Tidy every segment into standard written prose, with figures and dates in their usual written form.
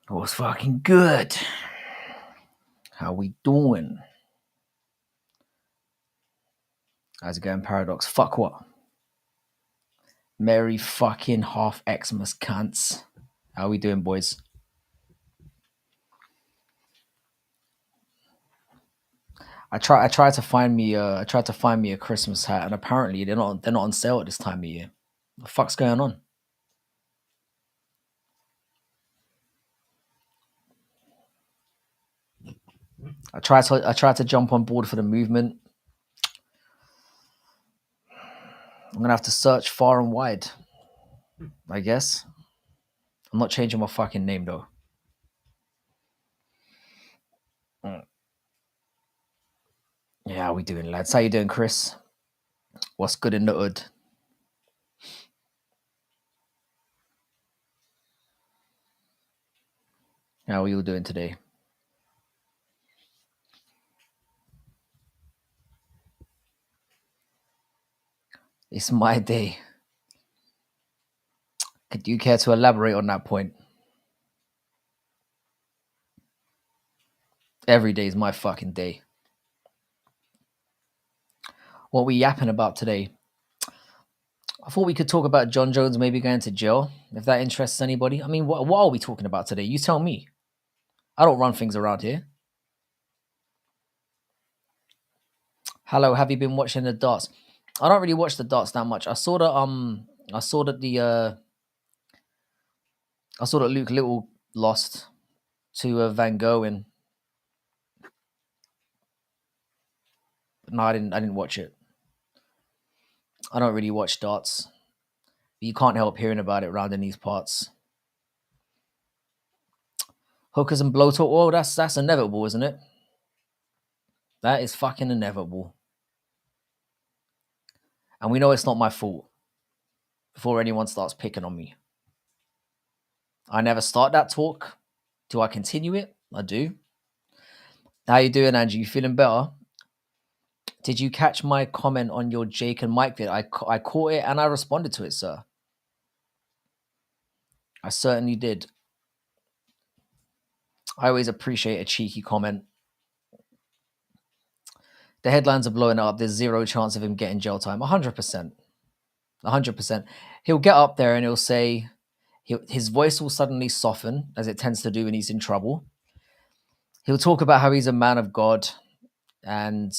It was fucking good. How we doing? How's it going, Paradox? Fuck what? Merry fucking half Xmas cunts. How we doing, boys? I tried to find me a Christmas hat, and apparently they're not on sale at this time of year. What the fuck's going on? I tried to jump on board for the movement. I'm gonna have to search far and wide, I guess. I'm not changing my fucking name though. Mm. Yeah, how we doing, lads? How you doing, Chris? What's good in the hood? How are you all doing today? It's my day. Could you care to elaborate on that point? Every day is my fucking day. What we yapping about today? I thought we could talk about Jon Jones maybe going to jail, if that interests anybody. I mean, what are we talking about today? You tell me. I don't run things around here. Hello, have you been watching the darts? I don't really watch the darts that much. I saw that Luke Little lost to Van Gogh, and no, I didn't watch it. I don't really watch darts. But you can't help hearing about it around in these parts. Hookers and blow talk. Oh, that's inevitable, isn't it? That is fucking inevitable. And we know it's not my fault before anyone starts picking on me. I never start that talk. Do I continue it? I do. How you doing, Angie? You feeling better? Did you catch my comment on your Jake and Mike vid? I caught it and I responded to it, sir. I certainly did. I always appreciate a cheeky comment. The headlines are blowing up. There's zero chance of him getting jail time. 100%. 100%. He'll get up there and he'll say, his voice will suddenly soften, as it tends to do when he's in trouble. He'll talk about how he's a man of God and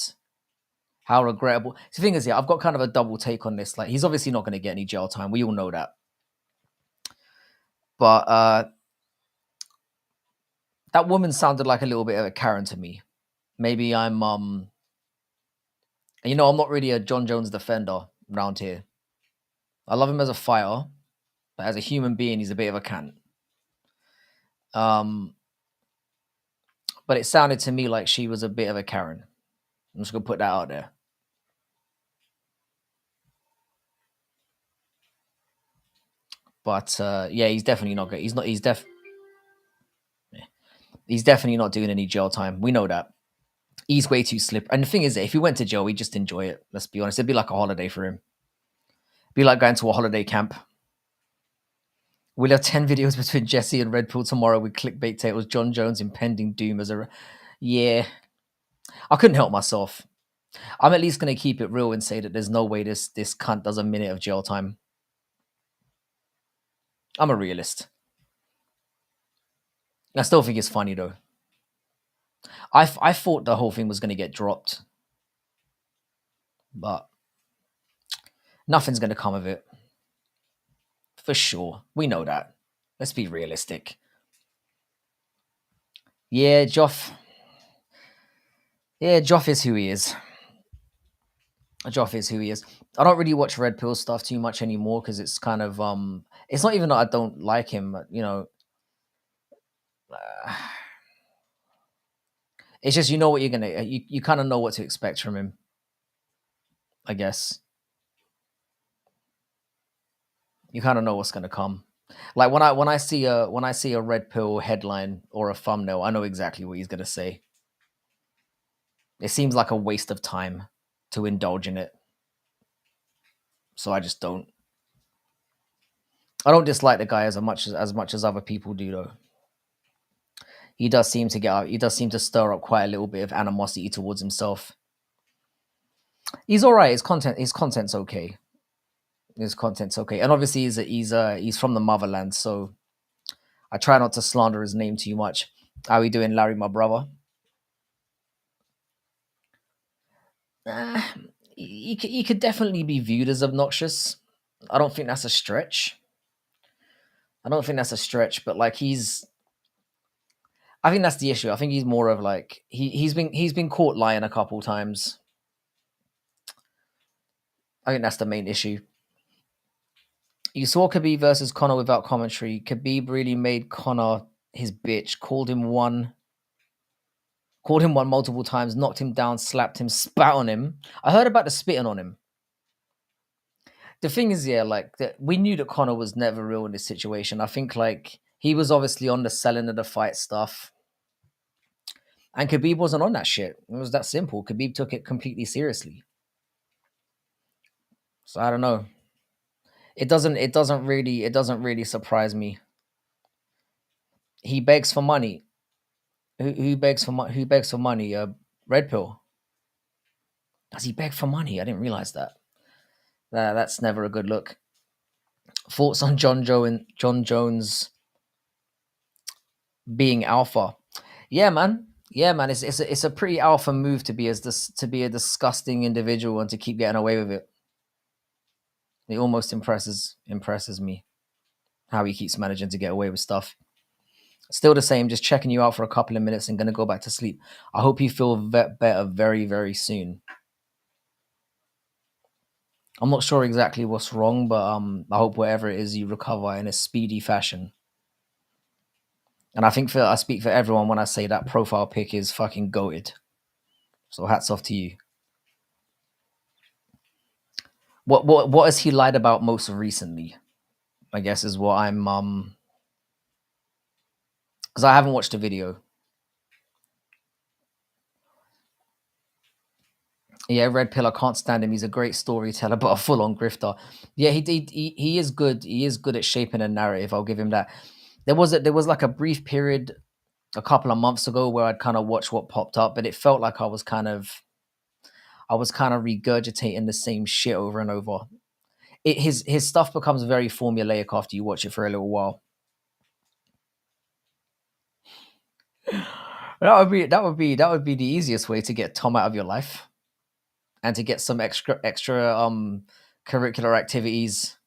how regrettable. The thing is, yeah, I've got kind of a double take on this. Like, he's obviously not going to get any jail time. We all know that. But that woman sounded like a little bit of a Karen to me. Maybe I'm, I'm not really a Jon Jones defender around here. I love him as a fighter, but as a human being, he's a bit of a cunt. But it sounded to me like she was a bit of a Karen. I'm just gonna put that out there. But yeah, he's definitely not good. He's definitely not doing any jail time. We know that. He's way too slippery. And the thing is, if he went to jail, we'd just enjoy it. Let's be honest. It'd be like a holiday for him. It'd be like going to a holiday camp. We'll have 10 videos between Jesse and Red Pill tomorrow with clickbait titles. Jon Jones impending doom as a... Yeah. I couldn't help myself. I'm at least going to keep it real and say that there's no way this cunt does a minute of jail time. I'm a realist. I still think it's funny, though. I thought the whole thing was going to get dropped. But nothing's going to come of it. For sure. We know that. Let's be realistic. Yeah, Joff. Yeah, Joff is who he is. Joff is who he is. I don't really watch Red Pill stuff too much anymore because it's kind of it's not even that I don't like him, it's just what you're gonna you kind of know what to expect from him, I guess. You kind of know what's gonna come. Like when I see a Red Pill headline or a thumbnail, I know exactly what he's gonna say. It seems like a waste of time to indulge in it. So I just don't. I don't dislike the guy as much as other people do, though. He does seem to get out. He does seem to stir up quite a little bit of animosity towards himself. He's all right. His content's okay. His content's okay, and obviously he's from the motherland, so I try not to slander his name too much. How we doing, Larry, my brother? Uh, he could definitely be viewed as obnoxious. I don't think that's a stretch. I don't think that's a stretch, but like I think that's the issue. I think he's more of like he's been caught lying a couple times. I think that's the main issue. You saw Khabib versus Connor without commentary. Khabib really made Connor his bitch, called him one multiple times, knocked him down, slapped him, spat on him. I heard about the spitting on him. The thing is, yeah, like we knew that Connor was never real in this situation. I think like he was obviously on the selling of the fight stuff, and Khabib wasn't on that shit. It was that simple. Khabib took it completely seriously. So I don't know. It doesn't really surprise me. He begs for money. Who begs for who begs for money? Red Pill. Does he beg for money? I didn't realize that. That's never a good look. Thoughts on Jon Jones being alpha? Yeah, man. Yeah, man. It's a pretty alpha move to be to be a disgusting individual and to keep getting away with it. It almost impresses me how he keeps managing to get away with stuff. Still the same, just checking you out for a couple of minutes and gonna go back to sleep. I hope you feel better very, very soon. I'm not sure exactly what's wrong, but I hope whatever it is you recover in a speedy fashion. And I speak for everyone when I say that profile pic is fucking goated. So hats off to you. What has he lied about most recently? I guess is what I'm because I haven't watched the video. Yeah, Red Pill, I can't stand him. He's a great storyteller, but a full-on grifter. Yeah, he is good. He is good at shaping a narrative. I'll give him that. There was like a brief period a couple of months ago where I'd kind of watch what popped up, but it felt like I was kind of regurgitating the same shit over and over. His stuff becomes very formulaic after you watch it for a little while. That would be the easiest way to get Tom out of your life and to get some extra curricular activities,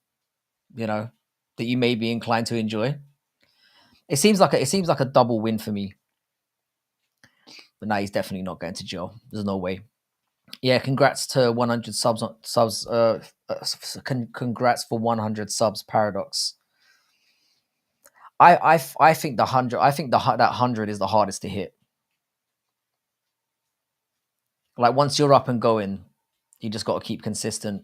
you know, that you may be inclined to enjoy. It seems like a double win for me. But now he's definitely not going to jail. There's no way. Yeah, congrats to 100 subs. Congrats for 100 subs. Paradox. I think the 100. I think that 100 is the hardest to hit. Like once you're up and going, you just got to keep consistent.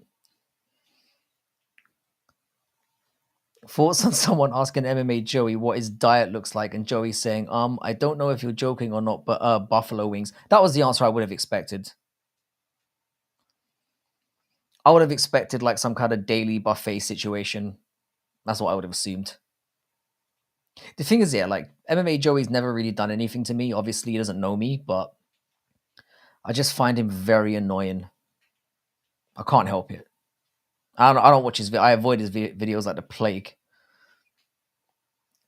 Thoughts on someone asking MMA Joey what his diet looks like, and Joey saying, I don't know if you're joking or not, but buffalo wings. That was the answer I would have expected. I would have expected like some kind of daily buffet situation. That's what I would have assumed. The thing is, yeah, like MMA Joey's never really done anything to me. Obviously, he doesn't know me, but I just find him very annoying. I can't help it. I don't watch I avoid his videos like the plague.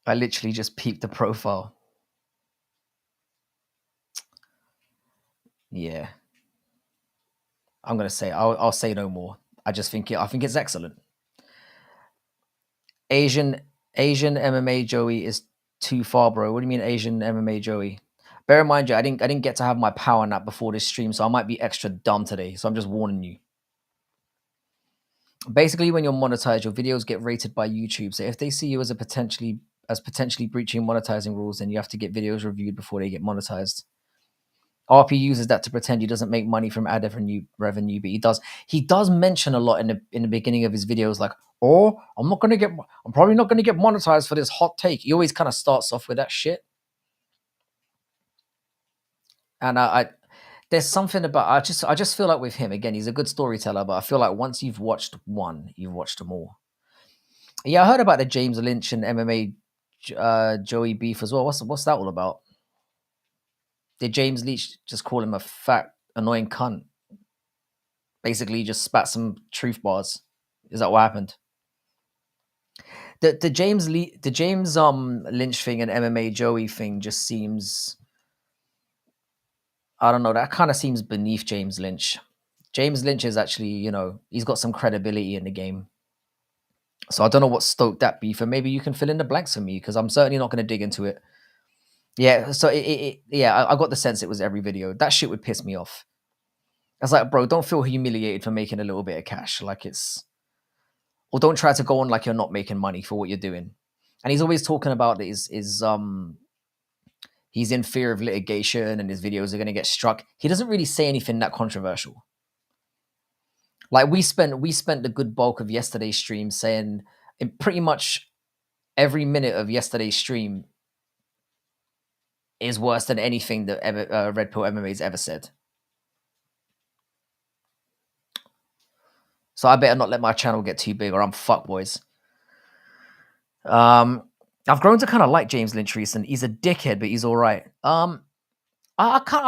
I literally just peep the profile. Yeah, I'm gonna say I'll say no more. I think it's excellent. Asian Asian MMA Joey is too far, bro. What do you mean Asian MMA Joey? Bear in mind, Joe, I didn't get to have my power nap before this stream, so I might be extra dumb today. So I'm just warning you. Basically, when you're monetized, your videos get rated by YouTube. So if they see you as potentially breaching monetizing rules, then you have to get videos reviewed before they get monetized. RP uses that to pretend he doesn't make money from ad revenue, but he does. He does mention a lot in the beginning of his videos, like, "Oh, I'm probably not gonna get monetized for this hot take." He always kind of starts off with that shit, and there's something about I just feel like with him again, he's a good storyteller, but I feel like once you've watched one, you've watched them all. Yeah, I heard about the James Lynch and MMA Joey beef as well. What's that all about? Did James Leach just call him a fat, annoying cunt? Basically, just spat some truth bars. Is that what happened? The James Lynch thing and MMA Joey thing just seems, I don't know, that kind of seems beneath James Lynch. James Lynch is actually, he's got some credibility in the game. So I don't know what stoked that beef, and maybe you can fill in the blanks for me because I'm certainly not going to dig into it. Yeah, so I got the sense it was every video. That shit would piss me off. I was like, bro, don't feel humiliated for making a little bit of cash. Or don't try to go on like you're not making money for what you're doing. And he's always talking about he's in fear of litigation and his videos are going to get struck. He doesn't really say anything that controversial. Like we spent the good bulk of yesterday's stream saying in pretty much every minute of yesterday's stream is worse than anything that Red Pill MMA's ever said. So I better not let my channel get too big or I'm fucked, boys. I've grown to kind of like James Lynch recently. He's a dickhead, but he's all right. I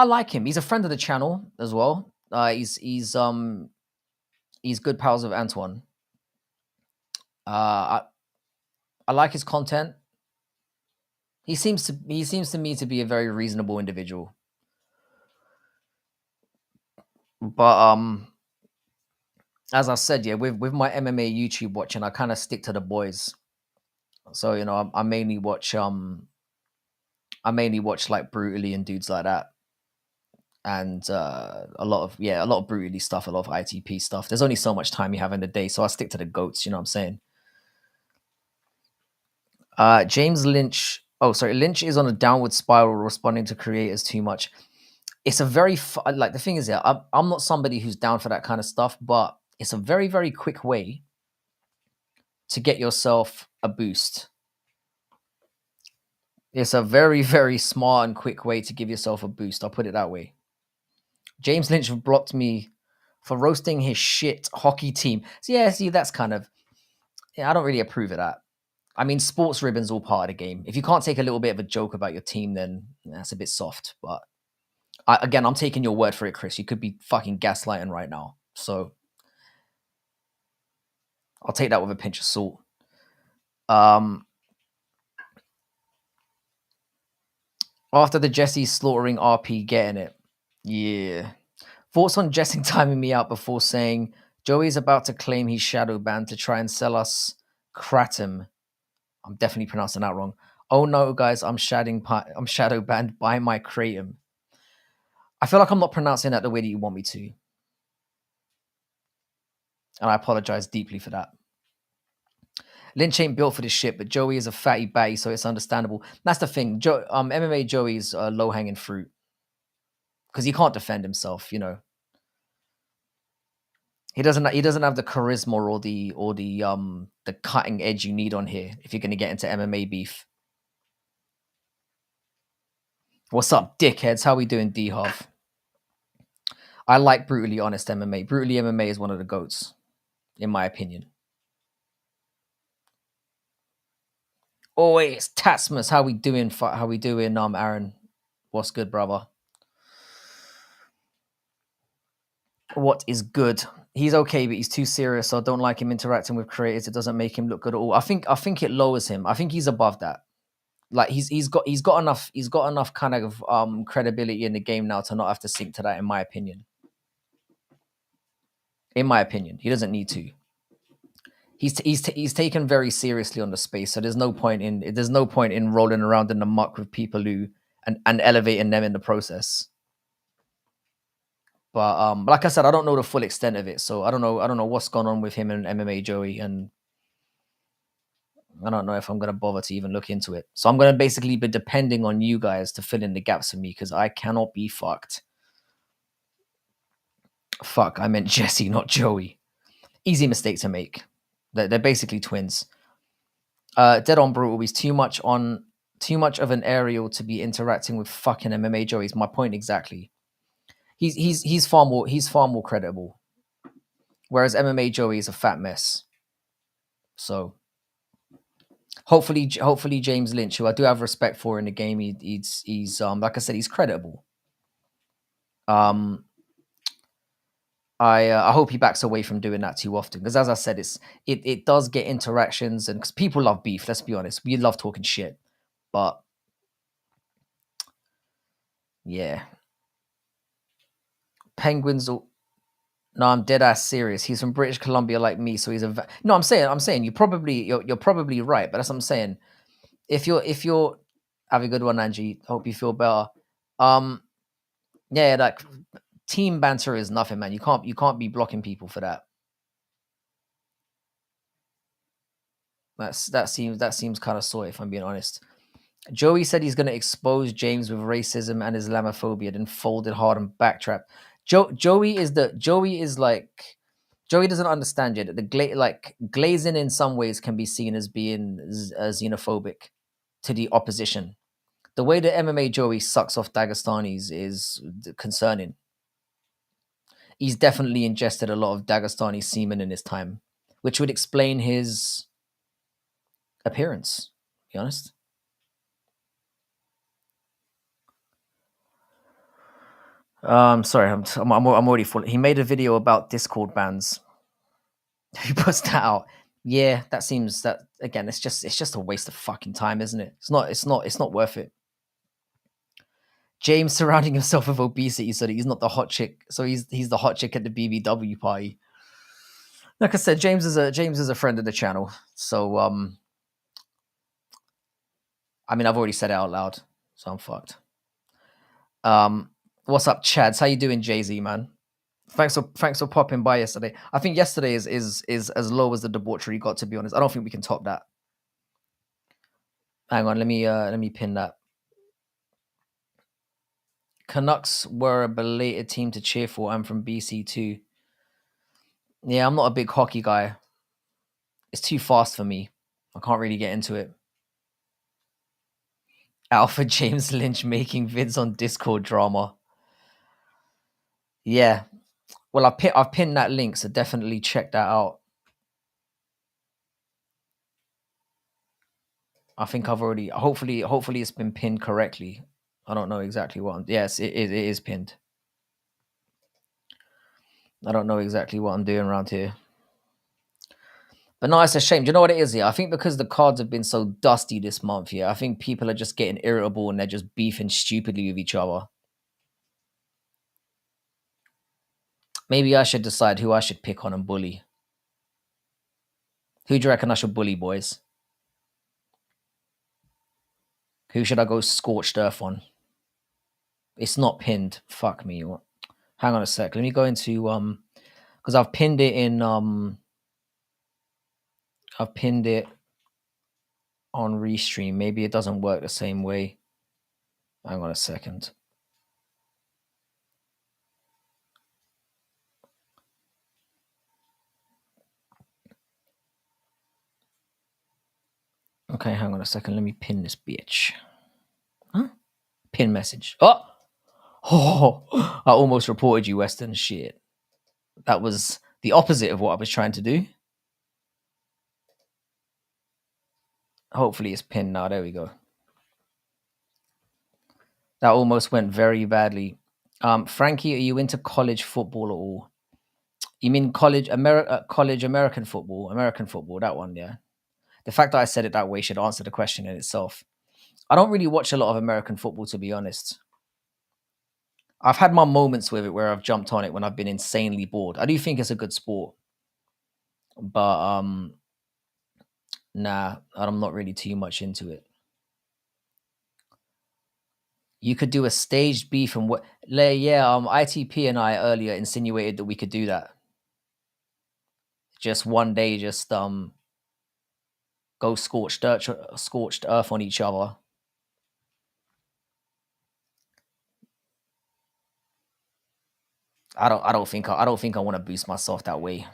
like him. He's a friend of the channel as well. He's good pals with Antoine. I like his content. He seems to me to be a very reasonable individual. But as I said, yeah, with my MMA YouTube watching, I kind of stick to the boys. So I mainly watch like Brutally and dudes like that, and a lot of Brutally stuff, a lot of ITP stuff. There's only so much time you have in the day, so I stick to the goats. You know what I'm saying? James Lynch. Oh, sorry, Lynch is on a downward spiral, responding to creators too much. It's a very like the thing is, yeah, I'm not somebody who's down for that kind of stuff, but it's a very, very quick way to get yourself a boost. It's a very, very smart and quick way to give yourself a boost. I'll put it that way. James Lynch blocked me for roasting his shit hockey team. So yeah, see, that's kind of, I don't really approve of that. I mean, sports ribbon's all part of the game. If you can't take a little bit of a joke about your team, then that's a bit soft. But again, I'm taking your word for it, Chris. You could be fucking gaslighting right now. So I'll take that with a pinch of salt. After the Jesse slaughtering RP, getting it. Yeah. Thoughts on Jessing timing me out before saying Joey's about to claim he's shadow banned to try and sell us Kratom. I'm definitely pronouncing that wrong. Oh no, guys, I'm shadow banned by my Kratom. I feel like I'm not pronouncing that the way that you want me to. And I apologize deeply for that. Lynch ain't built for this shit, but Joey is a fatty batty, so it's understandable. That's the thing. MMA Joey's low-hanging fruit. Because he can't defend himself, He doesn't have the charisma or the cutting edge you need on here if you're gonna get into MMA beef. What's up, dickheads? How we doing, D-Hov? I like brutally honest MMA. Brutally MMA is one of the goats, in my opinion. Oh wait, it's Tatsmas. How we doing? Aaron? What's good, brother? What is good? He's okay, but he's too serious. So I don't like him interacting with creators. It doesn't make him look good at all. I think it lowers him. I think he's above that. Like he's got enough kind of credibility in the game now to not have to sink to that. In my opinion, he doesn't need to. He's taken very seriously on the space. So there's no point in rolling around in the muck with people who and elevating them in the process. But like I said, I don't know the full extent of it, so I don't know what's gone on with him and MMA Joey, and I don't know if I'm gonna bother to even look into it. So I'm gonna basically be depending on you guys to fill in the gaps for me because I cannot be fucked. Fuck, I meant Jesse, not Joey. Easy mistake to make. They're basically twins. Dead on brutal. He's too much of an aerial to be interacting with fucking MMA Joey's my point exactly. He's far more credible. Whereas MMA Joey is a fat mess. So hopefully James Lynch, who I do have respect for in the game, he's like I said, he's credible. Um, I hope he backs away from doing that too often because, as I said, it does get interactions and because people love beef. Let's be honest, we love talking shit, but yeah, Penguins. No, I'm dead ass serious. He's from British Columbia like me, so he's a. No, I'm saying you're probably right, but that's what I'm saying. If you're have a good one, Angie. Hope you feel better. Um, yeah, like team banter is nothing, man. You can't be blocking people for that. That seems kind of soy, if I'm being honest. Joey said he's going to expose James with racism and Islamophobia, then folded hard and backtracked. Joey is like Joey doesn't understand yet that like glazing in some ways can be seen as being xenophobic to the opposition. The way that MMA Joey sucks off Dagestanis is concerning. He's definitely ingested a lot of Dagestani semen in his time, which would explain his appearance. To be honest. Sorry, I'm already full. He made a video about Discord bans. He puts that out. Yeah, that seems that again. It's just a waste of fucking time, isn't it? It's not worth it. James surrounding himself with obesity so that he's not the hot chick. So he's the hot chick at the BBW party. Like I said, James is a friend of the channel. So I mean, I've already said it out loud, so I'm fucked. Um, what's up, Chads? How you doing, Jay Z, man? Thanks for popping by yesterday. I think yesterday is as low as the debauchery got. To be honest, I don't think we can top that. Hang on, let me pin that. Canucks were a belated team to cheer for. I'm from BC too. Yeah, I'm not a big hockey guy. It's too fast for me. I can't really get into it. Alpha James Lynch making vids on Discord drama. Yeah. Well, I've pinned that link, so definitely check that out. I think I've already. Hopefully, it's been pinned correctly. I don't know exactly what. Yes, it is pinned. I don't know exactly what I'm doing around here. But no, it's a shame. Do you know what it is here? I think because the cards have been so dusty this month here, I think people are just getting irritable and they're just beefing stupidly with each other. Maybe I should decide who I should pick on and bully. Who do you reckon I should bully, boys? Who should I go scorched earth on? It's not pinned. Fuck me. Hang on a sec. Let me go into because I've pinned it in I've pinned it on Restream. Maybe it doesn't work the same way. Hang on a second. Okay, hang on a second. Let me pin this bitch. Huh? Pin message. Oh, I almost reported you, Western. Shit. That was the opposite of what I was trying to do. Hopefully it's pinned now. There we go. That almost went very badly. Frankie, are you into college football at all? You mean college American football? American football, that one, yeah. The fact that I said it that way should answer the question in itself. I don't really watch a lot of American football, to be honest. I've had my moments with it where I've jumped on it when I've been insanely bored. I do think it's a good sport, but nah, I'm not really too much into it. You could do a staged beef and what? Yeah, ITP and I earlier insinuated that we could do that. Just one day, just go scorched earth on each other. I don't think I want to boost myself that way.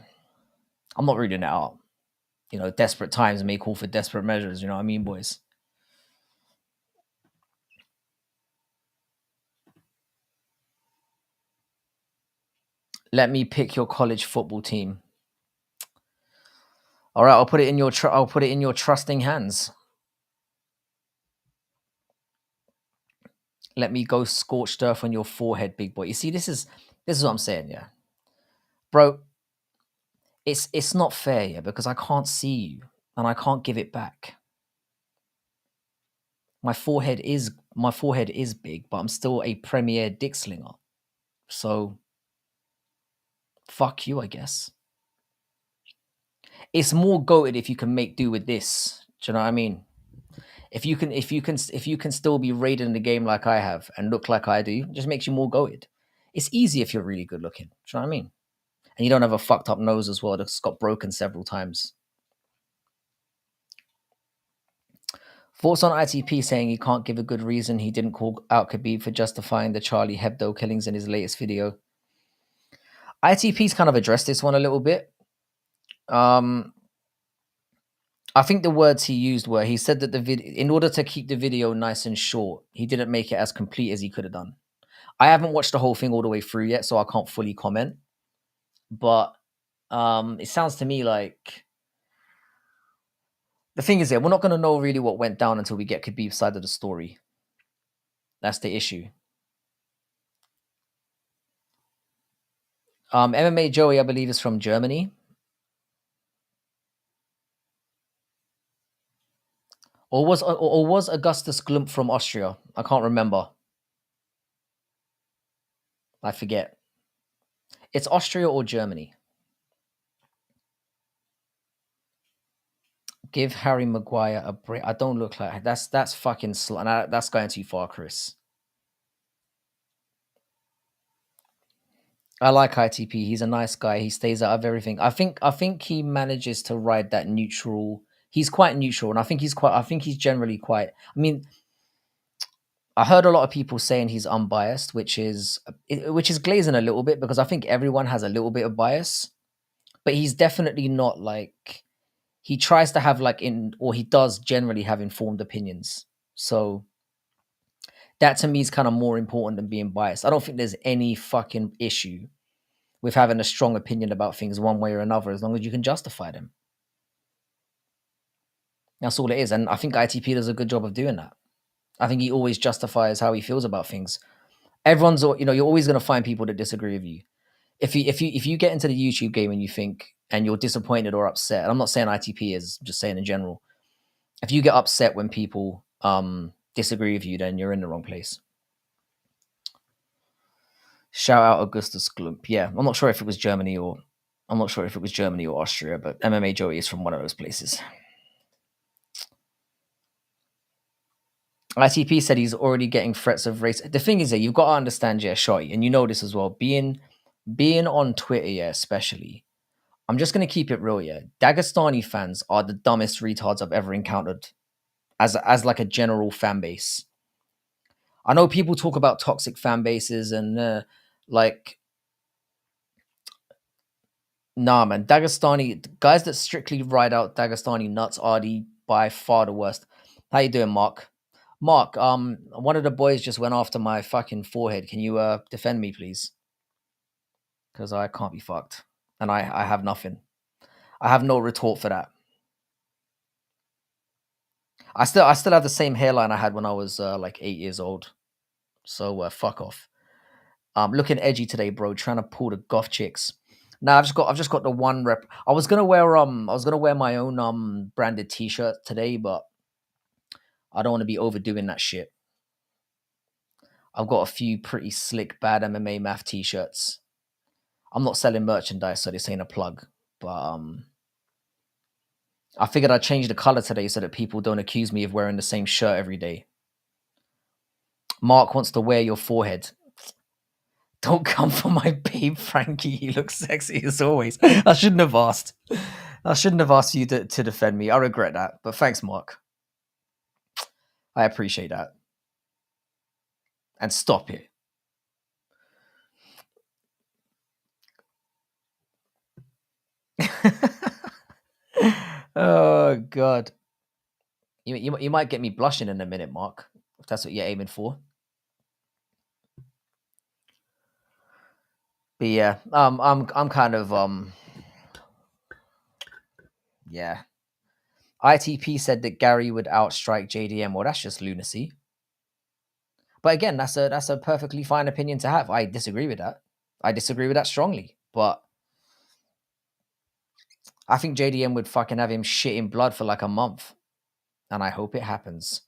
I'm not reading it out. You know, desperate times may call for desperate measures. You know what I mean, boys? Let me pick your college football team. All right, I'll put it in your trusting hands. Let me go scorched earth on your forehead, big boy. You see, this is what I'm saying, yeah, bro. It's not fair, yeah, because I can't see you and I can't give it back. My forehead is big, but I'm still a premier dick slinger. So fuck you, I guess. It's more goated if you can make do with this. Do you know what I mean? If you can still be raided in the game like I have and look like I do, it just makes you more goated. It's easy if you're really good looking. Do you know what I mean? And you don't have a fucked up nose as well that's got broken several times. Thoughts on ITP saying he can't give a good reason he didn't call out Khabib for justifying the Charlie Hebdo killings in his latest video. ITP's kind of addressed this one a little bit. Um, I think the words he used were he said that the video, in order to keep the video nice and short, he didn't make it as complete as he could have done. I haven't watched the whole thing all the way through yet, so I can't fully comment. But it sounds to me like the thing is that we're not going to know really what went down until we get Khabib's side of the story. That's the issue. MMA Joey, I believe, is from Germany. Or was Augustus Glump from Austria? I can't remember. I forget. It's Austria or Germany. Give Harry Maguire a break. I don't look like that's fucking that's going too far, Chris. I like ITP. He's a nice guy. He stays out of everything. I think he manages to ride that neutral. He's quite neutral, and I think he's generally quite. I mean, I heard a lot of people saying he's unbiased, which is glazing a little bit because I think everyone has a little bit of bias, but he's definitely not like he tries to have or he does generally have informed opinions. So that to me is kind of more important than being biased. I don't think there's any fucking issue with having a strong opinion about things one way or another as long as you can justify them. That's all it is. And I think ITP does a good job of doing that. I think he always justifies how he feels about things. You're always going to find people that disagree with you. If you get into the YouTube game and you're disappointed or upset, and I'm not saying ITP is, just saying in general, if you get upset when people disagree with you, then you're in the wrong place. Shout out Augustus Glump. Yeah, I'm not sure if it was Germany or Austria, but MMA Joey is from one of those places. ITP said he's already getting threats of race. The thing is that you've got to understand, yeah, Shotty, and you know this as well. Being on Twitter, yeah, especially, I'm just gonna keep it real, yeah. Dagestani fans are the dumbest retards I've ever encountered as like a general fan base. I know people talk about toxic fan bases and like, nah, man. Dagestani guys that strictly ride out Dagestani nuts are the by far the worst. How you doing, Mark? Mark, one of the boys just went after my fucking forehead. Can you defend me, please? Because I can't be fucked, and I have nothing. I have no retort for that. I still have the same hairline I had when I was like 8 years old. So fuck off. Looking edgy today, bro. Trying to pull the goth chicks. Now I've just got the one rep. I was gonna wear my own branded T-shirt today, but I don't want to be overdoing that shit. I've got a few pretty slick bad MMA math T-shirts. I'm not selling merchandise, so this ain't a plug. But I figured I'd change the color today so that people don't accuse me of wearing the same shirt every day. Mark wants to wear your forehead. Don't come for my babe, Frankie. He looks sexy as always. I shouldn't have asked. I shouldn't have asked you to defend me. I regret that. But thanks, Mark. I appreciate that. And stop it. Oh, God. You might get me blushing in a minute, Mark, if that's what you're aiming for. But yeah, I'm kind of yeah. ITP said that Gary would outstrike JDM. Well, that's just lunacy. But again, that's a perfectly fine opinion to have. I disagree with that. I disagree with that strongly. But I think JDM would fucking have him shitting blood for like a month, and I hope it happens.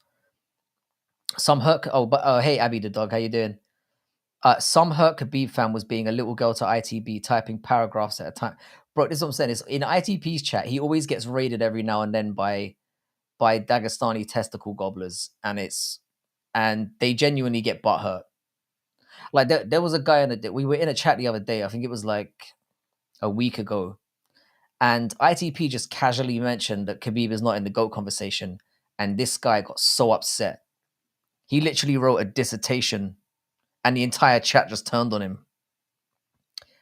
Some hurt. Oh, but hey, Abby the dog, how you doing? Some hurt Khabib fan was being a little girl to ITB, typing paragraphs at a time. Bro, this is what I'm saying. Is in ITP's chat, he always gets raided every now and then by Dagestani testicle gobblers, and they genuinely get butt hurt. Like there was a guy we were in a chat the other day. I think it was like a week ago, and ITP just casually mentioned that Khabib is not in the GOAT conversation, and this guy got so upset. He literally wrote a dissertation, and the entire chat just turned on him,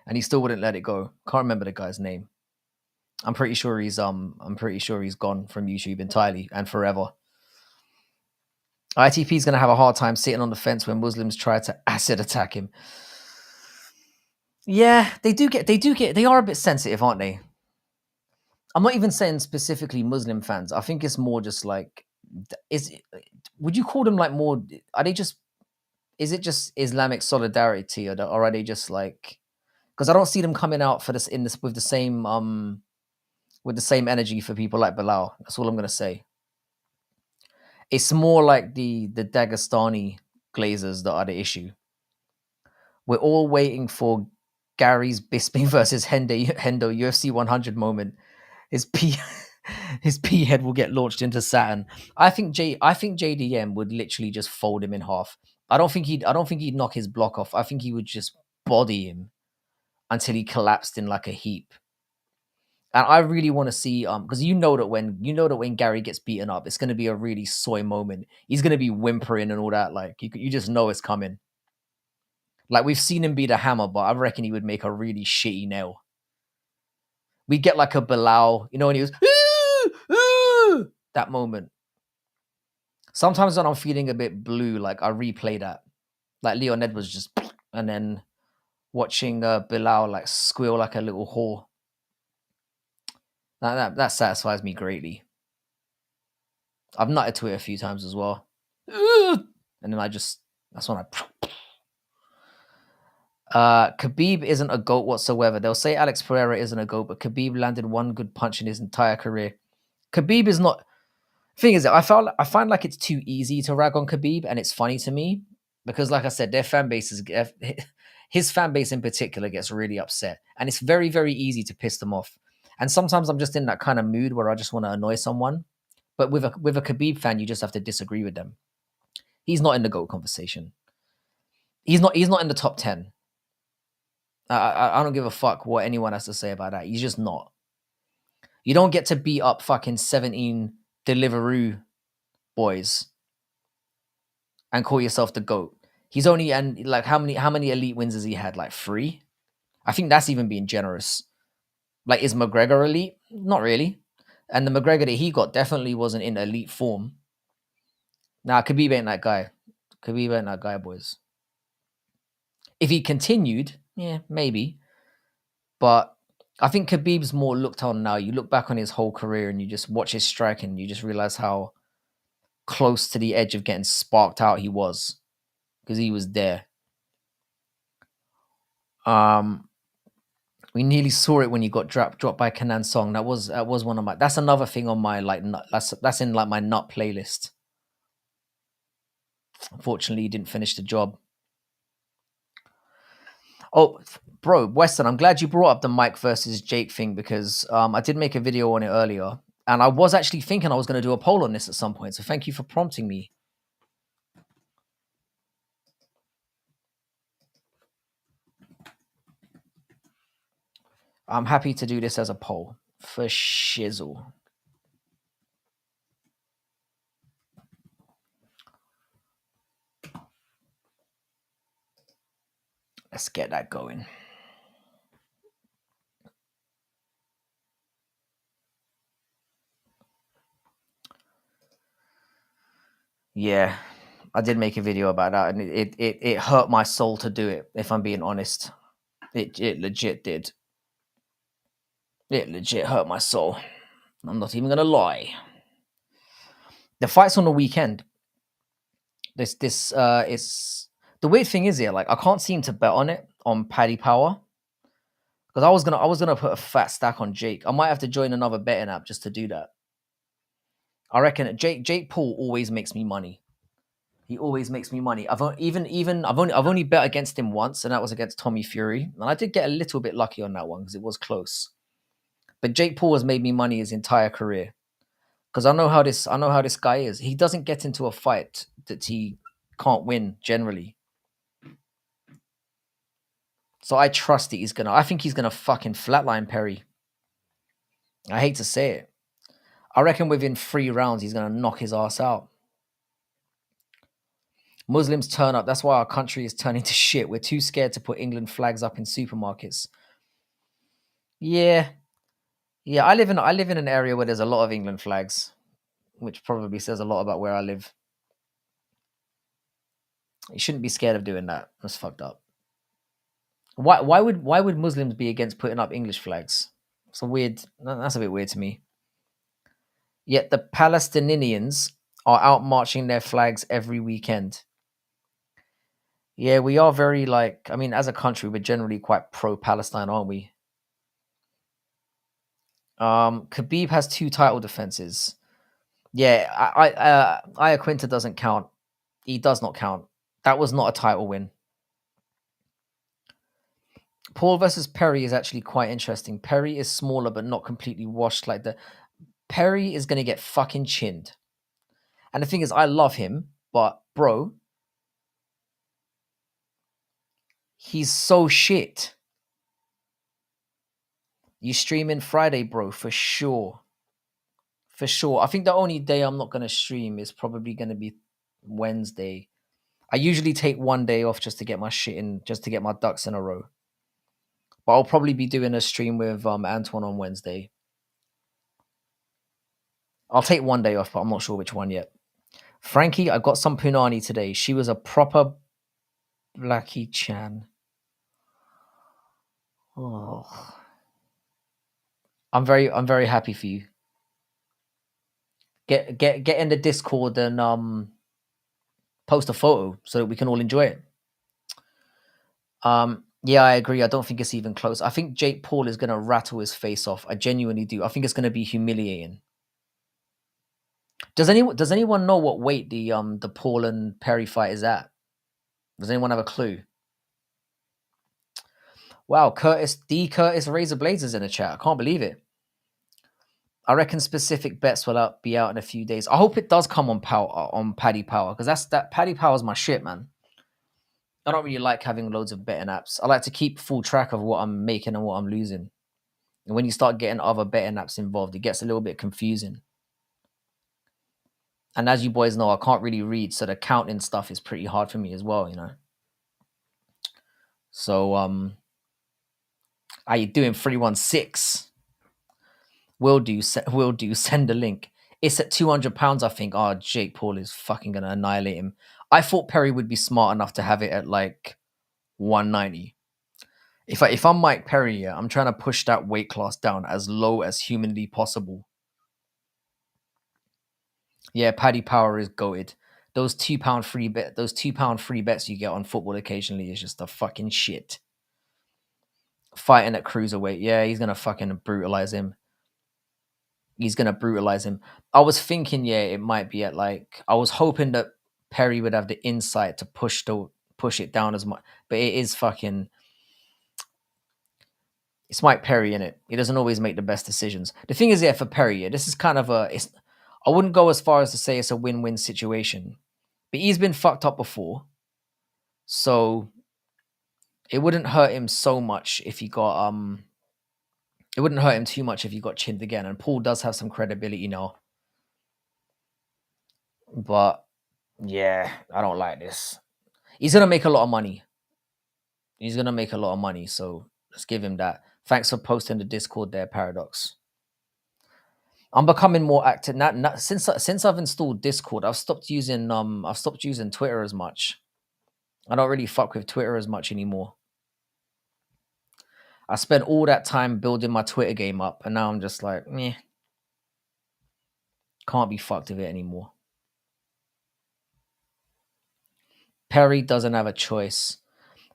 and he still wouldn't let it go. Can't remember the guy's name. I'm pretty sure he's gone from YouTube entirely and forever. ITP is going to have a hard time sitting on the fence when Muslims try to acid attack him. Yeah, they are a bit sensitive, aren't they? I'm not even saying specifically Muslim fans. I think it's more just like, would you call them like more, are they just, is it just Islamic solidarity, or are they just like, because I don't see them coming out for this with the same energy for people like Bilal. That's all I'm going to say. It's more like the Dagestani glazers that are the issue. We're all waiting for Gary's Bisping versus Hendo UFC 100 moment. His P head will get launched into Saturn. I think JDM would literally just fold him in half. I don't think he'd knock his block off. I think he would just body him until he collapsed in like a heap. And I really want to see because you know that when Gary gets beaten up, it's going to be a really soy moment. He's going to be whimpering and all that. Like you just know it's coming. Like we've seen him beat a hammer, but I reckon he would make a really shitty nail. We get like a Bilal, when he was that moment. Sometimes when I'm feeling a bit blue, like I replay that. Like Leon Edwards just, and then watching Bilal like squeal like a little whore. That satisfies me greatly. I've nutted to it a few times as well. And then that's when Khabib isn't a GOAT whatsoever. They'll say Alex Pereira isn't a GOAT, but Khabib landed one good punch in his entire career. Khabib is not. Thing is, I find like it's too easy to rag on Khabib, and it's funny to me because, like I said, their fan base his fan base in particular gets really upset, and it's very, very easy to piss them off. And sometimes I'm just in that kind of mood where I just want to annoy someone. But with a Khabib fan, you just have to disagree with them. He's not in the GOAT conversation. He's not in the top 10. I don't give a fuck what anyone has to say about that. He's just not. You don't get to beat up fucking 17 Deliveroo boys and call yourself the GOAT. He's only, and like how many elite wins has he had? Like 3? I think that's even being generous. Like, is McGregor elite? Not really. And the McGregor that he got definitely wasn't in elite form. Nah, Khabib ain't that guy. Khabib ain't that guy, boys. If he continued, yeah, maybe. But I think Khabib's more looked on now. You look back on his whole career and you just watch his striking and you just realize how close to the edge of getting sparked out he was. Because he was there. We nearly saw it when he got dropped by Kanan Song. That was one of my. That's another thing on my like. That's in like my nut playlist. Unfortunately, he didn't finish the job. Oh, bro, Weston, I'm glad you brought up the Mike versus Jake thing because I did make a video on it earlier, and I was actually thinking I was going to do a poll on this at some point. So thank you for prompting me. I'm happy to do this as a poll for shizzle. Let's get that going. Yeah, I did make a video about that, and it hurt my soul to do it, if I'm being honest. It legit did. It legit hurt my soul. I'm not even going to lie. The fight's on the weekend. It's the weird thing is here. Like I can't seem to bet on it on Paddy Power because I was gonna put a fat stack on Jake. I might have to join another betting app just to do that. I reckon that Jake Paul always makes me money. He always makes me money. I've only bet against him once, and that was against Tommy Fury, and I did get a little bit lucky on that one because it was close. But Jake Paul has made me money his entire career because I know how this guy is. He doesn't get into a fight that he can't win generally. So I trust that I think he's gonna fucking flatline Perry. I hate to say it. I reckon within 3 rounds he's gonna knock his ass out. Muslims turn up. That's why our country is turning to shit. We're too scared to put England flags up in supermarkets. Yeah, yeah. I live in an area where there's a lot of England flags, which probably says a lot about where I live. You shouldn't be scared of doing that. That's fucked up. Why would Muslims be against putting up English flags? It's a weird. That's a bit weird to me. Yet the Palestinians are out marching their flags every weekend. Yeah, we are very like. I mean, as a country, we're generally quite pro-Palestine, aren't we? Khabib has 2 title defenses. Yeah, Iaquinta doesn't count. He does not count. That was not a title win. Paul versus Perry is actually quite interesting. Perry is smaller but not completely washed like the. Perry is gonna get fucking chinned. And the thing is, I love him, but bro, he's so shit. You streaming Friday, bro, for sure. For sure. I think the only day I'm not gonna stream is probably gonna be Wednesday. I usually take one day off just to get my shit in, just to get my ducks in a row. But I'll probably be doing a stream with Antoine on Wednesday. I'll take one day off, but I'm not sure which one yet. Frankie, I got some punani today. She was a proper Blackie Chan. Oh, I'm very happy for you. Get in the Discord and post a photo so that we can all enjoy it. Yeah, I agree. I don't think it's even close. I think Jake Paul is gonna rattle his face off. I genuinely do. I think it's gonna be humiliating. Does anyone know what weight the Paul and Perry fight is at? Does anyone have a clue? Wow, Curtis Razor Blazers in the chat. I can't believe it. I reckon specific bets will be out in a few days. I hope it does come on Paddy Power because that Paddy Power's my shit, man. I don't really like having loads of betting apps. I like to keep full track of what I'm making and what I'm losing. And when you start getting other betting apps involved, it gets a little bit confusing. And as you boys know, I can't really read, so the counting stuff is pretty hard for me as well, you know. So how you doing? 316. Will do. Will do. Send a link. It's at £200, I think. Oh, Jake Paul is fucking gonna annihilate him. I thought Perry would be smart enough to have it at like 190. If I'm Mike Perry, yeah, I'm trying to push that weight class down as low as humanly possible. Yeah, Paddy Power is goated. Those £2 free bets you get on football occasionally is just a fucking shit. Fighting at cruiserweight, yeah, he's gonna fucking brutalize him. He's gonna brutalize him. I was thinking, yeah, it might be at like I was hoping that Perry would have the insight to push it down as much, but it is fucking. It's Mike Perry in it. He doesn't always make the best decisions. The thing is, yeah, for Perry, yeah, this is kind of a. I wouldn't go as far as to say it's a win-win situation, but he's been fucked up before, so it wouldn't hurt him so much if he got It wouldn't hurt him too much if he got chinned again. And Paul does have some credibility now, but yeah, I don't like this. He's gonna make a lot of money. He's gonna make a lot of money, so let's give him that. Thanks for posting the Discord there, Paradox. I'm becoming more active now, since I've installed Discord. I've stopped using Twitter as much. I don't really fuck with Twitter as much anymore. I spent all that time building my Twitter game up, and now I'm just like, meh, can't be fucked with it anymore. Perry doesn't have a choice.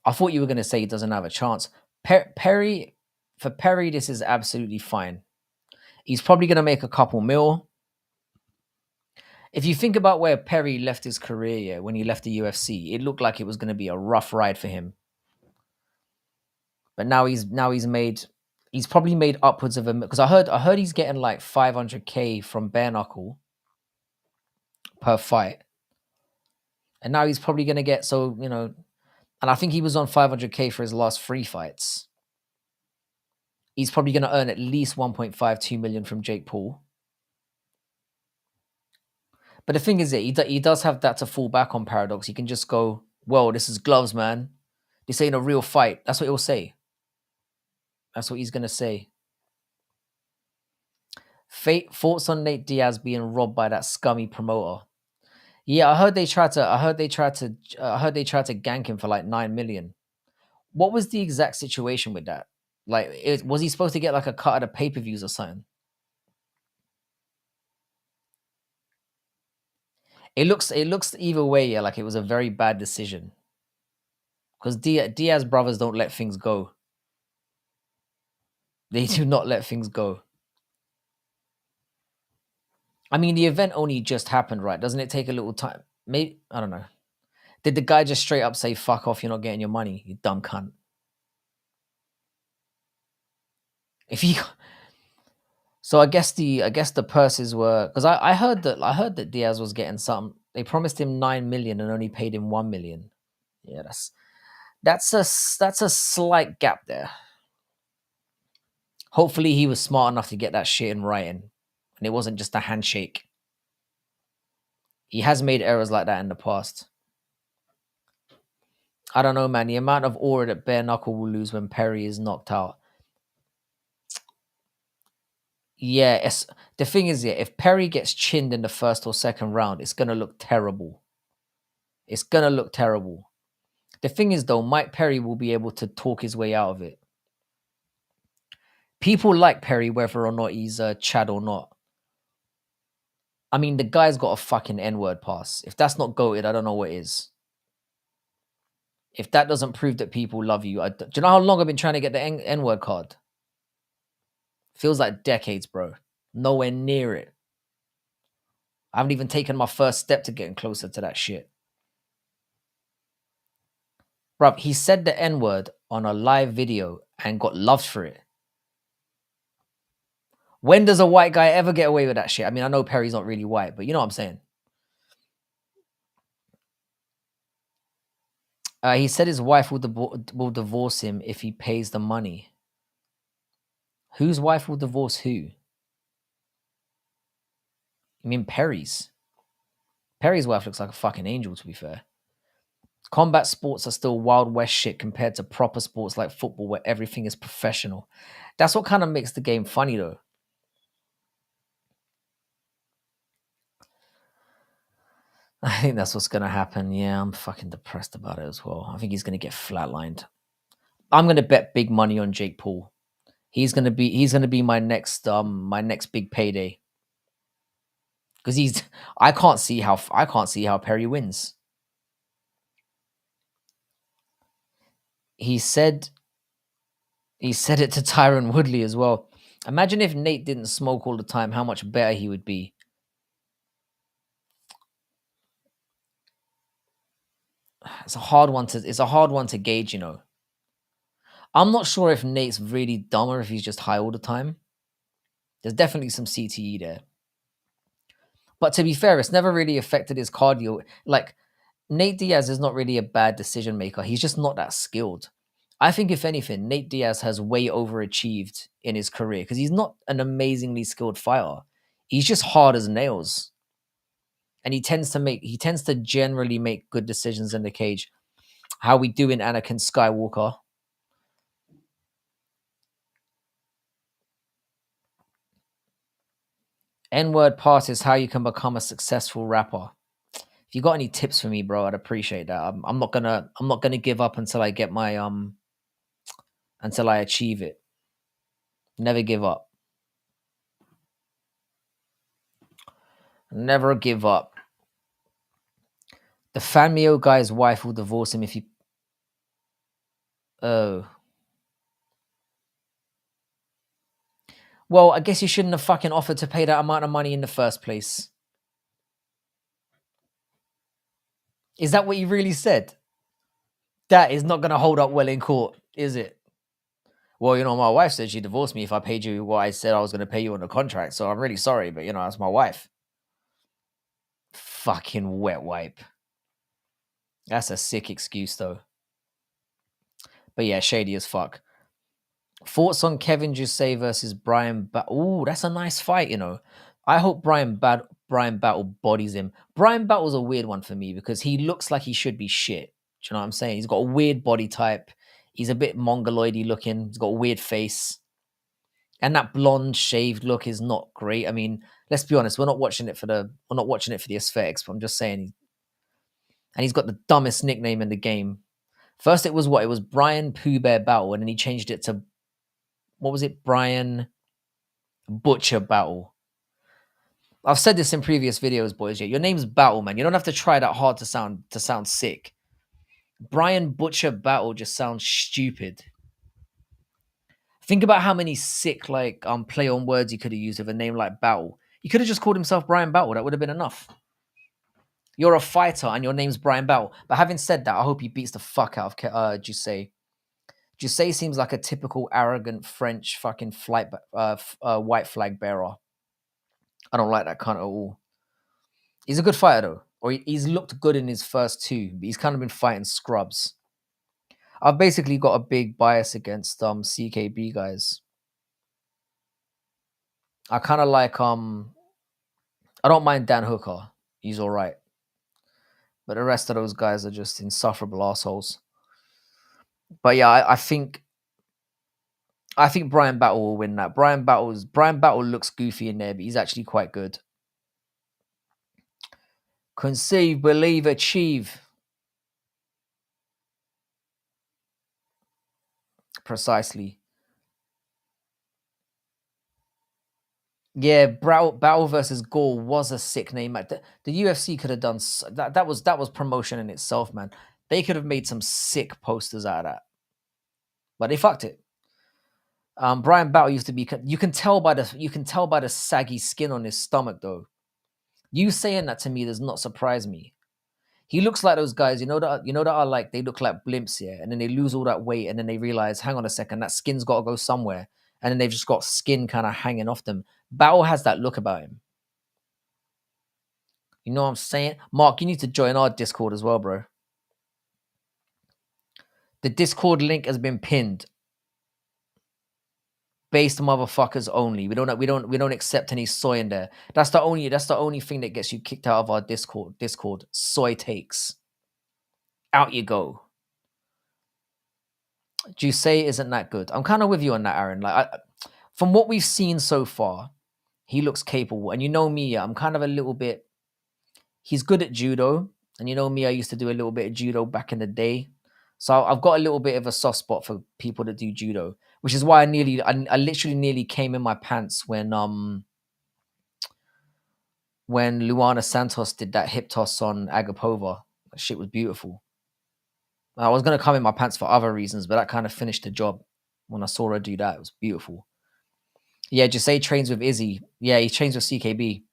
I thought you were going to say he doesn't have a chance. Perry, for Perry, this is absolutely fine. He's probably going to make a couple mil. If you think about where Perry left his career, yeah, when he left the UFC, it looked like it was going to be a rough ride for him. But he's probably made upwards of because I heard he's getting like 500K from bare knuckle per fight, and now he's probably going to get and I think he was on 500K for his last 3 fights. He's probably going to earn at least 1.52 million from Jake Paul. But the thing is that he does have that to fall back on. Paradox. He can just go, well, this is gloves, man. This ain't a real fight. That's what he'll say. That's what he's going to say. Thoughts on Nate Diaz being robbed by that scummy promoter? Yeah, I heard they tried to gank him for like 9 million. What was the exact situation with that? Like, was he supposed to get like a cut of the pay-per-views or something? It looks either way, yeah, like it was a very bad decision. Because Diaz brothers don't let things go. They do not let things go. I mean, the event only just happened, right? Doesn't it take a little time? Maybe, I don't know. Did the guy just straight up say, fuck off, you're not getting your money, you dumb cunt? If he So I guess the purses were, because I heard that Diaz was getting something. They promised him 9 million and only paid him 1 million. Yeah, that's a slight gap there. Hopefully he was smart enough to get that shit in writing and it wasn't just a handshake. He has made errors like that in the past. I don't know, man. The amount of aura that bare knuckle will lose when Perry is knocked out. Yeah, the thing is, yeah, if Perry gets chinned in the first or second round, it's gonna look terrible. It's gonna look terrible. The thing is, though, Mike Perry will be able to talk his way out of it. People like Perry, whether or not he's Chad or not. I mean, the guy's got a fucking N-word pass. If that's not goated, I don't know what is. If that doesn't prove that people love you, do you know how long I've been trying to get the N-word card? Feels like decades, bro. Nowhere near it. I haven't even taken my first step to getting closer to that shit. Bruv, he said the N-word on a live video and got loved for it. When does a white guy ever get away with that shit? I mean, I know Perry's not really white, but you know what I'm saying. He said his wife will divorce him if he pays the money. Whose wife will divorce who? You mean Perry's? Perry's wife looks like a fucking angel, to be fair. Combat sports are still Wild West shit compared to proper sports like football where everything is professional. That's what kind of makes the game funny, though. I think that's what's going to happen. Yeah, I'm fucking depressed about it as well. I think he's going to get flatlined. I'm going to bet big money on Jake Paul. He's going to be my next big payday. Because I can't see how Perry wins. He said it to Tyron Woodley as well. Imagine if Nate didn't smoke all the time, how much better he would be. It's a hard one to gauge, you know. I'm not sure if Nate's really dumb or if he's just high all the time. There's definitely some CTE there. But to be fair, it's never really affected his cardio. Like, Nate Diaz is not really a bad decision maker. He's just not that skilled. I think, if anything, Nate Diaz has way overachieved in his career because he's not an amazingly skilled fighter. He's just hard as nails. And he tends to generally make good decisions in the cage. How we do in Anakin Skywalker. N-word pass is how you can become a successful rapper. If you got any tips for me, bro, I'd appreciate that. I'm not gonna give up until I get my until I achieve it. Never give up. Never give up. The Fanmio guy's wife will divorce him if he. Oh. Well, I guess you shouldn't have fucking offered to pay that amount of money in the first place. Is that what you really said? That is not going to hold up well in court, is it? Well, my wife said she divorced me if I paid you what I said I was going to pay you on the contract. So I'm really sorry, but that's my wife. Fucking wet wipe. That's a sick excuse, though. But yeah, shady as fuck. Thoughts on Kevin Jusay versus Brian Ooh, that's a nice fight, I hope Brian Battle bodies him. Brian Battle's a weird one for me because he looks like he should be shit. Do you know what I'm saying? He's got a weird body type. He's a bit mongoloidy looking. He's got a weird face. And that blonde shaved look is not great. I mean, let's be honest, we're not watching it for the aesthetics, but I'm just saying. And he's got the dumbest nickname in the game. First it was what? It was Brian Pooh Bear Battle, and then he changed it to, what was it? Brian Butcher Battle. I've said this in previous videos, boys. Yeah, your name's Battle, man. You don't have to try that hard to sound sick. Brian Butcher Battle just sounds stupid. Think about how many sick play on words he could have used with a name like Battle. He could have just called himself Brian Battle. That would have been enough. You're a fighter and your name's Brian Battle. But having said that, I hope he beats the fuck out of Jusay. Jusay seems like a typical arrogant French fucking white flag bearer. I don't like that kind at all. He's a good fighter though, or he's looked good in his first two, but he's kind of been fighting scrubs. I've basically got a big bias against CKB guys. I kind of like I don't mind Dan Hooker. He's all right. But the rest of those guys are just insufferable assholes. But yeah, I think Brian Battle will win that. Brian Battle looks goofy in there, but he's actually quite good. Conceive, believe, achieve. Precisely. Yeah, Battle versus Gore was a sick name. The UFC could have done that. That was promotion in itself, man. They could have made some sick posters out of that, but they fucked it. Brian Battle used to be. You can tell by the saggy skin on his stomach, though. You saying that to me does not surprise me. He looks like those guys, that are like, they look like blimps, yeah, and then they lose all that weight, and then they realize, hang on a second, that skin's got to go somewhere, and then they've just got skin kind of hanging off them. Battle has that look about him. You know what I'm saying? Mark, you need to join our Discord as well, bro. The Discord link has been pinned. Based motherfuckers only. We don't accept any soy in there. That's the only thing that gets you kicked out of our Discord. Soy takes. Out you go. Jusay isn't that good. I'm kind of with you on that, Aaron. From what we've seen so far, he looks capable. And you know me, I'm kind of a little bit. He's good at judo, and you know me, I used to do a little bit of judo back in the day. So I've got a little bit of a soft spot for people that do judo, which is why I literally nearly came in my pants when Luana Santos did that hip toss on Agapova. That shit was beautiful. I was gonna come in my pants for other reasons, but that kind of finished the job when I saw her do that. It was beautiful. Yeah, Jusay trains with Izzy. Yeah, he trains with CKB.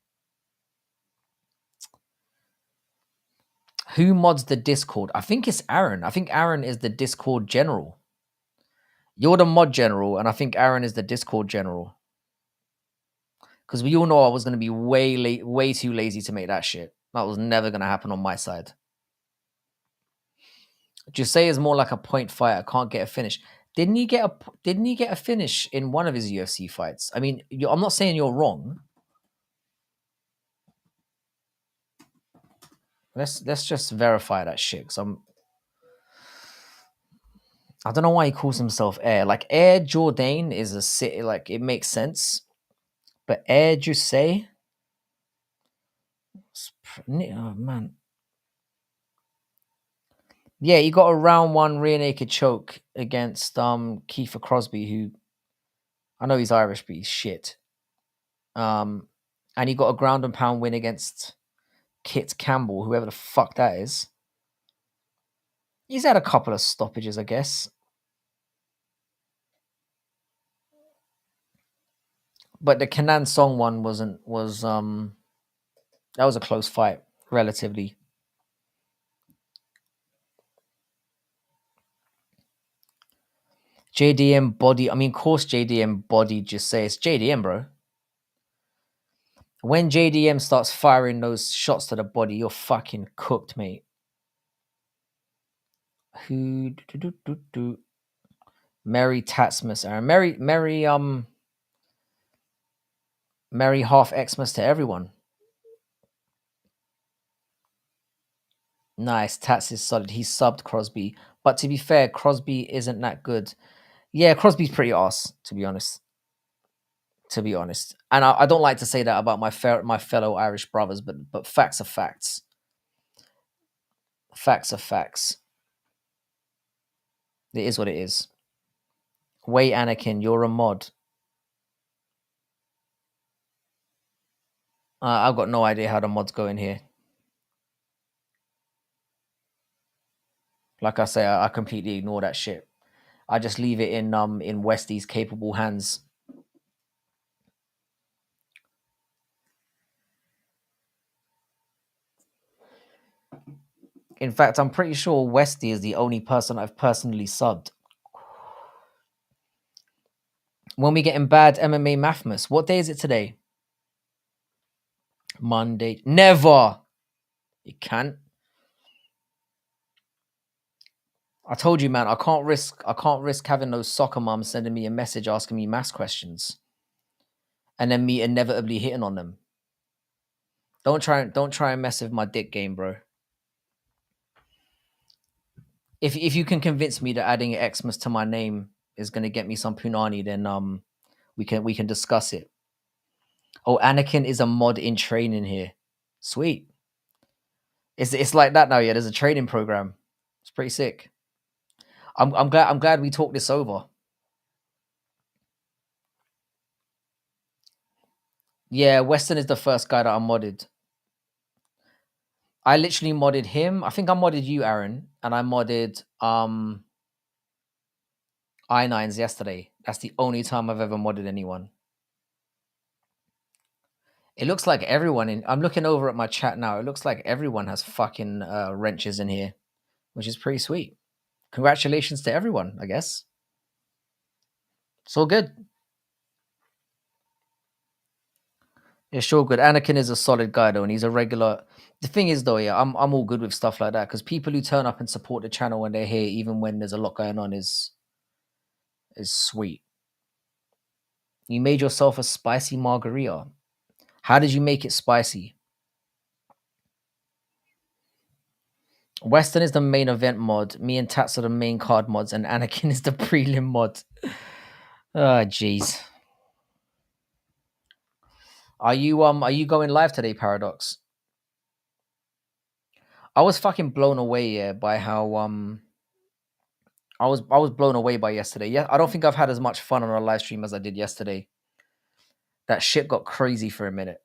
Who mods the Discord? I think it's Aaron. I think Aaron is the Discord general. You're the mod general, and I think Aaron is the Discord general. Because we all know I was going to be way too lazy to make that shit. That was never going to happen on my side. Jusay is more like a point fighter. Can't get a finish. Didn't he get a finish in one of his UFC fights? I mean, I'm not saying you're wrong. Let's just verify that shit. Cause I don't know why he calls himself Air. Like Air Jordan is a city. Like it makes sense, but Air Jusay. Oh man. Yeah, he got a round one rear naked choke against Kiefer Crosby, who I know he's Irish, but he's shit. And he got a ground and pound win against Kit Campbell, whoever the fuck that is. He's had a couple of stoppages, I guess. But the Kenan Song one was that was a close fight, relatively. JDM body. I mean, of course, JDM body. Just say it's JDM, bro. When JDM starts firing those shots to the body, you're fucking cooked, mate. Who? Mary Tatsmas, Aaron. Merry half Xmas to everyone. Nice. Tats is solid. He subbed Crosby. But to be fair, Crosby isn't that good. Yeah, Crosby's pretty ass, to be honest. And I don't like to say that about my fellow Irish brothers, but facts are facts. Facts are facts. It is what it is. Wait, Anakin, you're a mod. I've got no idea how the mods go in here. Like I say, I completely ignore that shit. I just leave it in Westy's capable hands. In fact, I'm pretty sure Westy is the only person I've personally subbed. When we get in bad MMA Mathmas, what day is it today? Monday. Never. You can't. I told you, man. I can't risk having those soccer moms sending me a message asking me maths questions, and then me inevitably hitting on them. Don't try and mess with my dick game, bro. If you can convince me that adding Xmas to my name is gonna get me some punani, then we can discuss it. Oh, Anakin is a mod in training here. Sweet. It's like that now, yeah. There's a training program. It's pretty sick. I'm glad we talked this over. Yeah, Weston is the first guy that I modded. I literally modded him. I think I modded you, Aaron, and I modded I9s yesterday. That's the only time I've ever modded anyone. It looks like everyone I'm looking over at my chat now. It looks like everyone has fucking wrenches in here, which is pretty sweet. Congratulations to everyone, I guess. It's all good. Yeah, sure, good. Anakin is a solid guy though, and he's a regular. The thing is though, yeah, I'm all good with stuff like that because people who turn up and support the channel when they're here, even when there's a lot going on, is sweet. You made yourself a spicy margarita. How did you make it spicy? Western is the main event mod. Me and Tats are the main card mods, and Anakin is the prelim mod. Oh, jeez. Are you going live today, Paradox? I was fucking blown away, yeah, by how I was blown away by yesterday. Yeah, I don't think I've had as much fun on a live stream as I did yesterday. That shit got crazy for a minute.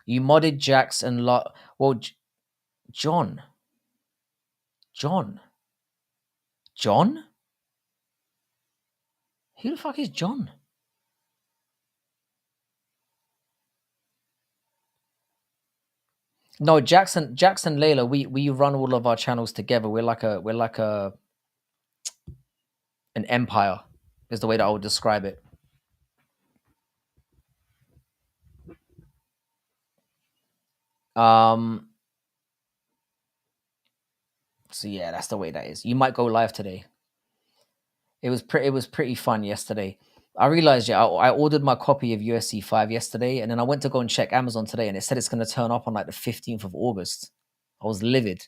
You modded Jax and John. Who the fuck is John? No, Jackson, Layla. We run all of our channels together. We're like an empire. Is the way that I would describe it. So yeah, that's the way that is. You might go live today. It was pretty fun yesterday. I realized, yeah, I ordered my copy of USC 5 yesterday, and then I went to go and check Amazon today, and it said it's going to turn up on like the 15th of August. I was livid.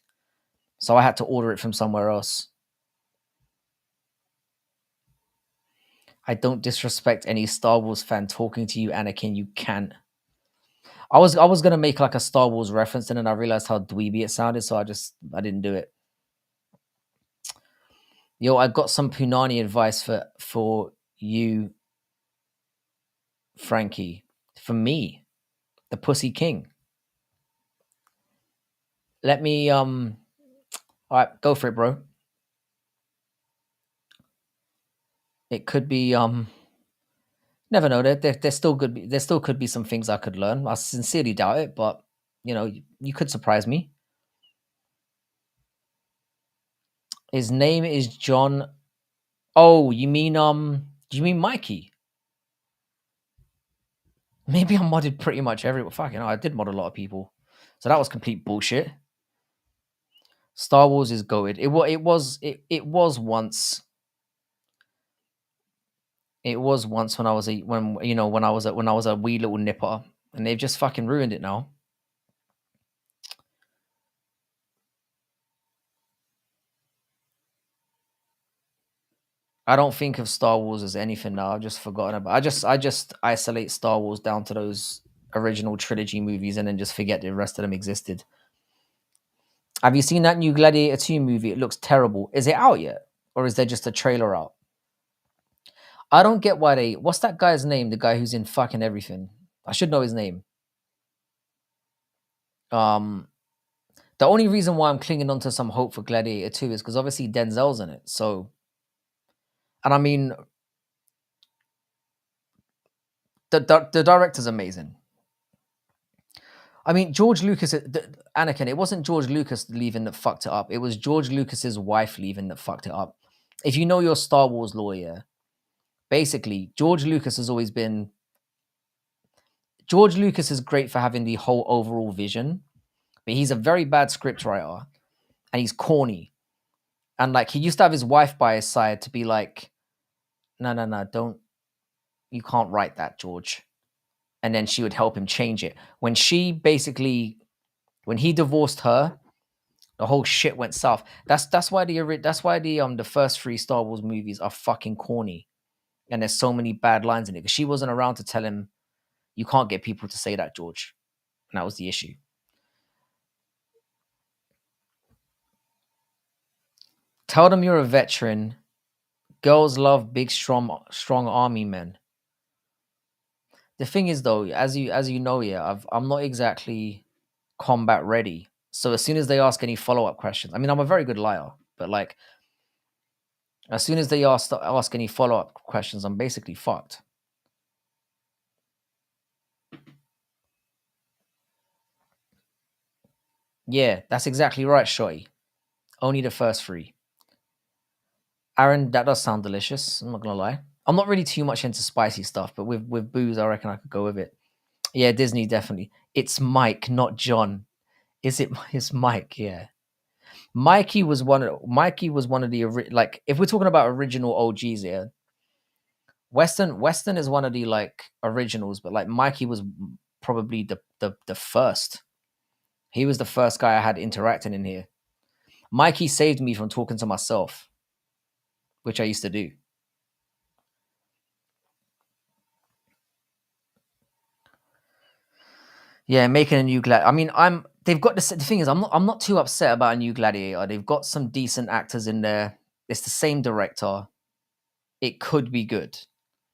So I had to order it from somewhere else. I don't disrespect any Star Wars fan talking to you, Anakin. You can't. I was gonna make like a Star Wars reference, and then I realized how dweeby it sounded, so I didn't do it. Yo, I got some punani advice for you, Frankie. For me, the Pussy King. Let me all right, go for it, bro. It could be never know. There still could be there still could be some things I could learn. I sincerely doubt it, but you could surprise me. His name is John. Oh, do you mean Mikey? Maybe I modded pretty much everyone. Fucking hell, I did mod a lot of people. So that was complete bullshit. Star Wars is goated. It was once. It was once when I was a when you know when I was a wee little nipper, and they've just fucking ruined it now. I don't think of Star Wars as anything now. I've just forgotten about. I just isolate Star Wars down to those original trilogy movies, and then just forget the rest of them existed. Have you seen that new Gladiator 2 movie? It looks terrible. Is it out yet, or is there just a trailer out? I don't get why they. What's that guy's name? The guy who's in fucking everything. I should know his name. Um, the only reason why I'm clinging onto some hope for Gladiator 2 is because obviously Denzel's in it. So, and I mean, the director's amazing. I mean, George Lucas, Anakin. It wasn't George Lucas leaving that fucked it up. It was George Lucas's wife leaving that fucked it up. If you know your Star Wars lawyer, basically George Lucas has always been. George Lucas is great for having the whole overall vision, but he's a very bad scriptwriter and he's corny. And like he used to have his wife by his side to be like, no, no, no, don't, you can't write that, George. And then she would help him change it. When he divorced her, the whole shit went south. That's why the first three Star Wars movies are fucking corny, and there's so many bad lines in it because she wasn't around to tell him you can't get people to say that, George. And that was the issue. Tell them you're a veteran. Girls love big, strong army men. The thing is, though, as you know, yeah, I'm not exactly combat ready. So as soon as they ask any follow up questions, I mean, I'm a very good liar, but like as soon as they ask any follow up questions, I'm basically fucked. Yeah, that's exactly right, Shorty. Only the first three. Aaron, that does sound delicious. I'm not gonna lie. I'm not really too much into spicy stuff, but with booze, I reckon I could go with it. Yeah, Disney definitely. It's Mike, not John. Is it? It's Mike. Yeah, Mikey was one of the like. If we're talking about original OGs here, Western is one of the like originals, but like Mikey was probably the first. He was the first guy I had interacting in here. Mikey saved me from talking to myself, which I used to do. Yeah, making a new glad. I mean, I'm. They've got the thing is, I'm not too upset about a new Gladiator. They've got some decent actors in there. It's the same director. It could be good,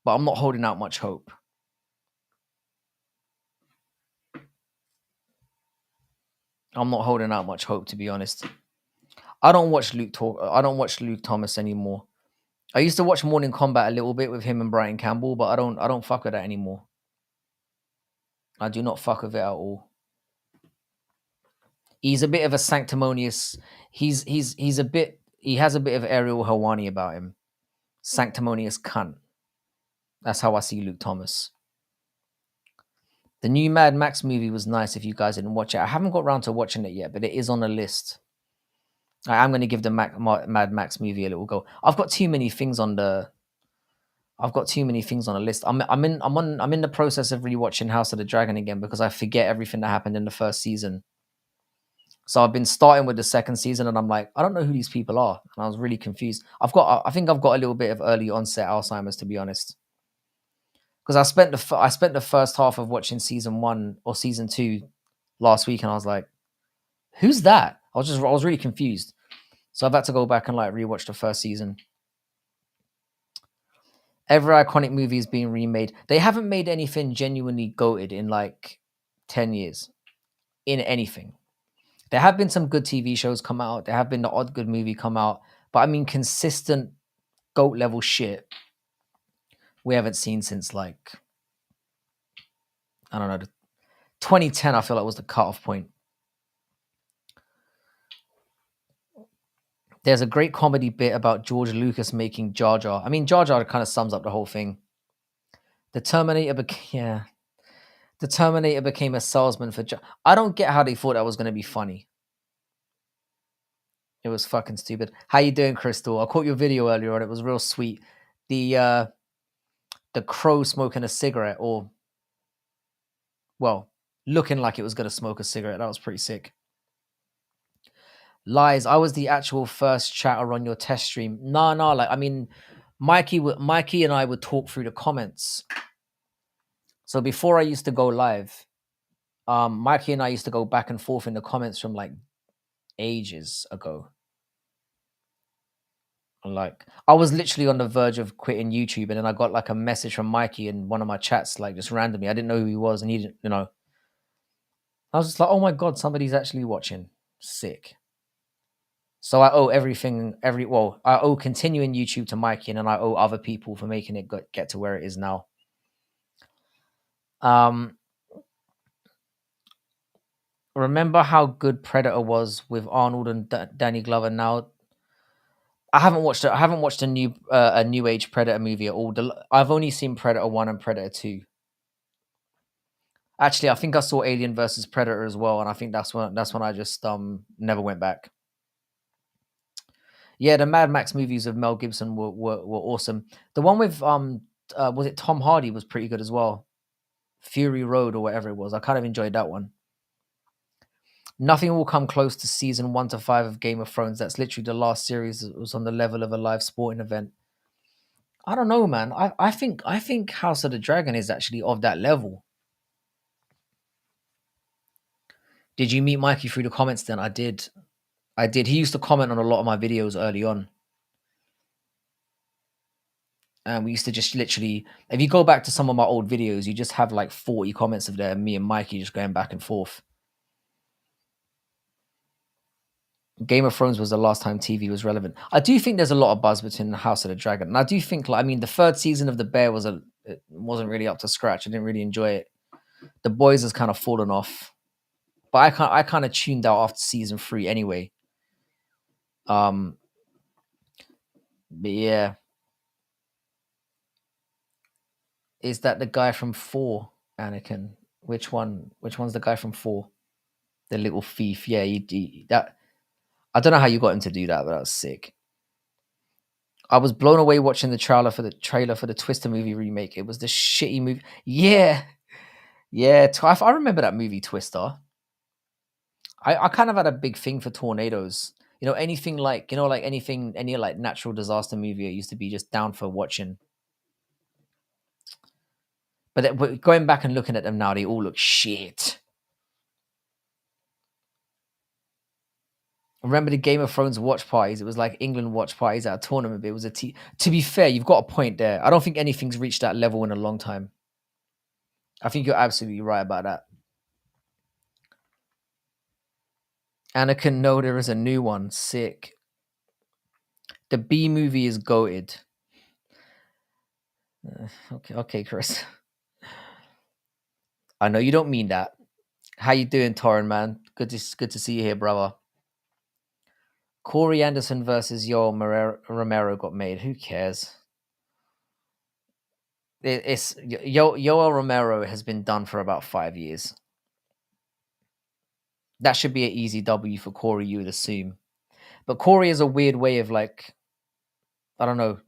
but I'm not holding out much hope. I'm not holding out much hope, to be honest. I don't watch Luke talk. I don't watch Luke Thomas anymore. I used to watch Morning Combat a little bit with him and Brian Campbell, but I don't fuck with that anymore. I do not fuck with it at all. He's a bit of a sanctimonious. He's a bit. He has a bit of Ariel Helwani about him. Sanctimonious cunt. That's how I see Luke Thomas. The new Mad Max movie was nice. If you guys didn't watch it, I haven't got around to watching it yet, but it is on the list. I'm going to give the Mad Max movie a little go. I've got too many things on the. I've got too many things on the list. I'm in the process of rewatching House of the Dragon again because I forget everything that happened in the first season. So I've been starting with the second season, and I'm like, I don't know who these people are, and I was really confused. I think I've got a little bit of early onset Alzheimer's, to be honest, because I spent the first half of watching season one or season two last week, and I was like, who's that? I was really confused. So I've had to go back and like rewatch the first season. Every iconic movie is being remade. They haven't made anything genuinely goated in like 10 years in anything. There have been some good TV shows come out. There have been the odd good movie come out. But I mean, consistent GOAT level shit we haven't seen since like, I don't know, 2010, I feel like was the cutoff point. There's a great comedy bit about George Lucas making Jar Jar. I mean, Jar Jar kind of sums up the whole thing. The Terminator became a salesman for I don't get how they thought that was going to be funny. It was fucking stupid. How you doing, Crystal? I caught your video earlier on. It was real sweet. The crow smoking a cigarette, or well, looking like it was going to smoke a cigarette. That was pretty sick. Lies. I was the actual first chatter on your test stream. No, like I mean, Mikey and I would talk through the comments. So before I used to go live, Mikey and I used to go back and forth in the comments from like ages ago. Like I was literally on the verge of quitting YouTube, and then I got like a message from Mikey in one of my chats, like just randomly. I didn't know who he was, and he didn't, I was just like, oh my god, somebody's actually watching. Sick. So I owe I owe continuing YouTube to Mikey, and then I owe other people for making it get to where it is now. Remember how good Predator was with Arnold and Danny Glover? Now, I haven't watched a new age Predator movie at all. I've only seen Predator 1 and Predator 2. Actually, I think I saw Alien versus Predator as well, and I think that's when I just never went back. Yeah, the Mad Max movies of Mel Gibson were awesome. The one with was it Tom Hardy was pretty good as well. Fury Road or whatever it was. I kind of enjoyed that one. Nothing will come close to season 1 to 5 of Game of Thrones. That's literally the last series that was on the level of a live sporting event. I don't know, man. I think House of the Dragon is actually of that level. Did you meet Mikey through the comments then? I did. He used to comment on a lot of my videos early on. And we used to just literally, if you go back to some of my old videos, you just have like 40 comments of there, me and Mikey just going back and forth. Game of Thrones was the last time TV was relevant. I do think there's a lot of buzz between House of the Dragon. And I do think, like, I mean, the third season of The Bear it wasn't really up to scratch. I didn't really enjoy it. The Boys has kind of fallen off. But I kind of tuned out after season 3 anyway. But yeah. Is that the guy from 4, Anakin? Which one's the guy from 4? The little thief. Yeah, that. I don't know how you got him to do that, but that was sick. I was blown away watching the trailer for the Twister movie remake. It was the shitty movie. Yeah. I remember that movie Twister. I kind of had a big thing for tornadoes. Anything like, any like natural disaster movie I used to be just down for watching. But going back and looking at them now, they all look shit. Remember the Game of Thrones watch parties? It was like England watch parties at a tournament. But it was to be fair, you've got a point there. I don't think anything's reached that level in a long time. I think you're absolutely right about that. Anakin, no, there is a new one. Sick. The B movie is goated. Okay, Chris. I know you don't mean that. How you doing, Torrin, man? Good to see you here, brother. Corey Anderson versus Yoel Romero got made. Who cares? It's Yoel Romero has been done for about 5 years. That should be an easy W for Corey, you would assume. But Corey is a weird way of like, I don't know.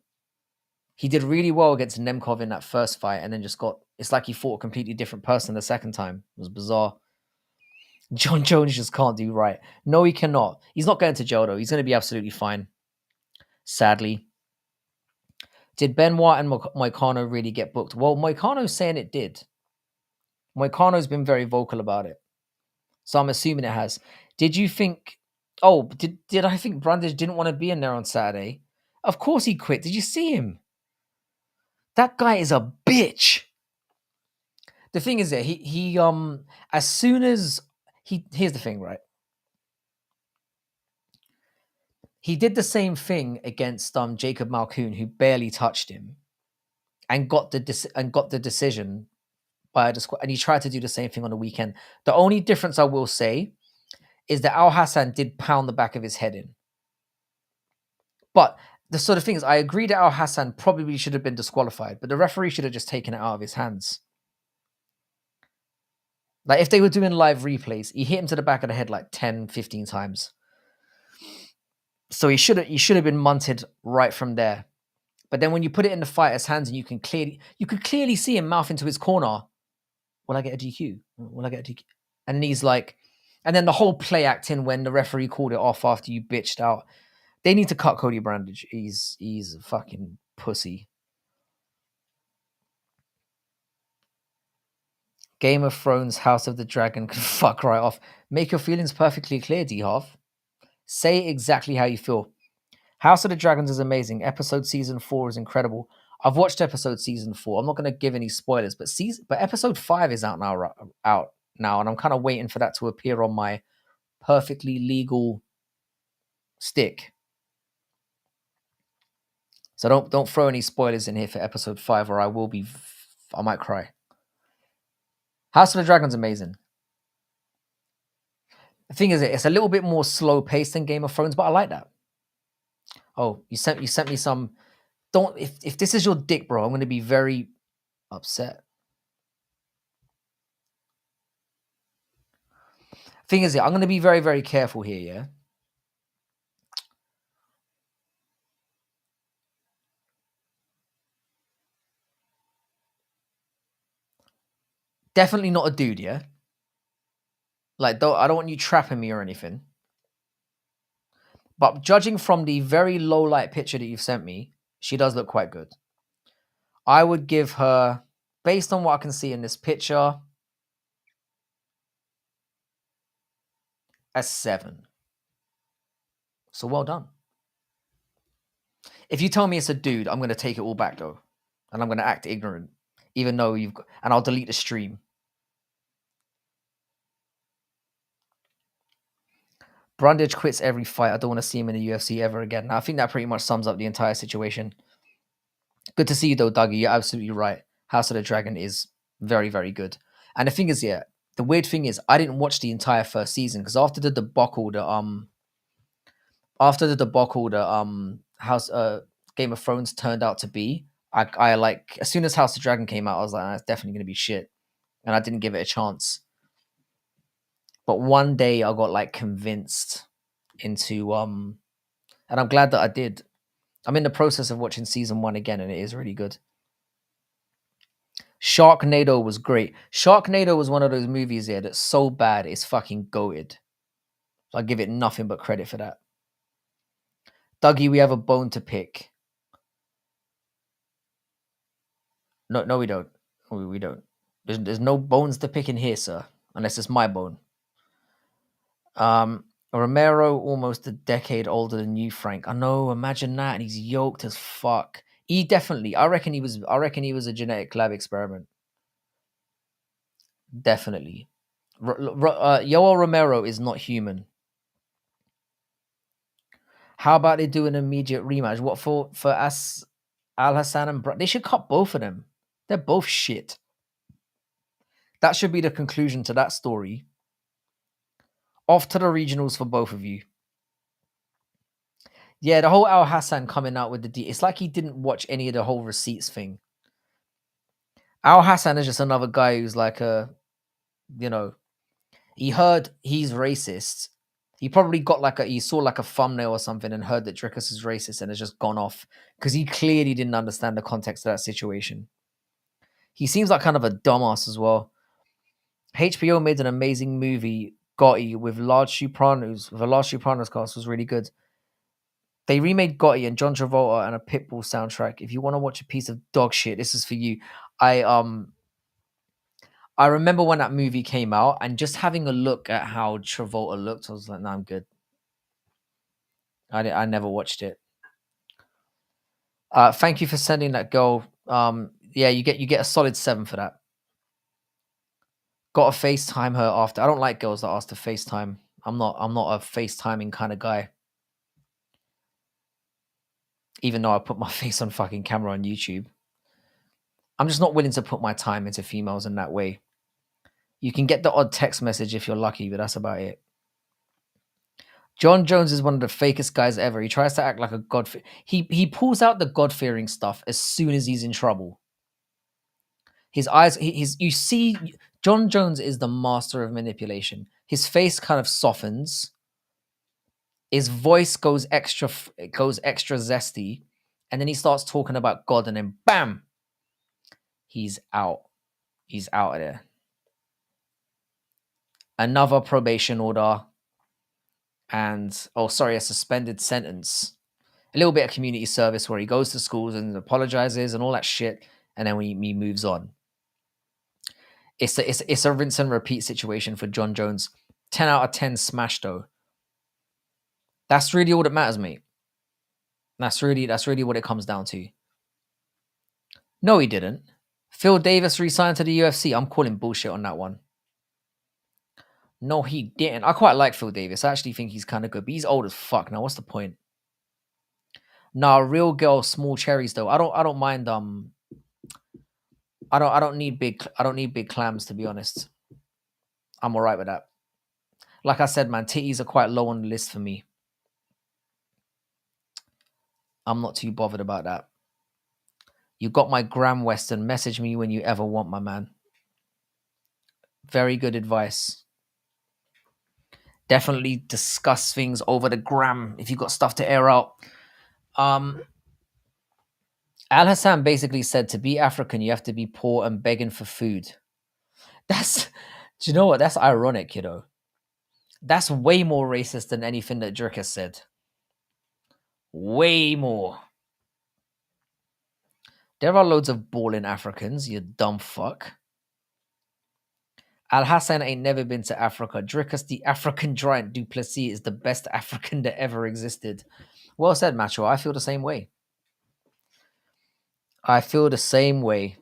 He did really well against Nemkov in that first fight, and then it's like he fought a completely different person the second time. It was bizarre. Jon Jones just can't do right. No, he cannot. He's not going to jail, though. He's going to be absolutely fine. Sadly. Did Benoit and Moicano really get booked? Well, Moicano's saying it did. Moicano's been very vocal about it. So I'm assuming it has. Did you think... Oh, did I think Brundage didn't want to be in there on Saturday? Of course he quit. Did you see him? That guy is a bitch. The thing is that he as soon as here's the thing, right? He did the same thing against Jacob Malkoon, who barely touched him, and got the decision by and he tried to do the same thing on the weekend. The only difference I will say is that Al Hassan did pound the back of his head in. But the sort of thing is, I agree that Al Hassan probably should have been disqualified, but the referee should have just taken it out of his hands. Like, if they were doing live replays, he hit him to the back of the head like 10, 15 times. So he should have been munted right from there. But then when you put it in the fighter's hands and you could clearly see him mouth into his corner, will I get a DQ? Will I get a DQ? And he's like, and then the whole play acting when the referee called it off after you bitched out. They need to cut Cody Brandage. He's a fucking pussy. Game of Thrones, House of the Dragon can fuck right off. Make your feelings perfectly clear, D-Half. Say exactly how you feel. House of the Dragons is amazing. Episode season 4 is incredible. I've watched episode season 4. I'm not going to give any spoilers, but episode 5 is out now, and I'm kind of waiting for that to appear on my perfectly legal stick. So don't throw any spoilers in here for episode 5, or I might cry. House of the Dragon's amazing. The thing is, it's a little bit more slow paced than Game of Thrones, but I like that. Oh, you sent me some. Don't if this is your dick, bro, I'm going to be very upset. Thing is, I'm going to be very, very careful here, yeah? Definitely not a dude, yeah? Like, I don't want you trapping me or anything. But judging from the very low light picture that you've sent me, she does look quite good. I would give her, based on what I can see in this picture, a 7. So well done. If you tell me it's a dude, I'm going to take it all back, though. And I'm going to act ignorant, even though and I'll delete the stream. Brundage quits every fight. I don't want to see him in the UFC ever again. Now, I think that pretty much sums up the entire situation. Good to see you, though, Dougie. You're absolutely right. House of the Dragon is very, very good. And the thing is, yeah, the weird thing is, I didn't watch the entire first season because after the debacle, House Game of Thrones turned out to be, I like, as soon as House of Dragon came out, I was like, it's definitely going to be shit, and I didn't give it a chance. But one day I got like convinced into and I'm glad that I did. I'm in the process of watching season 1 again, and it is really good. Sharknado was great. Sharknado was one of those movies here that's so bad it's fucking goated. So I give it nothing but credit for that. Dougie, we have a bone to pick. No, we don't. We don't. There's no bones to pick in here, sir, unless it's my bone. Romero, almost a decade older than you, Frank. I know. Imagine that, and he's yoked as fuck. I reckon he was a genetic lab experiment. Definitely. Yoel Romero is not human. How about they do an immediate rematch? What for Al Hassan and they should cut both of them. They're both shit. That should be the conclusion to that story. Off to the regionals for both of you. Yeah, the whole Al Hassan coming out with it's like he didn't watch any of the whole receipts thing. Al Hassan is just another guy who's like he heard he's racist. He probably got he saw like a thumbnail or something and heard that Drickus is racist and has just gone off because he clearly didn't understand the context of that situation. He seems like kind of a dumbass as well. HBO made an amazing movie, Gotti, with a Large Sopranos cast, was really good. They remade Gotti and John Travolta and a Pitbull soundtrack. If you want to watch a piece of dog shit, this is for you. I remember when that movie came out and just having a look at how Travolta looked, I was like, no, I'm good. I never watched it. Thank you for sending that girl. Yeah, you get a solid 7 for that. Got to FaceTime her after. I don't like girls that ask to FaceTime. I'm not a FaceTiming kind of guy. even though I put my face on fucking camera on YouTube. I'm just not willing to put my time into females in that way. You can get the odd text message if you're lucky, but that's about it. Jon Jones is one of the fakest guys ever. He tries to act like a god. He pulls out the god fearing stuff as soon as he's in trouble. His eyes, his you see, Jon Jones is the master of manipulation. His face kind of softens. His voice goes extra zesty, and then he starts talking about God, and then bam, he's out. He's out of there. Another probation order, and oh, sorry, a suspended sentence. A little bit of community service where he goes to schools and apologizes and all that shit, and then he moves on. It's a rinse and repeat situation for Jon Jones. 10 out of 10 smash though. That's really all that matters, mate. That's really what it comes down to. No, he didn't. Phil Davis re-signed to the UFC. I'm calling bullshit on that one. No, he didn't. I quite like Phil Davis. I actually think he's kind of good, but he's old as fuck now. What's the point? Nah, real girl, small cherries though. I don't mind. I don't need big clams, to be honest. I'm alright with that. Like I said, man, titties are quite low on the list for me. I'm not too bothered about that. You got my Gram Western. Message me when you ever want, my man. Very good advice. Definitely discuss things over the gram if you got stuff to air out. Al Hassan basically said to be African, you have to be poor and begging for food. Do you know what? That's ironic, you know. That's way more racist than anything that Drake has said. Way more. There are loads of balling Africans, you dumb fuck. Al Hassan ain't never been to Africa. Drickus, the African giant Duplessis, is the best African that ever existed. Well said, Macho. I feel the same way. I feel the same way.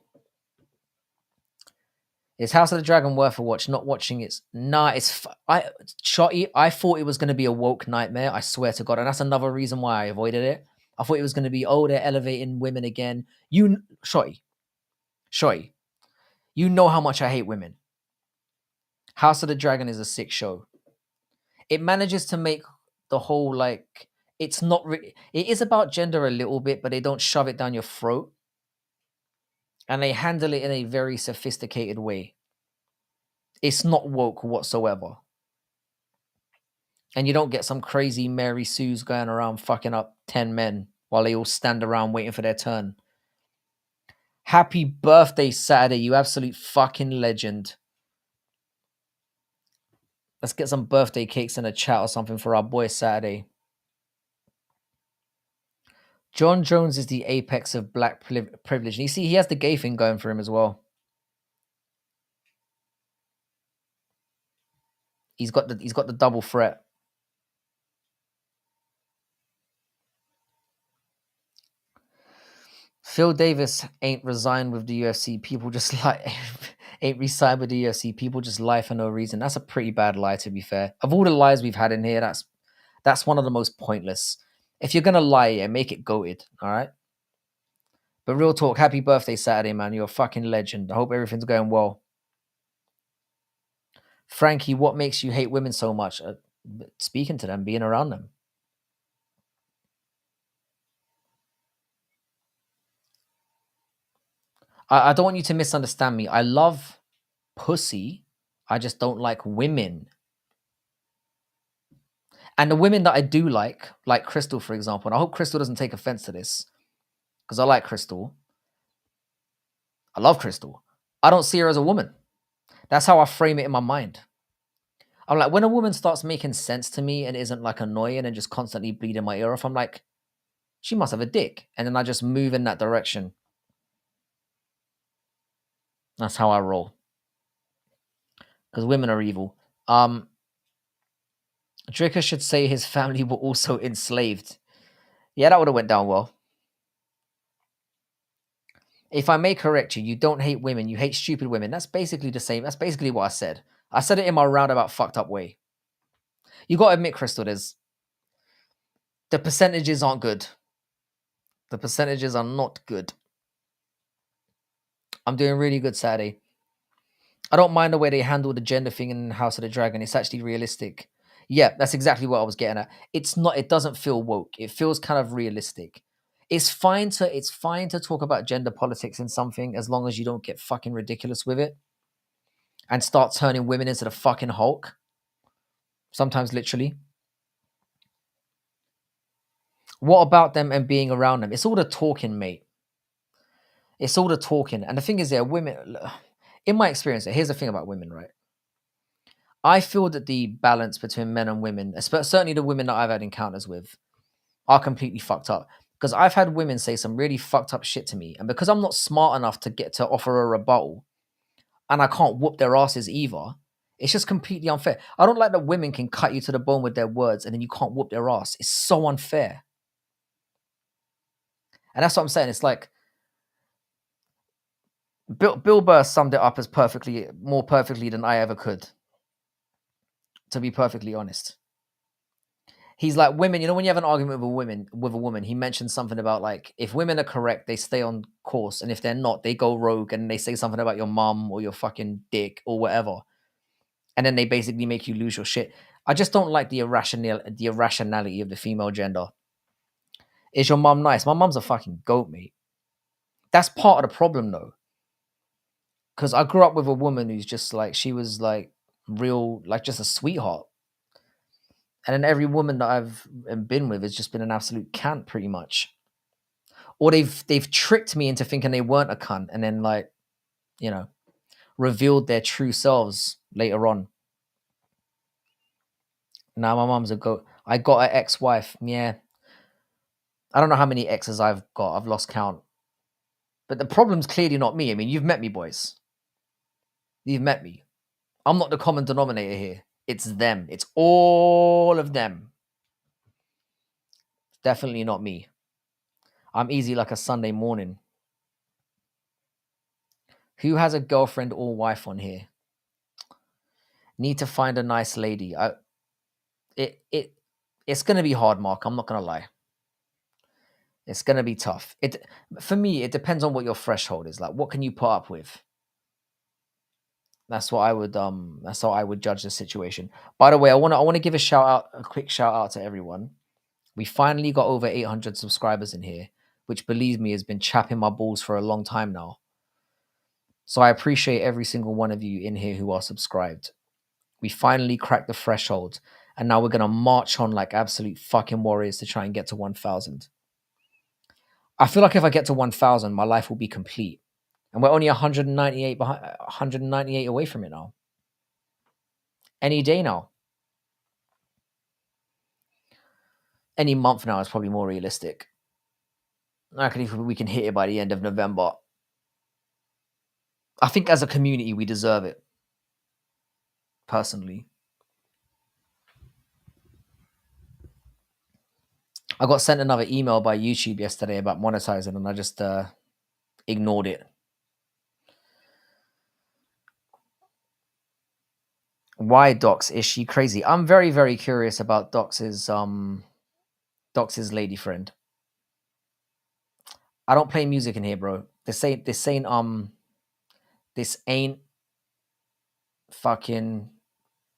Is House of the Dragon worth a watch? Not watching it's Shotty. I thought it was going to be a woke nightmare. I swear to God, and that's another reason why I avoided it. I thought it was going to be they're elevating women again. Shotty, you know how much I hate women. House of the Dragon is a sick show. It manages to make the whole it's not. It is about gender a little bit, but they don't shove it down your throat. And they handle it in a very sophisticated way. It's not woke whatsoever. And you don't get some crazy Mary Sue's going around fucking up 10 men while they all stand around waiting for their turn. Happy birthday, Saturday, you absolute fucking legend. Let's get some birthday cakes in a chat or something for our boy Saturday. Jon Jones is the apex of black privilege. And you see, he has the gay thing going for him as well. He's got the double threat. Phil Davis ain't resigned with the UFC. People just ain't resigned with the UFC. People just lie for no reason. That's a pretty bad lie, to be fair. Of all the lies we've had in here, that's one of the most pointless. If you're gonna lie, yeah, make it goated, all right? But real talk, happy birthday Saturday, man. You're a fucking legend. I hope everything's going well. Frankie, what makes you hate women so much? Speaking to them, being around them. I don't want you to misunderstand me. I love pussy. I just don't like women. And the women that I do like Crystal, for example, and I hope Crystal doesn't take offense to this, because I like Crystal. I love Crystal. I don't see her as a woman. That's how I frame it in my mind. I'm like, when a woman starts making sense to me and isn't like annoying and just constantly bleeding my ear off, I'm like, she must have a dick. And then I just move in that direction. That's how I roll. Because women are evil. Draker should say his family were also enslaved. Yeah, that would have went down well. If I may correct you, you don't hate women, you hate stupid women. That's basically the same. That's basically what I said. I said it in my roundabout fucked up way. You got to admit, Crystal, the percentages aren't good. The percentages are not good. I'm doing really good Saturday. I don't mind the way they handle the gender thing in House of the Dragon. It's actually realistic. Yeah, that's exactly what I was getting at. It's not. It doesn't feel woke. It feels kind of realistic. It's fine to talk about gender politics in something as long as you don't get fucking ridiculous with it and start turning women into the fucking Hulk. Sometimes literally. What about them and being around them? It's all the talking, mate. It's all the talking. And the thing is, women. In my experience, here's the thing about women, right? I feel that the balance between men and women, certainly the women that I've had encounters with, are completely fucked up. Because I've had women say some really fucked up shit to me, and because I'm not smart enough to get to offer a rebuttal, and I can't whoop their asses either, it's just completely unfair. I don't like that women can cut you to the bone with their words, and then you can't whoop their ass. It's so unfair, and that's what I'm saying. It's like Bill Burr summed it up as more perfectly than I ever could. To be perfectly honest. He's like, women, you know, when you have an argument with a woman, he mentions something about like, if women are correct, they stay on course, and if they're not, they go rogue and they say something about your mum or your fucking dick or whatever, and then they basically make you lose your shit. I just don't like the irrationality of the female gender. Is your mum nice? My mum's a fucking goat, mate. That's part of the problem though, because I grew up with a woman who's just like, she was like real, like just a sweetheart. And then every woman that I've been with has just been an absolute cunt, pretty much. Or they've tricked me into thinking they weren't a cunt, and then like, you know, revealed their true selves later on. Now my mom's a goat. I got an ex-wife. Yeah, I don't know how many exes I've got. I've lost count. But the problem's clearly not me. I mean, you've met me, boys. You've met me. I'm not the common denominator here. It's them. It's all of them. Definitely not me. I'm easy like a Sunday morning. Who has a girlfriend or wife on here? Need to find a nice lady. It's gonna be hard, Mark. I'm not gonna lie. It's gonna be tough. For me, it depends on what your threshold is. Like, what can you put up with? That's what I would That's how I would judge the situation. By the way, I wanna give a quick shout out to everyone. We finally got over 800 subscribers in here, which believe me has been chapping my balls for a long time now. So I appreciate every single one of you in here who are subscribed. We finally cracked the threshold, and now we're gonna march on like absolute fucking warriors to try and get to 1,000. I feel like if I get to 1,000, my life will be complete, and we're only 198 away from it now. Any day now, any month now is probably more realistic. I reckon if we can hit it by the end of November. I think as a community we deserve it. Personally, I got sent another email by YouTube yesterday about monetizing, and I just ignored it. Why Docs? Is she crazy? I'm very, very curious about Docs's lady friend. I don't play music in here, bro. This ain't fucking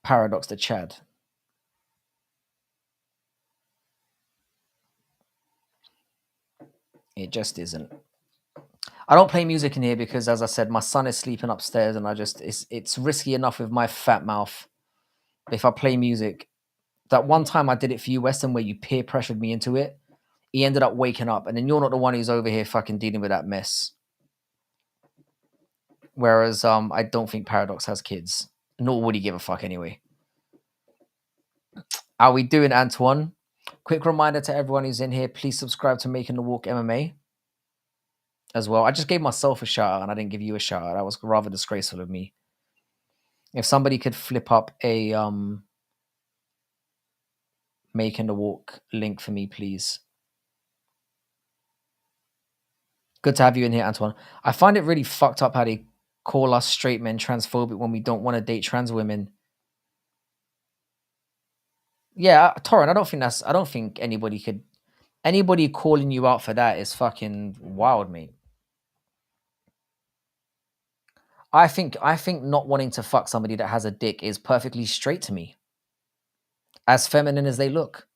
Paradox to Chad. It just isn't. I don't play music in here because, as I said, my son is sleeping upstairs, and it's risky enough with my fat mouth. If I play music, that one time I did it for you, Weston, where you peer pressured me into it, he ended up waking up, and then you're not the one who's over here fucking dealing with that mess. Whereas I don't think Paradox has kids, nor would he give a fuck anyway. How we doing, Antoine? Quick reminder to everyone who's in here, please subscribe to Making the Walk MMA as well. I just gave myself a shout out and I didn't give you a shout out. That was rather disgraceful of me. If somebody could flip up a Making the Walk link for me, please. Good to have you in here, Antoine. I find it really fucked up how they call us straight men transphobic when we don't want to date trans women. Yeah, Torrin, I don't think anybody could Anybody calling you out for that is fucking wild, mate. I think not wanting to fuck somebody that has a dick is perfectly straight to me, as feminine as they look.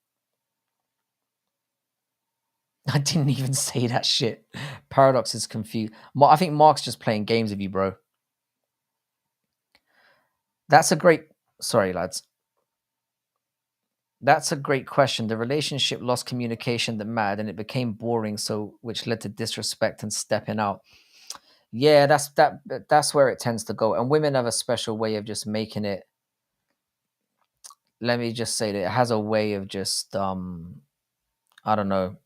I didn't even say that shit. Paradox is confused. I think Mark's just playing games with you, bro. That's a great. Sorry, lads. That's a great question. The relationship lost communication that mattered, and it became boring, so which led to disrespect and stepping out. Yeah, that's where it tends to go. And women have a special way of just making it. Let me just say that it has a way of just I don't know.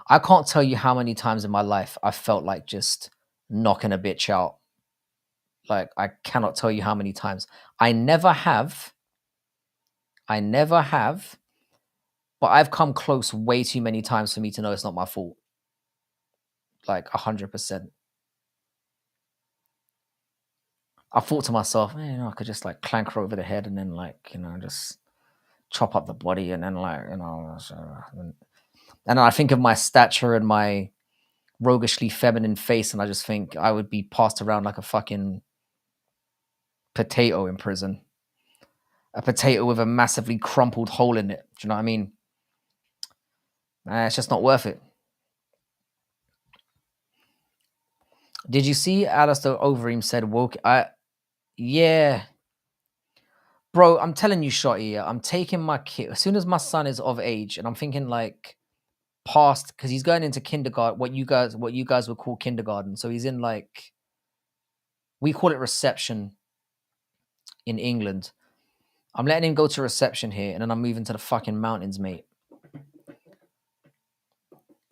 I can't tell you how many times in my life I felt like just knocking a bitch out. Like I cannot tell you how many times. I never have. I never have, but I've come close way too many times for me to know it's not my fault. Like 100%. I thought to myself, I could just like clank her over the head and then like, just chop up the body and then like, and I think of my stature and my roguishly feminine face, and I just think I would be passed around like a fucking potato in prison. A potato with a massively crumpled hole in it. Do you know what I mean? It's just not worth it. Did you see Alistair Overeem said woke? Yeah. Bro, I'm telling you, Shotty, I'm taking my kid as soon as my son is of age, and I'm thinking like past because he's going into kindergarten, what you guys would call kindergarten. So he's in like we call it reception in England. I'm letting him go to reception here, and then I'm moving to the fucking mountains, mate.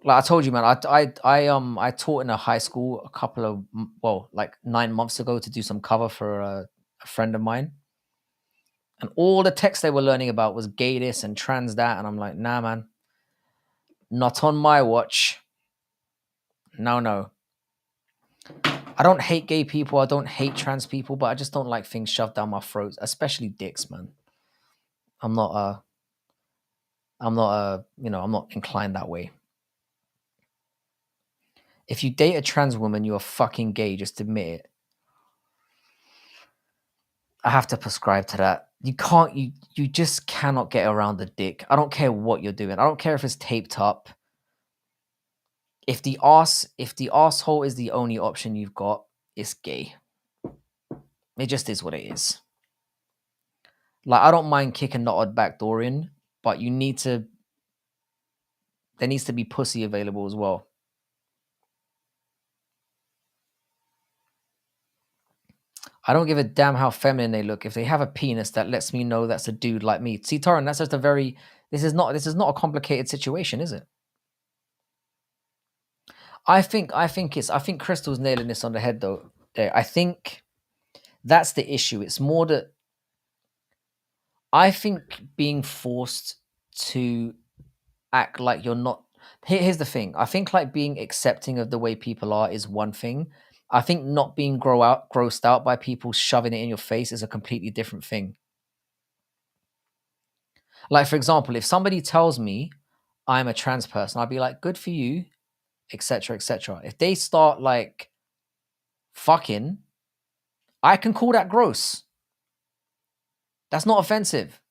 Like I told you, man, I taught in a high school a couple of like 9 months ago to do some cover for a friend of mine, and all the text they were learning about was gay this and trans that, and I'm like, nah, man, not on my watch. No. I don't hate gay people. I don't hate trans people, but I just don't like things shoved down my throat, especially dicks, man. I'm not I'm not inclined that way. If you date a trans woman, you're fucking gay. Just admit it. I have to prescribe to that. You can't. You just cannot get around the dick. I don't care what you're doing. I don't care if it's taped up. If the asshole is the only option you've got, it's gay. It just is what it is. Like I don't mind kicking the odd back door in, but there needs to be pussy available as well. I don't give a damn how feminine they look. If they have a penis, that lets me know that's a dude like me. See, Torrin, that's just a very. This is not a complicated situation, is it? I think Crystal's nailing this on the head though. I think that's the issue. It's more that I think being forced to act like you're not. Here's the thing. I think like being accepting of the way people are is one thing. I think not being grossed out by people shoving it in your face is a completely different thing. Like for example, if somebody tells me I'm a trans person, I'd be like, good for you, etc., etc. If they start like fucking, I can call that gross. That's not offensive.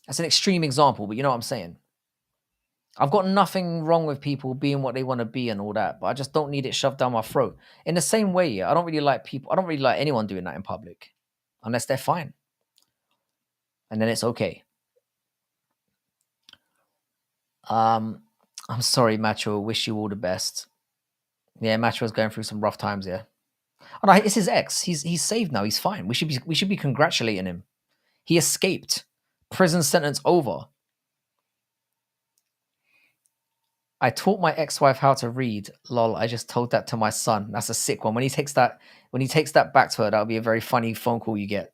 That's an extreme example, but you know what I'm saying. I've got nothing wrong with people being what they want to be and all that, but I just don't need it shoved down my throat. In the same way, I don't really like anyone doing that in public unless they're fine. And then it's okay. I'm sorry, Macho. Wish you all the best. Yeah, Macho's going through some rough times, yeah. Oh, no, it's his ex. He's saved now. He's fine. We should be congratulating him. He escaped. Prison sentence over. I taught my ex-wife how to read. Lol, I just told that to my son. That's a sick one. When he takes that back to her, that'll be a very funny phone call you get.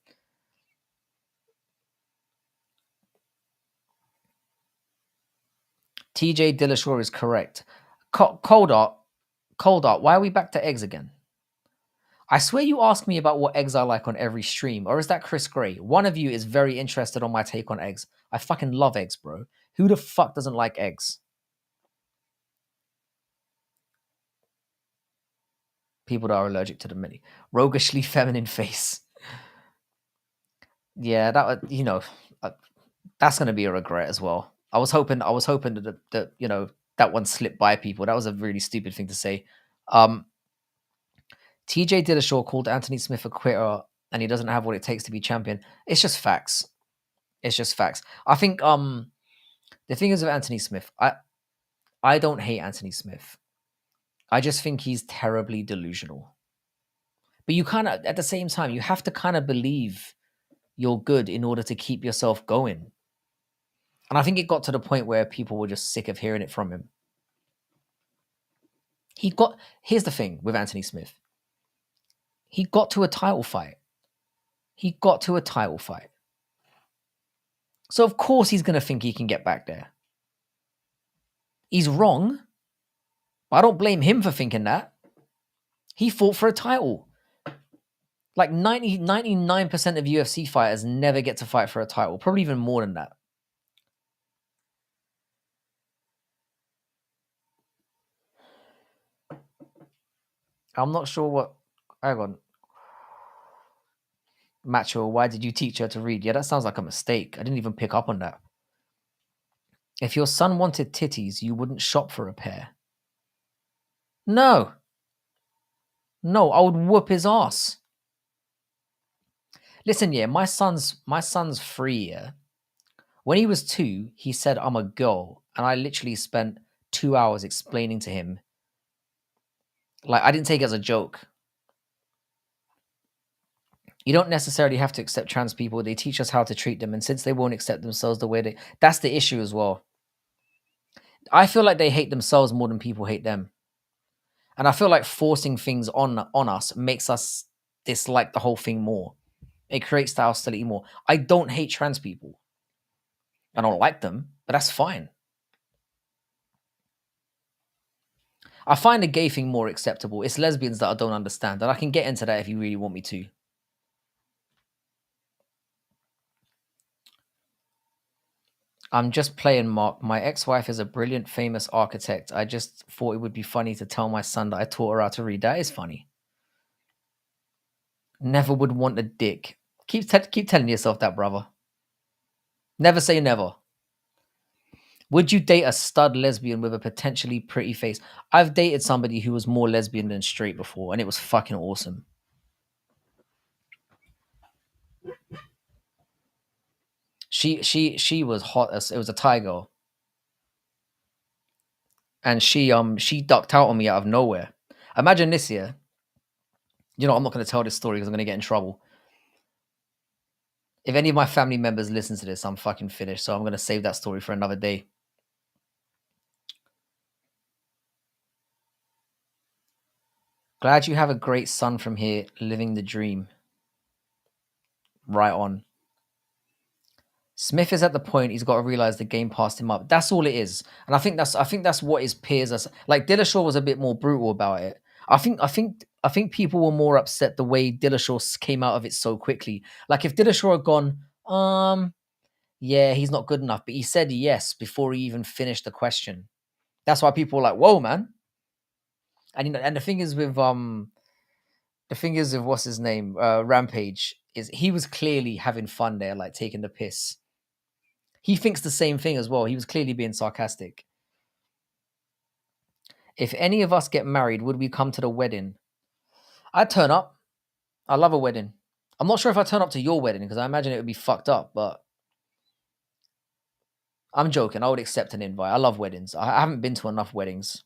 TJ Dillashaw is correct. Cold Art, why are we back to eggs again? I swear you ask me about what eggs I like on every stream, or is that Chris Gray? One of you is very interested on my take on eggs. I fucking love eggs, bro. Who the fuck doesn't like eggs? People that are allergic to the mini. Roguishly feminine face. Yeah, uh, that's gonna be a regret as well. I was hoping that that one slipped by people. That was a really stupid thing to say. Um, TJ Dillashaw called Anthony Smith a quitter, and he doesn't have what it takes to be champion. It's just facts. It's just facts. I think the thing is with Anthony Smith, I don't hate Anthony Smith. I just think he's terribly delusional. But you kind of, at the same time, you have to kind of believe you're good in order to keep yourself going. And I think it got to the point where people were just sick of hearing it from him. Here's the thing with Anthony Smith. He got to a title fight. He got to a title fight. So of course he's going to think he can get back there. He's wrong. But I don't blame him for thinking that. He fought for a title. Like 99% of UFC fighters never get to fight for a title. Probably even more than that. I'm not sure what... Hang on. Macho, why did you teach her to read? Yeah, that sounds like a mistake. I didn't even pick up on that. If your son wanted titties, you wouldn't shop for a pair. No. No, I would whoop his ass. Listen, yeah, my son's 3, yeah. When he was 2, he said, I'm a girl. And I literally spent 2 hours explaining to him. Like, I didn't take it as a joke. You don't necessarily have to accept trans people. They teach us how to treat them. And since they won't accept themselves the way they... That's the issue as well. I feel like they hate themselves more than people hate them. And I feel like forcing things on us makes us dislike the whole thing more. It creates the hostility more. I don't hate trans people. I don't like them, but that's fine. I find the gay thing more acceptable. It's lesbians that I don't understand. And I can get into that if you really want me to. I'm just playing, Mark. My ex-wife is a brilliant, famous architect. I just thought it would be funny to tell my son that I taught her how to read. That is funny. Never would want a dick. Keep telling yourself that, brother. Never say never. Would you date a stud lesbian with a potentially pretty face? I've dated somebody who was more lesbian than straight before, and it was fucking awesome. She was hot as it was a Thai girl. And she ducked out on me out of nowhere. Imagine this year. You know, I'm not gonna tell this story because I'm gonna get in trouble. If any of my family members listen to this, I'm fucking finished. So I'm gonna save that story for another day. Glad you have a great son from here, living the dream. Right on. Smith is at the point he's got to realize the game passed him up. That's all it is, and I think that's what his peers are. Like Dillashaw was a bit more brutal about it. I think people were more upset the way Dillashaw came out of it so quickly. Like if Dillashaw had gone, yeah, he's not good enough, but he said yes before he even finished the question. That's why people were like, whoa, man. And and the thing is with what's his name, Rampage, is he was clearly having fun there, like taking the piss. He thinks the same thing as well. He was clearly being sarcastic. If any of us get married, would we come to the wedding? I'd turn up. I love a wedding. I'm not sure if I turn up to your wedding because I imagine it would be fucked up, but I'm joking. I would accept an invite. I love weddings. I haven't been to enough weddings.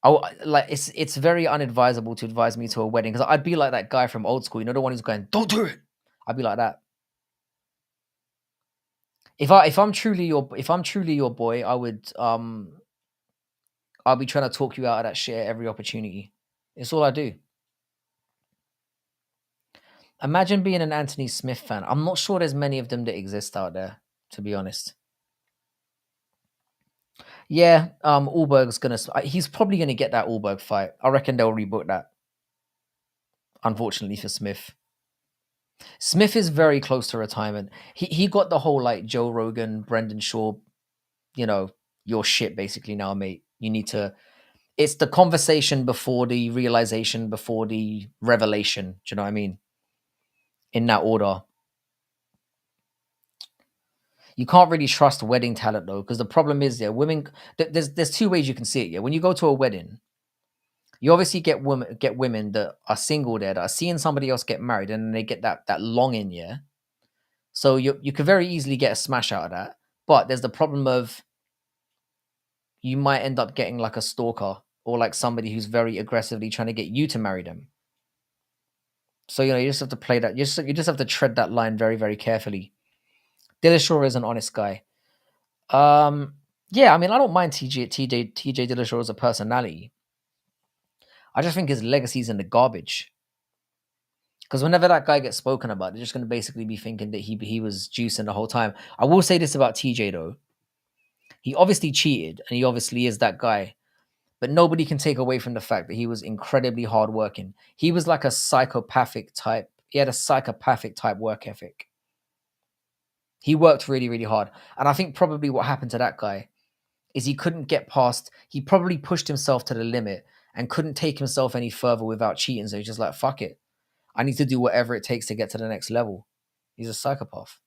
It's very unadvisable to advise me to a wedding because I'd be like that guy from old school. You know, the one who's going, "Don't do it." I'd be like that. If I'm truly your boy, I'll be trying to talk you out of that shit at every opportunity. It's all I do. Imagine being an Anthony Smith fan. I'm not sure there's many of them that exist out there, to be honest. Yeah, Allberg's gonna. He's probably gonna get that Allberg fight. I reckon they'll rebook that. unfortunately for Smith. Smith is very close to retirement. He got the whole like Joe Rogan, Brendan Shaw, you know, your shit basically now, mate. You need to. It's the conversation before the realization, before the revelation. Do you know what I mean? In that order. You can't really trust wedding talent though, because the problem is, yeah, women. There's two ways you can see it. Yeah, when you go to a wedding, you obviously get women that are single there that are seeing somebody else get married, and then they get that longing, yeah. So you could very easily get a smash out of that. But there's the problem of you might end up getting like a stalker or like somebody who's very aggressively trying to get you to marry them. So you just have to play that. You just have to tread that line very very carefully. Dillashaw is an honest guy. Yeah, I mean I don't mind TJ Dillashaw as a personality. I just think his legacy's in the garbage. Because whenever that guy gets spoken about, they're just going to basically be thinking that he was juicing the whole time. I will say this about TJ though. He obviously cheated, and he obviously is that guy. But nobody can take away from the fact that he was incredibly hardworking. He was like a psychopathic type. He had a psychopathic type work ethic. He worked really, really hard. And I think probably what happened to that guy is he couldn't get past, he probably pushed himself to the limit and couldn't take himself any further without cheating. So he's just like, fuck it. I need to do whatever it takes to get to the next level. He's a psychopath.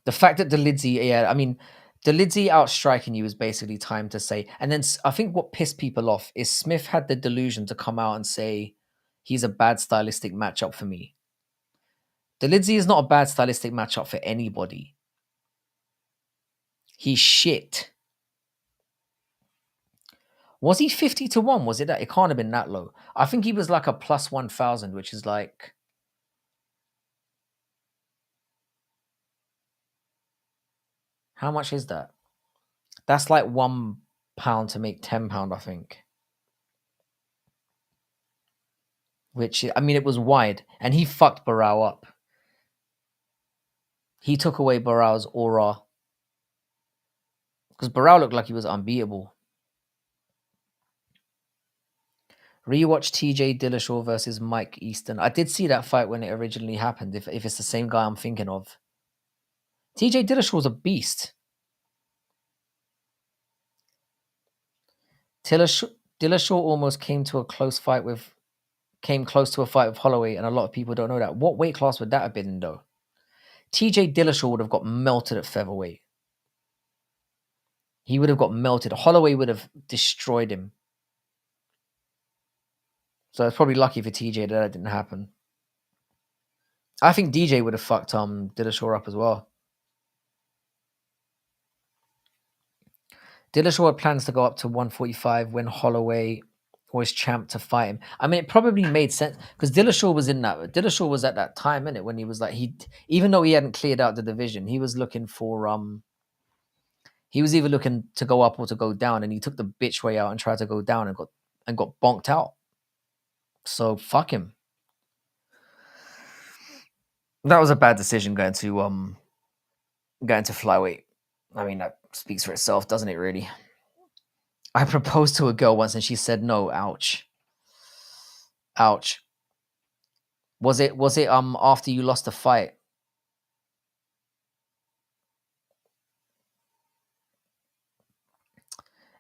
The fact that the Lidsey, yeah, I mean, the Lidsey outstriking you is basically time to say. And then I think what pissed people off is Smith had the delusion to come out and say he's a bad stylistic matchup for me. The Lidsey is not a bad stylistic matchup for anybody. He's shit. Was he 50-1? Was it that? It can't have been that low. I think he was like a plus 1,000, which is like. How much is that? That's like £1 to make £10, I think. Which, I mean, it was wide. And he fucked Barrow up. He took away Barrow's aura. Because Barrow looked like he was unbeatable. Rewatch TJ Dillashaw versus Mike Easton. I did see that fight when it originally happened, if it's the same guy I'm thinking of. TJ Dillashaw was a beast. Dillashaw almost came close to a fight with Holloway, and a lot of people don't know that. What weight class would that have been in, though? TJ Dillashaw would have got melted at featherweight. He would have got melted. Holloway would have destroyed him. So it's probably lucky for TJ that didn't happen. I think DJ would have fucked Dillashaw up as well. Dillashaw had plans to go up to 145 when Holloway was champ to fight him. I mean, it probably made sense because Dillashaw was in that. Dillashaw was at that time, innit, when he was like even though he hadn't cleared out the division, he was looking for he was either looking to go up or to go down, and he took the bitch way out and tried to go down and got bonked out. So fuck him. That was a bad decision going to flyweight. I mean, that speaks for itself, doesn't it? Really. I proposed to a girl once and she said no. Ouch. Ouch. Was it after you lost the fight?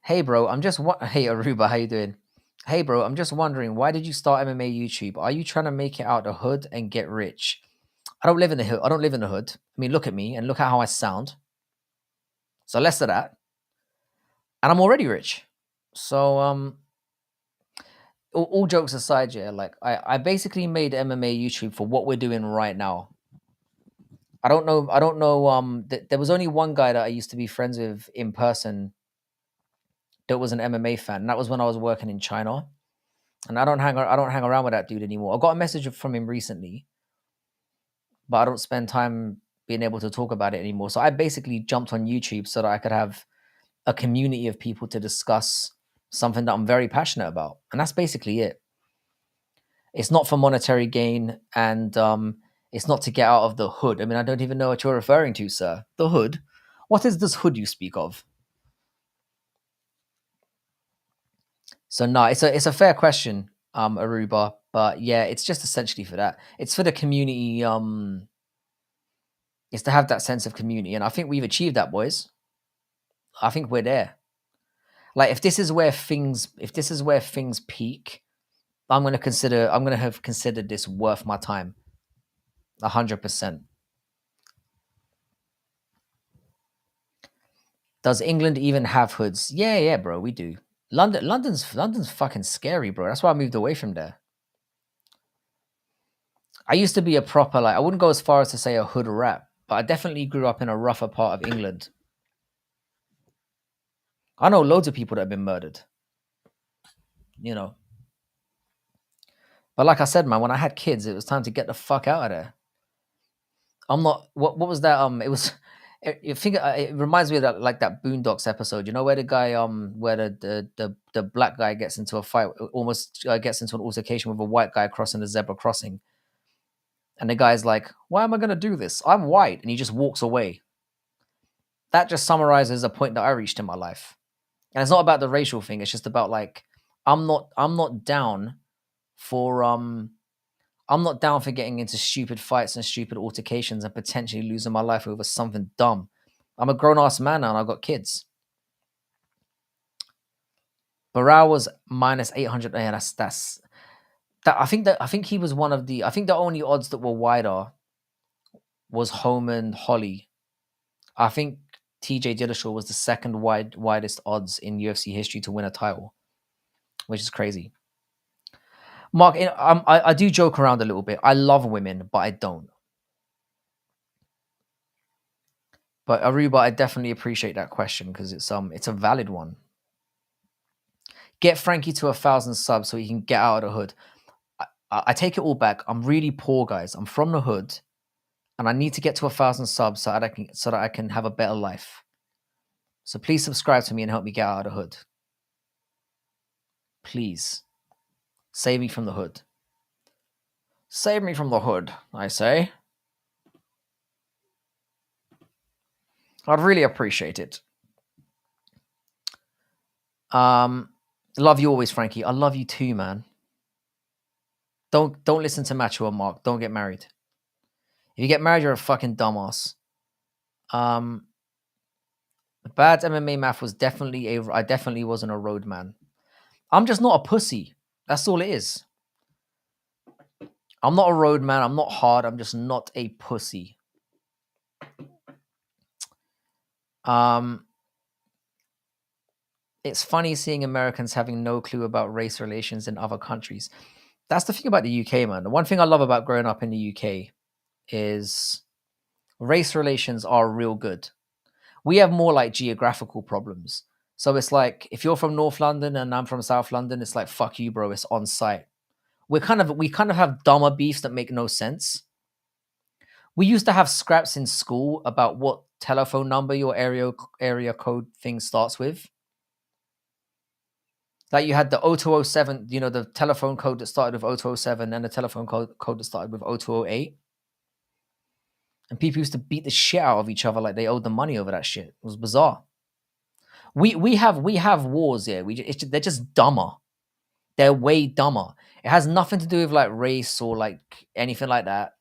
Hey bro, hey Aruba, how you doing? Hey bro, I'm just wondering, why did you start MMA YouTube? Are you trying to make it out the hood and get rich? I don't live in the hood. I mean, look at me and look at how I sound. So less of that. And I'm already rich. So all jokes aside, yeah, like I basically made MMA YouTube for what we're doing right now. I don't know. There was only one guy that I used to be friends with in person that was an MMA fan. And that was when I was working in China. And I don't hang around with that dude anymore. I got a message from him recently, but I don't spend time being able to talk about it anymore. So I basically jumped on YouTube so that I could have a community of people to discuss something that I'm very passionate about. And that's basically it. It's not for monetary gain, and it's not to get out of the hood. I mean, I don't even know what you're referring to, sir. The hood? What is this hood you speak of? So no, it's a fair question, Aruba. But yeah, it's just essentially for that. It's for the community. It's to have that sense of community, and I think we've achieved that, boys. I think we're there. Like if this is where things peak, I'm gonna have considered this worth my time. 100%. Does England even have hoods? Yeah, yeah, bro, we do. London's fucking scary, bro. That's why I moved away from there. I used to be a proper, like, I wouldn't go as far as to say a hood rat, but I definitely grew up in a rougher part of England. I know loads of people that have been murdered, you know. But like I said, man, when I had kids, it was time to get the fuck out of there. I'm not. What was that? It was. It reminds me of that, like that Boondocks episode. You know where the guy where the black guy gets into a fight, almost gets into an altercation with a white guy crossing the zebra crossing, and the guy's like, "Why am I gonna do this? I'm white," and he just walks away. That just summarizes a point that I reached in my life, and it's not about the racial thing. It's just about like I'm not down for I'm not down for getting into stupid fights and stupid altercations and potentially losing my life over something dumb. I'm a grown ass man now and I've got kids. Barrow was minus 800. Yeah, that's that. I think he was one of the. I think the only odds that were wider was Homan Holly. I think TJ Dillashaw was the second widest odds in UFC history to win a title, which is crazy. Mark, I do joke around a little bit. I love women, but I don't. But Aruba, I definitely appreciate that question because it's a valid one. Get Frankie to 1,000 subs so he can get out of the hood. I take it all back. I'm really poor, guys. I'm from the hood, and I need to get to 1,000 subs so that I can have a better life. So please subscribe to me and help me get out of the hood. Please save me from the hood. Save me from the hood, I say. I'd really appreciate it. Love you always, Frankie. I love you too, man. Don't listen to Macho or Mark. Don't get married. If you get married, you're a fucking dumbass. Um, Bad MMA math was definitely I definitely wasn't a road man. I'm just not a pussy. That's all it is. I'm not a road man. I'm not hard. I'm just not a pussy. Um, it's funny seeing Americans having no clue about race relations in other countries. That's the thing about the UK, man. The one thing I love about growing up in the UK is race relations are real good. We have more like geographical problems. So it's like if you're from North London and I'm from South London, it's like fuck you, bro. It's on site. We kind of have dumber beefs that make no sense. We used to have scraps in school about what telephone number your area code thing starts with. Like you had the 0207, you know, the telephone code that started with 0207 and the telephone code that started with 0208. And people used to beat the shit out of each other like they owed the money over that shit. It was bizarre. We have wars here. They're just dumber. They're way dumber. It has nothing to do with like race or like anything like that.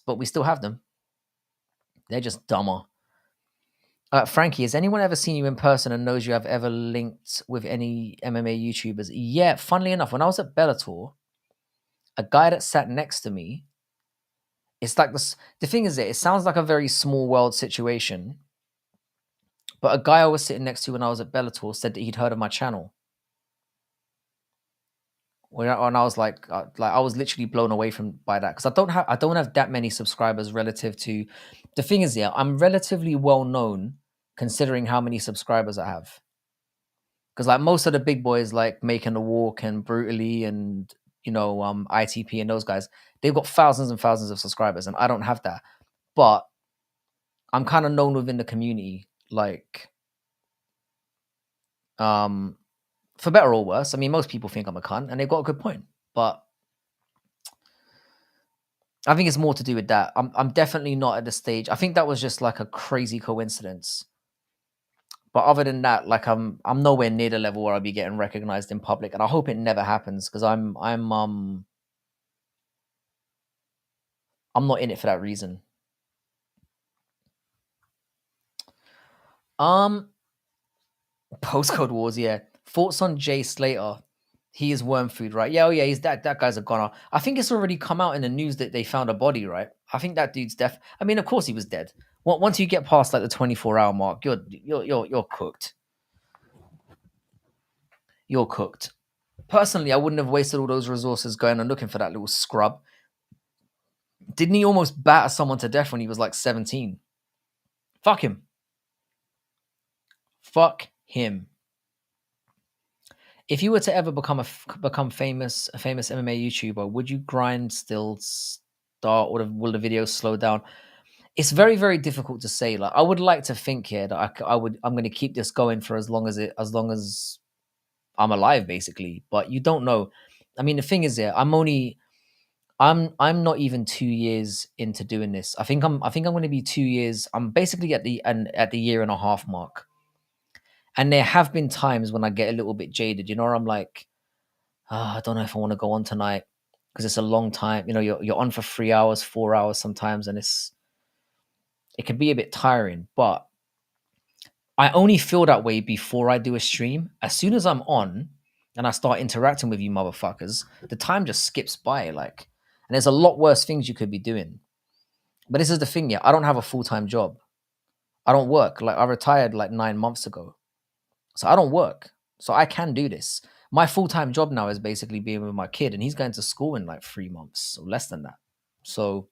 But we still have them. They're just dumber. Frankie, has anyone ever seen you in person and knows you have ever linked with any MMA YouTubers? Yeah, funnily enough, when I was at Bellator, a guy that sat next to me, it's like this. The thing is, it sounds like a very small world situation, but a guy I was sitting next to when I was at Bellator said that he'd heard of my channel. And I was like I was literally blown away by that because I don't have that many subscribers relative to. The thing is, yeah, I'm relatively well known considering how many subscribers I have. Because like most of the big boys, like Making the Walk and Brutally and ITP and those guys, they've got thousands and thousands of subscribers, and I don't have that. But I'm kind of known within the community, like for better or worse. I mean, most people think I'm a cunt, and they've got a good point. But I think it's more to do with that. I'm definitely not at the stage. I think that was just like a crazy coincidence. But other than that, like I'm nowhere near the level where I'll be getting recognized in public, and I hope it never happens because I'm not in it for that reason. Um, Postcode Wars, yeah. Thoughts on Jay Slater? He is worm food, right? Yeah, oh yeah, he's that guy's a goner. I think it's already come out in the news that they found a body, right? I think that dude's deaf. I mean, of course he was dead. Once you get past like the 24-hour mark, you're cooked. You're cooked. Personally, I wouldn't have wasted all those resources going and looking for that little scrub. Didn't he almost batter someone to death when he was like 17? Fuck him. Fuck him. If you were to ever become famous, a famous MMA YouTuber, would you grind still start, or will the videos slow down? It's very, very difficult to say. Like, I would like to think here that I'm going to keep this going for as long as I'm alive, basically. But you don't know. I mean, the thing is, here, I'm not even 2 years into doing this. I think I'm going to be 2 years. I'm basically at the year and a half mark. And there have been times when I get a little bit jaded, where I'm like, I don't know if I want to go on tonight because it's a long time. You're on for 3 hours, 4 hours sometimes, and it can be a bit tiring. But I only feel that way before I do a stream. As soon as I'm on and I start interacting with you motherfuckers, the time just skips by. Like, and there's a lot worse things you could be doing. But this is the thing, yeah. I don't have a full-time job. I don't work. Like, I retired like 9 months ago. So I don't work. So I can do this. My full-time job now is basically being with my kid, and he's going to school in like 3 months or less than that. So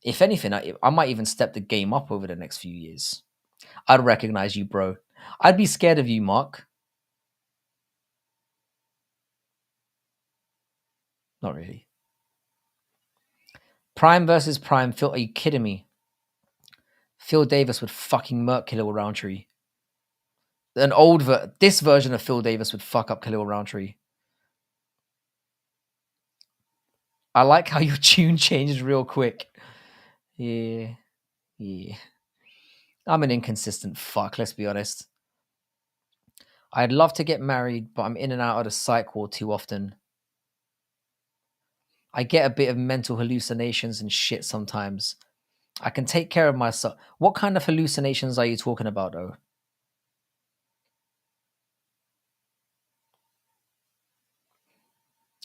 if anything, I might even step the game up over the next few years. I'd recognize you, bro. I'd be scared of you, Mark. Not really. Prime versus Prime. Phil, are you kidding me? Phil Davis would fucking murk Khalil Roundtree. This version of Phil Davis would fuck up Khalil Roundtree. I like how your tune changes real quick. Yeah. I'm an inconsistent fuck, let's be honest. I'd love to get married, but I'm in and out of the psych ward too often. I get a bit of mental hallucinations and shit sometimes. I can take care of myself. What kind of hallucinations are you talking about, though?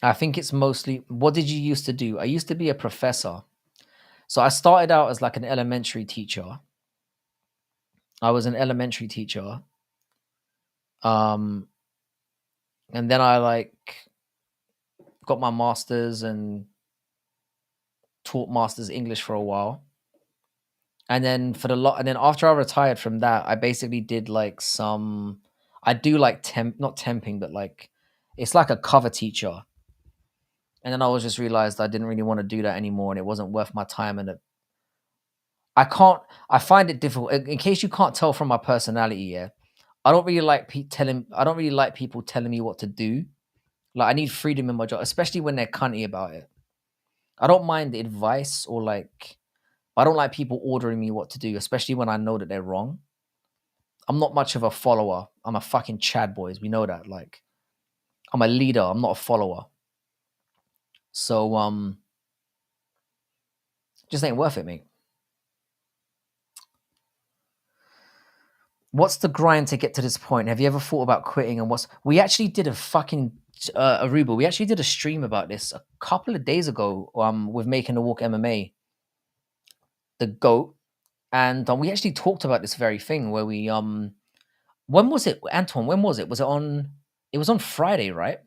I think it's mostly, what did you used to do? I used to be a professor. So I started out as like an elementary teacher. I was an elementary teacher. Um, and then I like got my master's and taught master's English for a while. And then and then after I retired from that, I basically did like I do like not temping, but like it's like a cover teacher. And then I was just realized I didn't really want to do that anymore, and it wasn't worth my time. And I find it difficult. In case you can't tell from my personality, yeah, I don't really like I don't really like people telling me what to do. Like, I need freedom in my job, especially when they're cunty about it. I don't mind the advice, or like, I don't like people ordering me what to do, especially when I know that they're wrong. I'm not much of a follower. I'm a fucking Chad boys. We know that. Like, I'm a leader. I'm not a follower. So just ain't worth it, mate. What's the grind to get to this point? Have you ever thought about quitting? And we actually did a fucking Aruba. We actually did a stream about this a couple of days ago. With Making the Walk MMA, the goat, and we actually talked about this very thing where we when was it, Anton? When was it? Was it on? It was on Friday, right?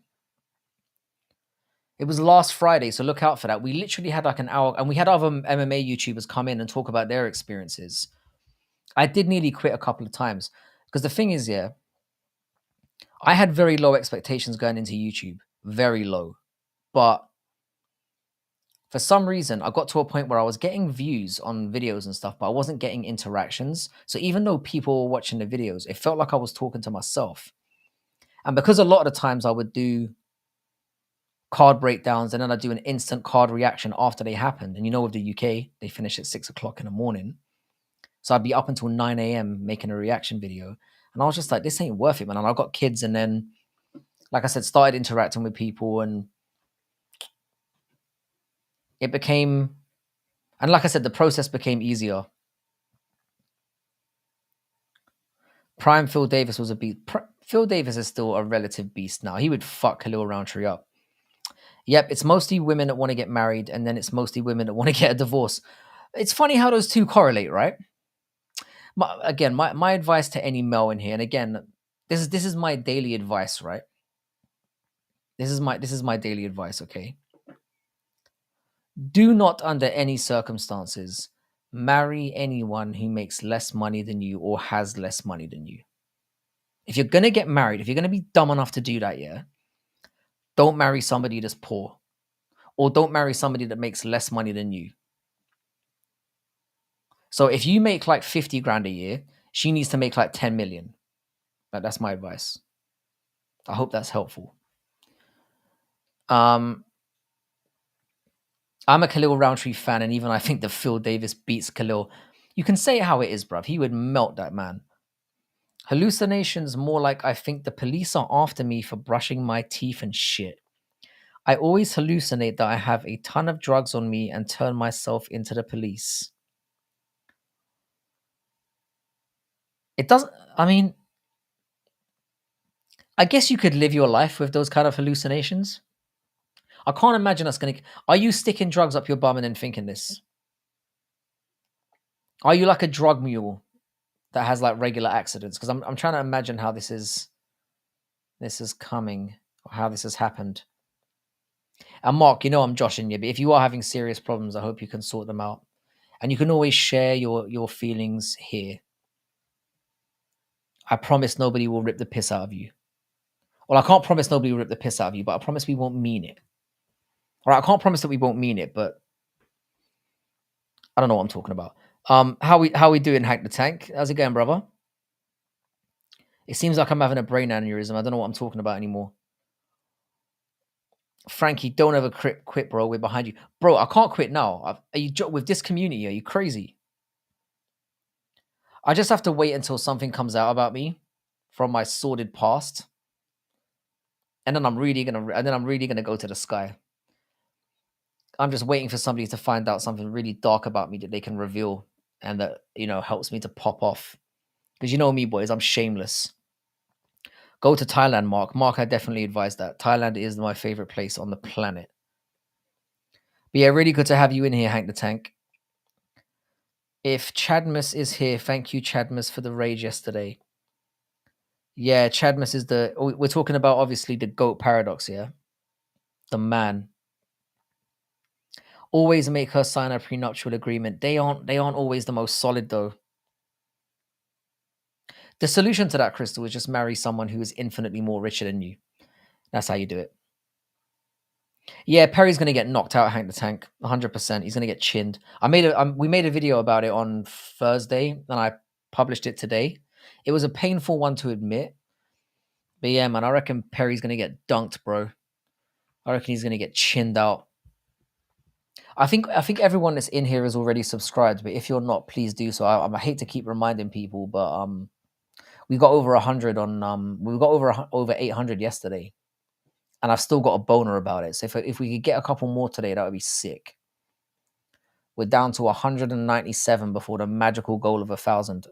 It was last Friday, so look out for that. We literally had like an hour, and we had other MMA YouTubers come in and talk about their experiences. I did nearly quit a couple of times because the thing is, yeah, I had very low expectations going into YouTube, very low. But for some reason, I got to a point where I was getting views on videos and stuff, but I wasn't getting interactions. So even though people were watching the videos, it felt like I was talking to myself. And because a lot of the times I would do card breakdowns and then I'd do an instant card reaction after they happened. And with the UK, they finish at 6 o'clock in the morning. So I'd be up until 9 a.m. making a reaction video. And I was just like, this ain't worth it, man. And I've got kids. And then, like I said, started interacting with people. And it became, and like I said, the process became easier. Prime Phil Davis was a beast. Phil Davis is still a relative beast now. He would fuck Khalil Roundtree up. Yep, it's mostly women that want to get married, and then it's mostly women that want to get a divorce. It's funny how those two correlate, right? My advice to any male in here, and again, this is my daily advice, right? This is my daily advice, okay? Do not under any circumstances marry anyone who makes less money than you or has less money than you. If you're going to get married, if you're going to be dumb enough to do that, yeah, don't marry somebody that's poor, or don't marry somebody that makes less money than you. So if you make like 50 grand a year, she needs to make like 10 million. That's my advice. I hope that's helpful. I'm a Khalil Roundtree fan, and even I think that Phil Davis beats Khalil. You can say it how it is, bruv. He would melt that man. Hallucinations more like I think the police are after me for brushing my teeth and shit. I always hallucinate that I have a ton of drugs on me and turn myself into the police. It doesn't, I mean, I guess you could live your life with those kind of hallucinations. I can't imagine us going to. Are you sticking drugs up your bum and then thinking this? Are you like a drug mule that has like regular accidents? Because I'm trying to imagine how this is coming, or how this has happened. And Mark, you know I'm joshing you, but if you are having serious problems, I hope you can sort them out. And you can always share your feelings here. I promise nobody will rip the piss out of you. Well, I can't promise nobody will rip the piss out of you, but I promise we won't mean it. All right, I can't promise that we won't mean it, but I don't know what I'm talking about. How we doing, Hank the Tank? How's it going, brother? It seems like I'm having a brain aneurysm. I don't know what I'm talking about anymore. Frankie, don't ever quit, bro. We're behind you, bro. I can't quit now. Are you with this community? Are you crazy? I just have to wait until something comes out about me from my sordid past, and then I'm really gonna go to the sky. I'm just waiting for somebody to find out something really dark about me that they can reveal, and that helps me to pop off. Because you know me, boys, I'm shameless. Go to Thailand, Mark. Mark, I definitely advise that. Thailand is my favorite place on the planet. But yeah, really good to have you in here, Hank the Tank. If Chadmus is here, thank you, Chadmus, for the rage yesterday. Yeah, Chadmus is we're talking about obviously the GOAT paradox, yeah? The man. Always make her sign a prenuptial agreement. They aren't always the most solid though. The solution to that, Crystal, is just marry someone who is infinitely more richer than you. That's how you do it. Yeah, Perry's gonna get knocked out, Hank the Tank, 100%. He's gonna get chinned. We made a video about it on Thursday, and I published it today. It was a painful one to admit, but yeah, man, I reckon Perry's gonna get dunked, bro. I reckon he's gonna get chinned out. I think everyone that's in here is already subscribed, but if you're not, please do so. I hate to keep reminding people, but we got over 100 on we got over 800 yesterday, and I've still got a boner about it. So if we could get a couple more today, that would be sick. We're down to 197 before the magical goal of 1,000.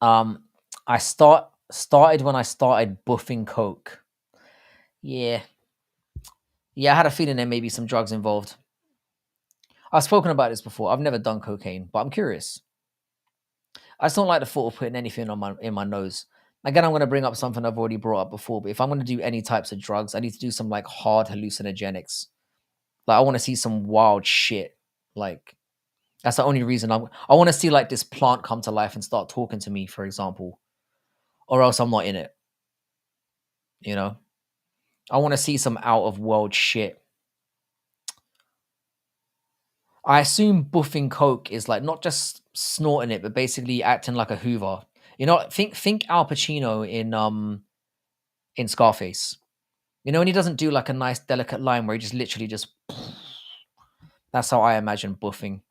I started when I started buffing coke. Yeah, I had a feeling there may be some drugs involved. I've spoken about this before. I've never done cocaine, but I'm curious. I just don't like the thought of putting anything in my nose. Again, I'm going to bring up something I've already brought up before, but if I'm going to do any types of drugs, I need to do some like hard hallucinogenics. Like I want to see some wild shit. Like that's the only reason I want to see like this plant come to life and start talking to me, for example, or else I'm not in it. You know, I want to see some out of world shit. I assume buffing coke is like not just snorting it, but basically acting like a Hoover. You know, think Al Pacino in Scarface. You know, when he doesn't do like a nice delicate line where he just literally just. That's how I imagine buffing.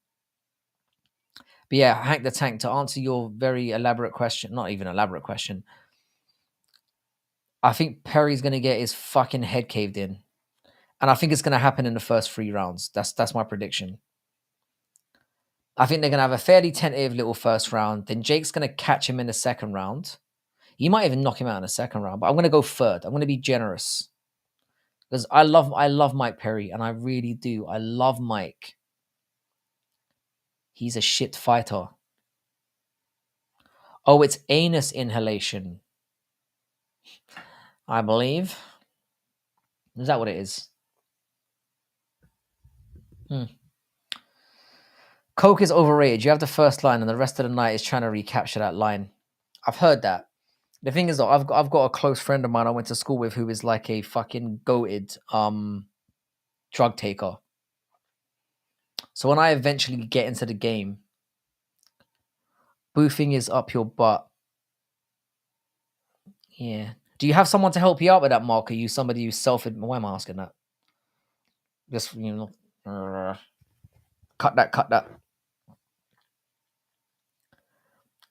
But yeah, Hank the Tank, to answer your very elaborate question, not even elaborate question, I think Perry's gonna get his fucking head caved in. And I think it's gonna happen in the first 3 rounds. That's my prediction. I think they're gonna have a fairly tentative little first round. Then Jake's gonna catch him in the second round. He might even knock him out in the second round, but I'm gonna go third. I'm gonna be generous. Because I love Mike Perry, and I really do. I love Mike. He's a shit fighter. Oh, it's anus inhalation, I believe. Is that what it is? Hmm. Coke is overrated. You have the first line, and the rest of the night is trying to recapture that line. I've heard that. The thing is, though, I've got a close friend of mine I went to school with who is like a fucking goated drug taker. So when I eventually get into the game, boofing is up your butt. Yeah. Do you have someone to help you out with that, Mark? Are you somebody who's why am I asking that? Just, cut that, cut that.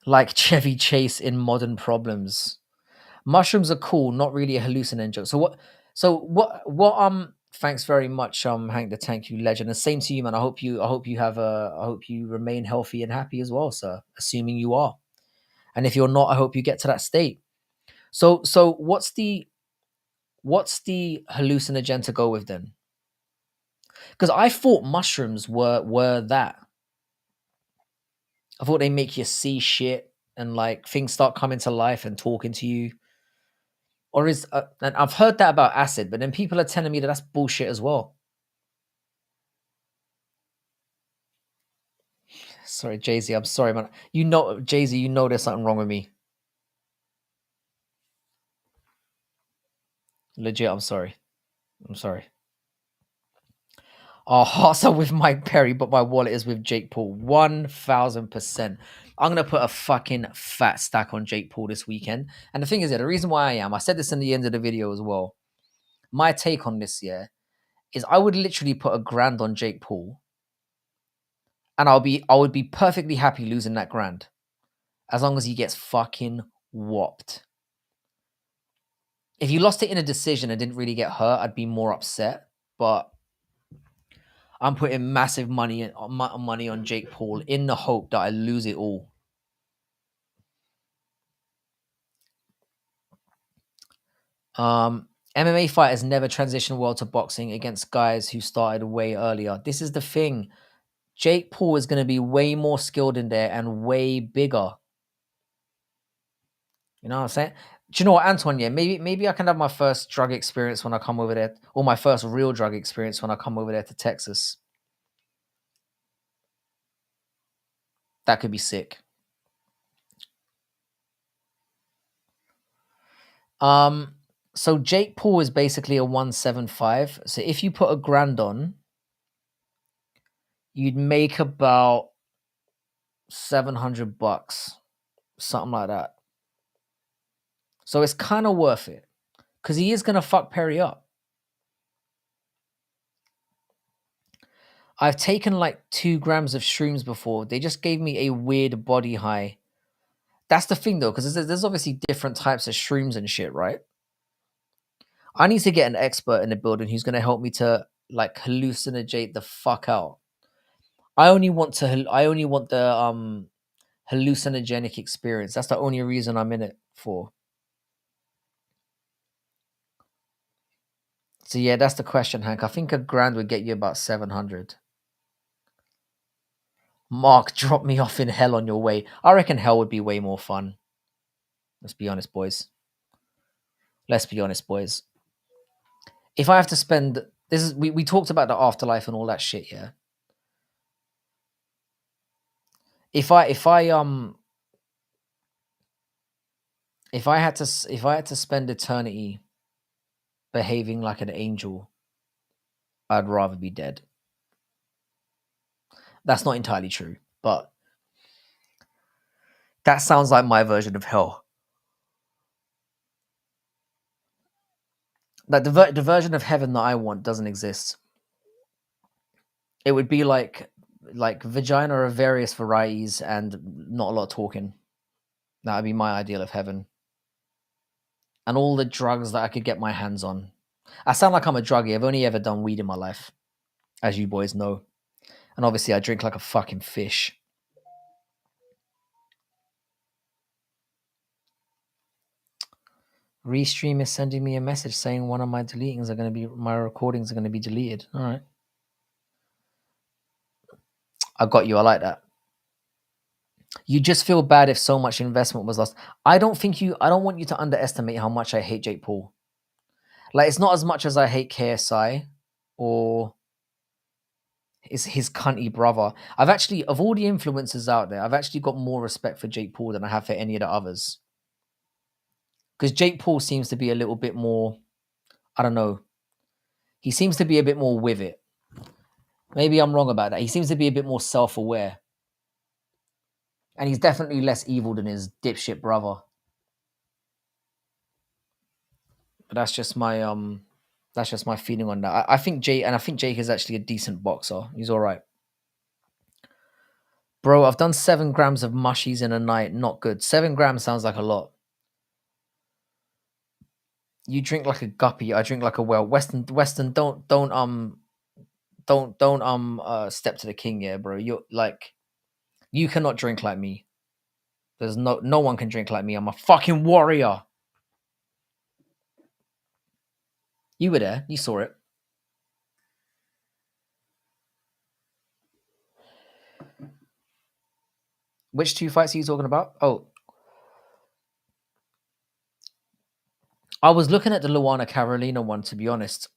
Like Chevy Chase in Modern Problems. Mushrooms are cool, not really a hallucinogen. So what thanks very much, Hank the Tank, you legend. And same to you, man. I hope you remain healthy and happy as well, sir. Assuming you are. And if you're not, I hope you get to that state. So what's the hallucinogen to go with then? Because I thought mushrooms were that. I thought they make you see shit and like things start coming to life and talking to you. Or and I've heard that about acid, but then people are telling me that that's bullshit as well. Sorry, Jay Z. I'm sorry, man. Jay Z. You know there's something wrong with me. Legit. I'm sorry. I'm sorry. Our hearts are with Mike Perry, but my wallet is with Jake Paul. 1000%. I'm gonna put a fucking fat stack on Jake Paul this weekend. And the thing is, the reason why I said this in the end of the video as well. My take on this, is I would literally put $1,000 on Jake Paul, and I would be perfectly happy losing that grand, as long as he gets fucking whopped. If he lost it in a decision and didn't really get hurt, I'd be more upset. But I'm putting massive money on Jake Paul in the hope that I lose it all. MMA fighters never transition well to boxing against guys who started way earlier. This is the thing. Jake Paul is going to be way more skilled in there and way bigger. You know what I'm saying? Do you know what, Antoine? Yeah, maybe I can have my first drug experience when I come over there, or my first real drug experience when I come over there to Texas. That could be sick. So Jake Paul is basically a 175. So if you put $1,000 on, you'd make about $700, something like that. So it's kind of worth it because he is gonna fuck Perry up. I've taken like 2 grams of shrooms before. They just gave me a weird body high. That's the thing though, because there's obviously different types of shrooms and shit, right? I need to get an expert in the building who's gonna help me to like hallucinate the fuck out. I only want the hallucinogenic experience. That's the only reason I'm in it for. So yeah, that's the question, Hank. I think $1,000 would get you about 700. Mark, drop me off in hell on your way. I reckon hell would be way more fun. Let's be honest, boys. Let's be honest, boys. If I have to spend we talked about the afterlife and all that shit, yeah. If I had to spend eternity behaving like an angel, I'd rather be dead. That's not entirely true, but that sounds like my version of hell. Like the version of heaven that I want doesn't exist. It would be like like vagina of various varieties and not a lot of talking. That would be my ideal of heaven. And all the drugs that I could get my hands on. I sound like I'm a druggie. I've only ever done weed in my life, as you boys know. And obviously, I drink like a fucking fish. Restream is sending me a message saying one of my my recordings are going to be deleted. All right. I got you. I like that. You just feel bad if so much investment was lost. I don't want you to underestimate how much I hate Jake Paul. Like, it's not as much as I hate KSI or his cunty brother. I've actually, of all the influencers out there, I've actually got more respect for Jake Paul than I have for any of the others. Because Jake Paul seems to be a little bit more, I don't know, he seems to be a bit more with it. Maybe I'm wrong about that. He seems to be a bit more self-aware. And he's definitely less evil than his dipshit brother. But that's just my feeling on that. I think Jake is actually a decent boxer. He's all right. Bro, I've done 7 grams of mushies in a night. Not good. 7 grams sounds like a lot. You drink like a guppy. I drink like a whale. Weston, don't step to the king, yeah, bro. You're like, you cannot drink like me. There's no one can drink like me. I'm a fucking warrior. You were there. You saw it. Which 2 fights are you talking about? Oh, I was looking at the Luana Carolina one, to be honest.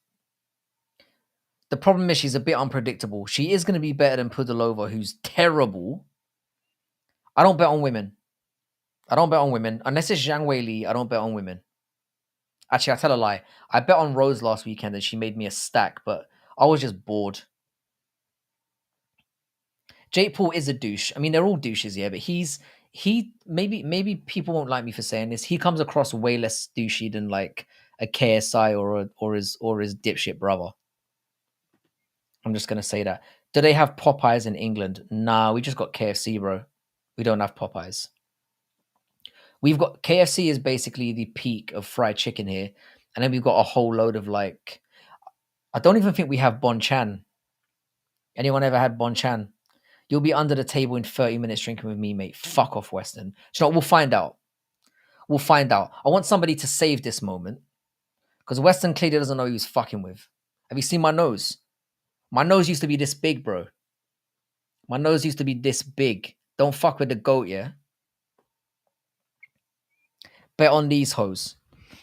The problem is she's a bit unpredictable. She is going to be better than Pudilova, who's terrible. I don't bet on women. Unless it's Zhang Weili, I don't bet on women. Actually, I tell a lie. I bet on Rose last weekend and she made me a stack, but I was just bored. Jake Paul is a douche. I mean, they're all douches, yeah, but maybe people won't like me for saying this. He comes across way less douchey than like a KSI or his dipshit brother. I'm just gonna say that. Do they have Popeyes in England? Nah, we just got KFC, bro. We don't have Popeyes. We've got KFC is basically the peak of fried chicken here, and then we've got a whole load of like. I don't even think we have Bon Chan. Anyone ever had Bon Chan? You'll be under the table in 30 minutes drinking with me, mate. Fuck off, Weston. Do you know what? We'll find out. We'll find out. I want somebody to save this moment because Weston clearly doesn't know who he's fucking with. Have you seen my nose? My nose used to be this big, bro. My nose used to be this big. Don't fuck with the goat, yeah? Bet on these hoes.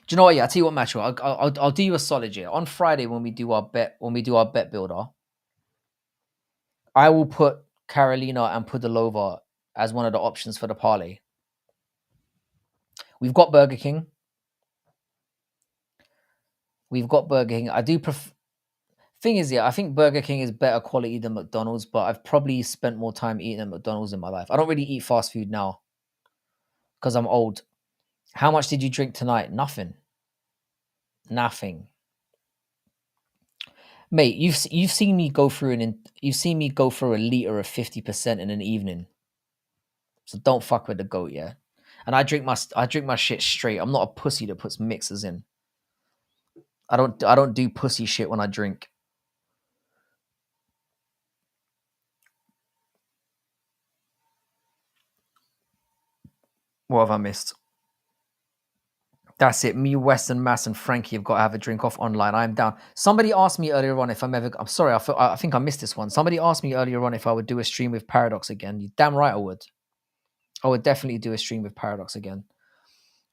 Do you know what? Yeah, I'll tell you what, Macho. I'll do you a solid, yeah. On Friday when we do our bet builder, I will put Carolina and Pudilova as one of the options for the parlay. We've got Burger King. I do prefer. Thing is, yeah, I think Burger King is better quality than McDonald's, but I've probably spent more time eating at McDonald's in my life. I don't really eat fast food now because I'm old. How much did you drink tonight? Nothing. Mate, you've seen me go through a liter of 50% in an evening. So don't fuck with the goat, yeah. And I drink my shit straight. I'm not a pussy that puts mixers in. I don't do pussy shit when I drink. What have I missed? That's it. Me, Weston, Mass, and Frankie have got to have a drink off online. I am down. Somebody asked me earlier on if I'm sorry, I think I missed this one. Somebody asked me earlier on if I would do a stream with Paradox again. You damn right I would. I would definitely do a stream with Paradox again.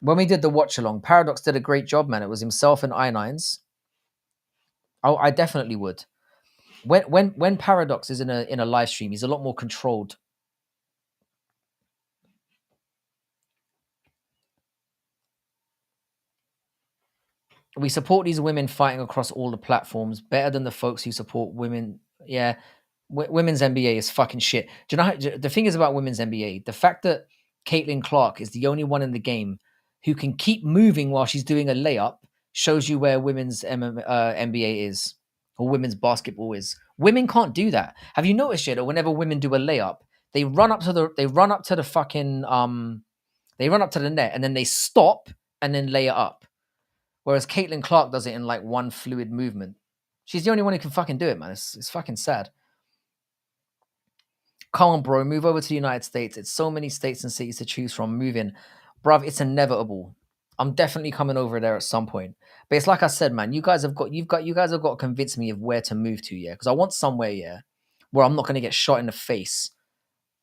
When we did the watch along, Paradox did a great job, man. It was himself and I9s. Oh, I definitely would. When Paradox is in a live stream, he's a lot more controlled. We support these women fighting across all the platforms better than the folks who support women. Yeah, women's NBA is fucking shit. Do you know the thing is about women's NBA? The fact that Caitlin Clark is the only one in the game who can keep moving while she's doing a layup shows you where women's NBA is. or women's basketball is. Women can't do that. Have you noticed yet that whenever women do a layup, they run up to the fucking they run up to the net and then they stop and then lay it up. Whereas Caitlin Clark does it in like one fluid movement. She's the only one who can fucking do it, man. It's fucking sad. Come on, bro, move over to the United States. It's so many states and cities to choose from. Moving, bruv, it's inevitable. I'm definitely coming over there at some point. But it's like I said, man. You guys have got to convince me of where to move to, yeah. Because I want somewhere, yeah, where I'm not going to get shot in the face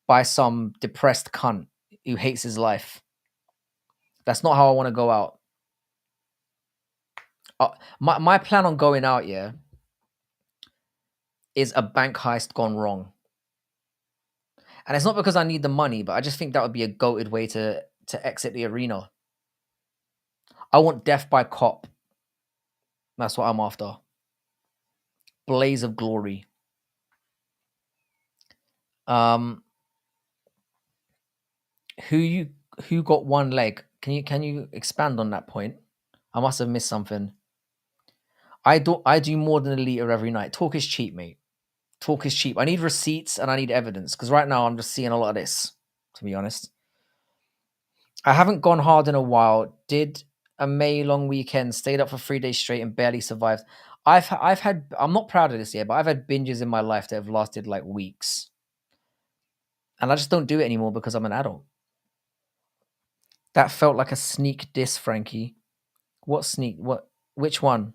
by some depressed cunt who hates his life. That's not how I want to go out. My plan on going out, yeah, is a bank heist gone wrong. And it's not because I need the money, but I just think that would be a goated way to exit the arena. I want death by cop. That's what I'm after. Blaze of glory. Who got one leg? Can you expand on that point? I must have missed something. I do more than a liter every night. Talk is cheap, mate. Talk is cheap. I need receipts and I need evidence because right now I'm just seeing a lot of this, to be honest. I haven't gone hard in a while. Did a May long weekend, stayed up for 3 days straight and barely survived. I've had I'm not proud of this yet, but I've had binges in my life that have lasted like weeks. And I just don't do it anymore because I'm an adult. That felt like a sneak diss, Frankie. What sneak? What? Which one?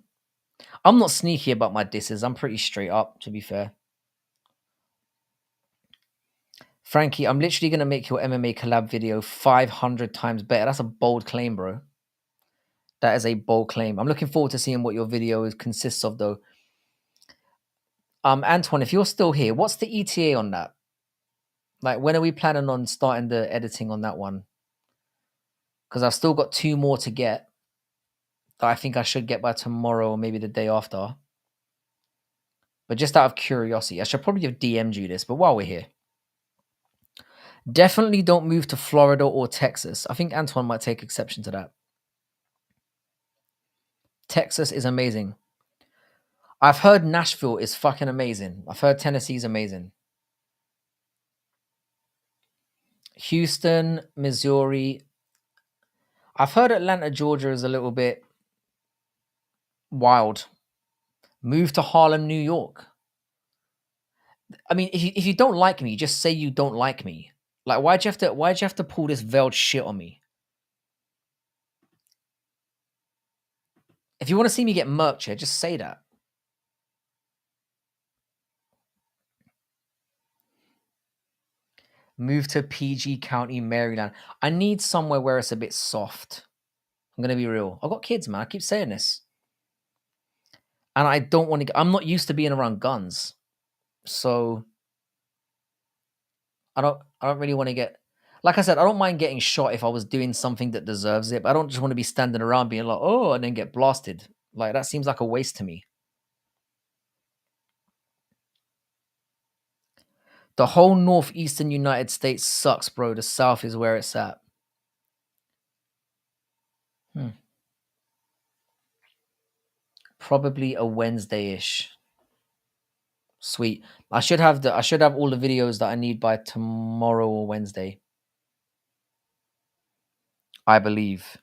I'm not sneaky about my disses. I'm pretty straight up, to be fair. Frankie, I'm literally going to make your MMA collab video 500 times better. That's a bold claim, bro. That is a bold claim. I'm looking forward to seeing what your video consists of, though. Antoine, if you're still here, what's the ETA on that? Like, when are we planning on starting the editing on that one? Because I've still got 2 more to get that I think I should get by tomorrow or maybe the day after. But just out of curiosity, I should probably have DM'd you this, but while we're here. Definitely don't move to Florida or Texas. I think Antoine might take exception to that. Texas is amazing. I've heard Nashville is fucking amazing. I've heard Tennessee's amazing. Houston, Missouri. I've heard Atlanta, Georgia is a little bit wild. Move to Harlem, New York. I mean, if you don't like me, just say you don't like me. Like, why'd you have to pull this veiled shit on me? If you want to see me get murked here, just say that. Move to PG County, Maryland. I need somewhere where it's a bit soft. I'm going to be real. I've got kids, man. I keep saying this. And I don't want to... I'm not used to being around guns. So... I don't really want to get... Like I said, I don't mind getting shot if I was doing something that deserves it. But I don't just want to be standing around being like, oh, and then get blasted. Like, that seems like a waste to me. The whole northeastern United States sucks, bro. The south is where it's at. Probably a Wednesday-ish. Sweet. I should have all the videos that I need by tomorrow or Wednesday. I believe.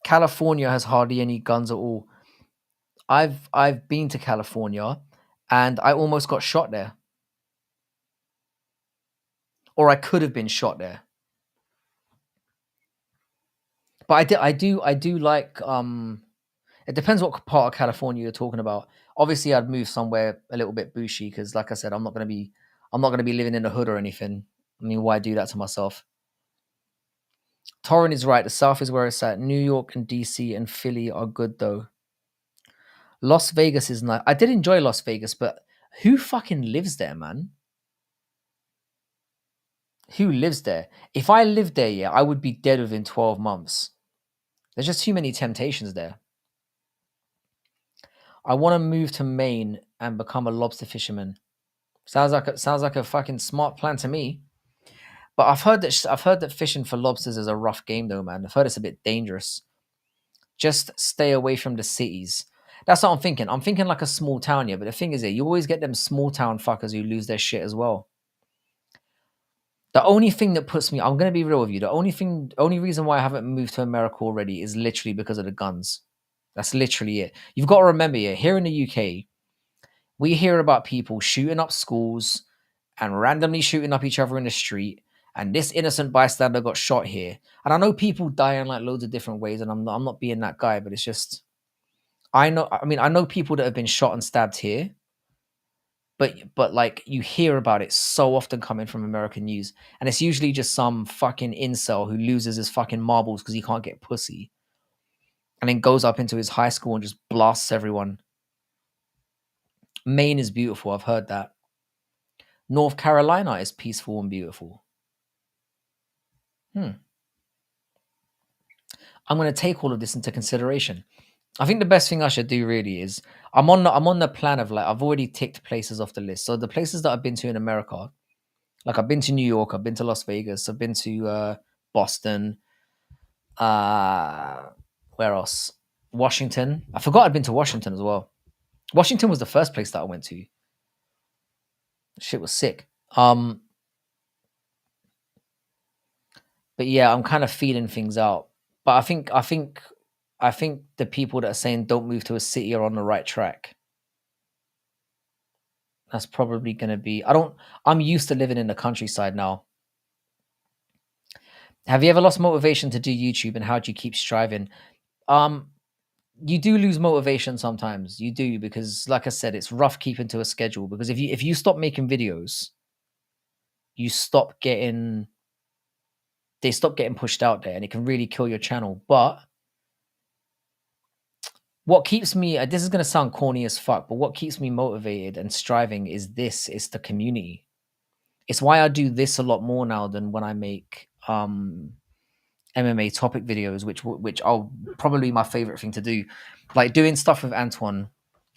California has hardly any guns at all. I've been to California and I almost got shot there. Or I could have been shot there. But I do like it depends what part of California you're talking about. Obviously I'd move somewhere a little bit bushy because like I said, I'm not gonna be living in the hood or anything. I mean, why do that to myself? Torrin is right. The South is where it's at. New York and DC and Philly are good though. Las Vegas is nice. I did enjoy Las Vegas, but who fucking lives there, man? Who lives there? If I lived there, yeah, I would be dead within 12 months. There's just too many temptations there. I want to move to Maine and become a lobster fisherman. Sounds like a fucking smart plan to me. But I've heard that fishing for lobsters is a rough game though, man. I've heard it's a bit dangerous. Just stay away from the cities. That's what I'm thinking. I'm thinking like a small town, yeah. But the thing is, you always get them small town fuckers who lose their shit as well. The only thing that puts me, I'm gonna be real with you. Only reason why I haven't moved to America already is literally because of the guns. That's literally it. You've got to remember, yeah, here in the UK, we hear about people shooting up schools and randomly shooting up each other in the street. And this innocent bystander got shot here. And I know people die in like loads of different ways, and I'm not being that guy, but it's just I know. I mean, I know people that have been shot and stabbed here, but like you hear about it so often coming from American news, and it's usually just some fucking incel who loses his fucking marbles because he can't get pussy, and then goes up into his high school and just blasts everyone. Maine is beautiful. I've heard that. North Carolina is peaceful and beautiful. Hmm. I'm going to take all of this into consideration. I think the best thing I should do really is I'm on the plan of like I've already ticked places off the list. So the places that I've been to in America, like I've been to New York, I've been to Las Vegas, I've been to Boston, uh where else? Washington. I forgot I'd been to Washington as well. Washington was the first place that I went to. Shit was sick. But yeah, I'm kind of feeling things out. But I think the people that are saying don't move to a city are on the right track. That's probably going to be. I'm used to living in the countryside now. Have you ever lost motivation to do YouTube, and how do you keep striving? Um you do lose motivation sometimes. You do, because like I said, it's rough keeping to a schedule, because if you stop making videos, you stop getting they stop getting pushed out there, and it can really kill your channel. But what keeps me this is going to sound corny as fuck, but what keeps me motivated and striving is the community. It's why I do this a lot more now than when I make MMA topic videos, which are probably my favorite thing to do. Like doing stuff with Antoine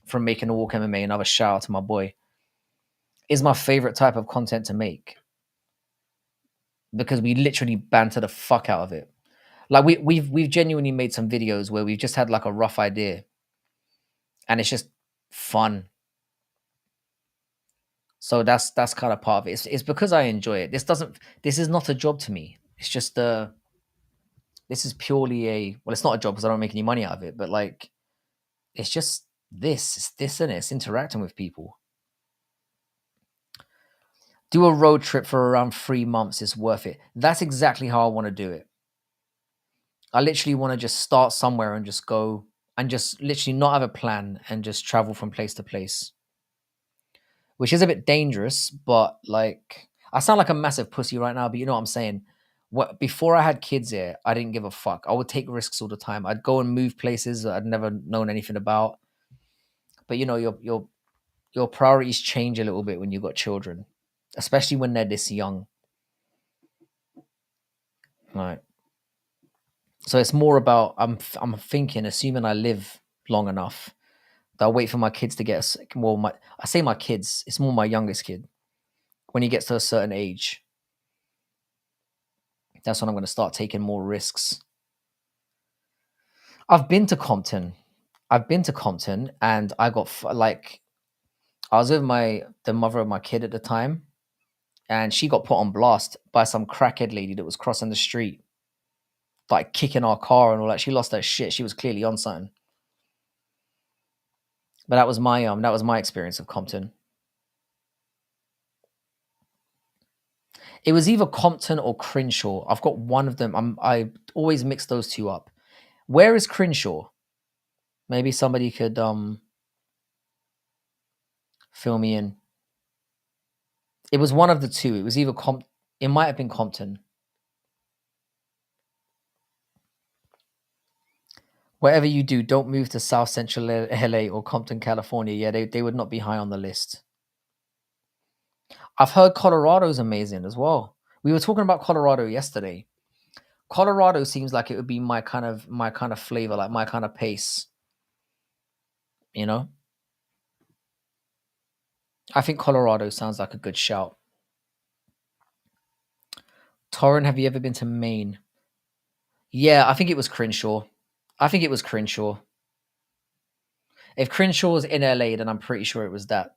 from Making a Walk MMA, another shout out to my boy, is my favorite type of content to make, because we literally banter the fuck out of it. Like we've genuinely made some videos where we've just had like a rough idea, and it's just fun. So that's kind of part of it. It's because I enjoy it. This is not a job to me. It's just this is purely well, it's not a job because I don't make any money out of it, but like it's just it's this, and it's interacting with people. Do a road trip for around 3 months is worth it. That's exactly how I want to do it. I literally want to just start somewhere and just go, and just literally not have a plan and just travel from place to place, which is a bit dangerous. But like, I sound like a massive pussy right now, but you know what I'm saying. What Before I had kids here, I didn't give a fuck. I would take risks all the time. I'd go and move places that I'd never known anything about. But you know, your priorities change a little bit when you've got children, especially when they're this young. Right. So it's more about I'm thinking, assuming I live long enough, that I'll wait for my kids to get well. I say my kids, it's more my youngest kid. When he gets to a certain age, that's when I'm going to start taking more risks. I've been to Compton. I've been to Compton, and I got like I was with the mother of my kid at the time, and she got put on blast by some crackhead lady that was crossing the street, like kicking our car and all that. She lost her shit. She was clearly on something. But that was my experience of Compton. It was either Compton or Crenshaw. I've got one of them. I always mix those two up. Where is Crenshaw? Maybe somebody could fill me in. It was one of the two. It was either It might have been Compton. Whatever you do, don't move to South Central LA or Compton, California. Yeah, they would not be high on the list. I've heard Colorado's amazing as well. We were talking about Colorado yesterday. Colorado seems like it would be my kind of flavor, like my kind of pace. You know, I think Colorado sounds like a good shout. Torrin, have you ever been to Maine? Yeah, I think it was Crenshaw. I think it was Crenshaw. If Crenshaw was in LA, then I'm pretty sure it was that.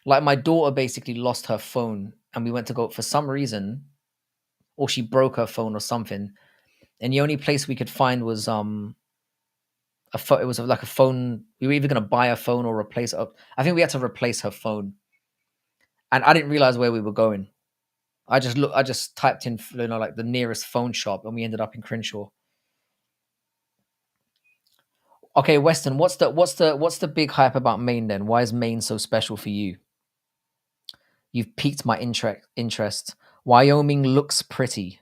Like my daughter basically lost her phone, and we went to go for some reason, or she broke her phone or something, and the only place we could find was it was like a phone. We were either gonna buy a phone or replace it. I think we had to replace her phone, and I didn't realize where we were going. I just typed in, like the nearest phone shop, and we ended up in Crenshaw. Okay, Weston, what's the big hype about Maine then? Why is Maine so special for you? You've piqued my interest. Wyoming looks pretty.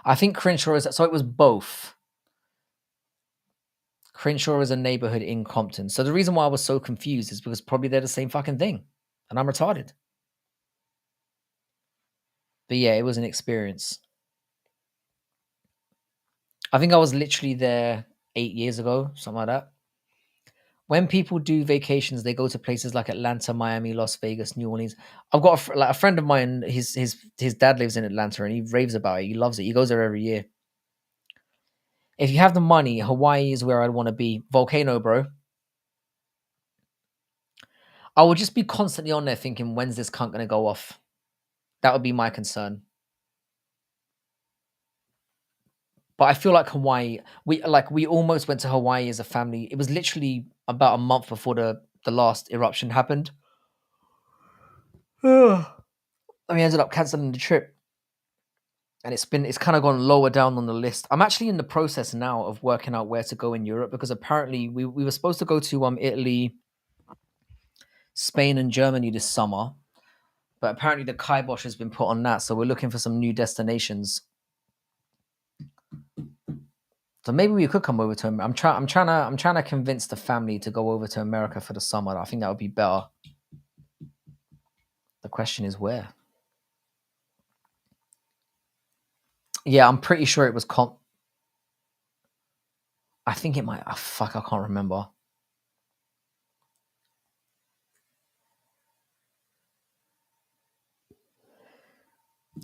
I think Crenshaw is so it was both. Crenshaw is a neighborhood in Compton. So the reason why I was so confused is because probably they're the same fucking thing. And I'm retarded. But yeah, it was an experience. I think I was literally there 8 years ago, something like that. When people do vacations, they go to places like Atlanta, Miami, Las Vegas, New Orleans. I've got a friend of mine. His dad lives in Atlanta, and he raves about it. He loves it. He goes there every year. If you have the money, Hawaii is where I'd want to be. Volcano, bro. I would just be constantly on there thinking, when's this cunt gonna go off? That would be my concern. But I feel like Hawaii, we almost went to Hawaii as a family. It was literally about a month before the last eruption happened. And we ended up canceling the trip. And it's kind of gone lower down on the list. I'm actually in the process now of working out where to go in Europe because apparently we were supposed to go to Italy, Spain, and Germany this summer. But apparently the kibosh has been put on that, so we're looking for some new destinations. So maybe we could come over to him. I'm trying to convince the family to go over to America for the summer. I think that would be better. The question is where. Yeah, I'm pretty sure it was I think it might. Oh, fuck, I can't remember.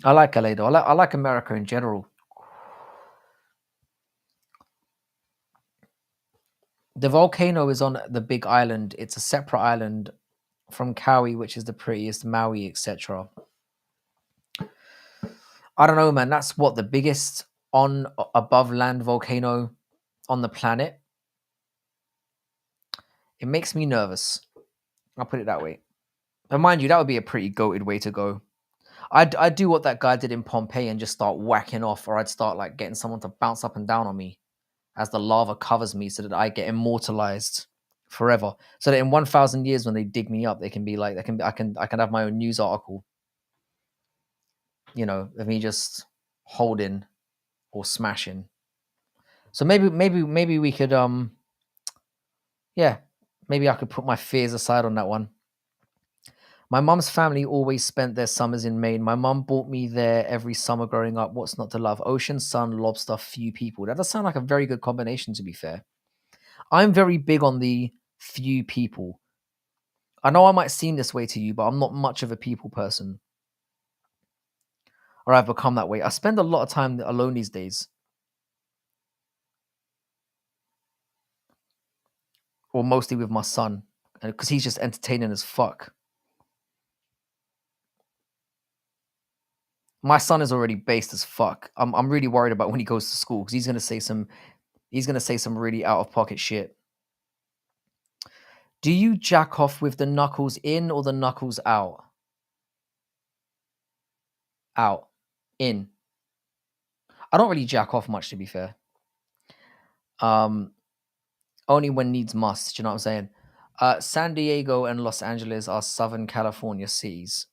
I like LA though. I like America in general. The volcano is on the big island. It's a separate island from Kauai, which is the prettiest, Maui, etc. I don't know, man. That's what the biggest on above land volcano on the planet. It makes me nervous. I'll put it that way. But mind you, that would be a pretty goated way to go. I'd do what that guy did in Pompeii and just start whacking off, or I'd start like getting someone to bounce up and down on me as the lava covers me so that I get immortalized forever. So that in 1,000 years when they dig me up, they can be like, I can have my own news article, of me just holding or smashing. So maybe we could yeah, maybe I could put my fears aside on that one. My mum's family always spent their summers in Maine. My mum brought me there every summer growing up. What's not to love? Ocean, sun, lobster, few people. That does sound like a very good combination, to be fair. I'm very big on the few people. I know I might seem this way to you, but I'm not much of a people person. Or I've become that way. I spend a lot of time alone these days. Or mostly with my son. Because he's just entertaining as fuck. My son is already based as fuck. I'm really worried about when he goes to school because he's gonna say some really out of pocket shit. Do you jack off with the knuckles in or the knuckles out? Out. In. I don't really jack off much, to be fair. Um, Only when needs must. Do you know what I'm saying? San Diego and Los Angeles are Southern California cities.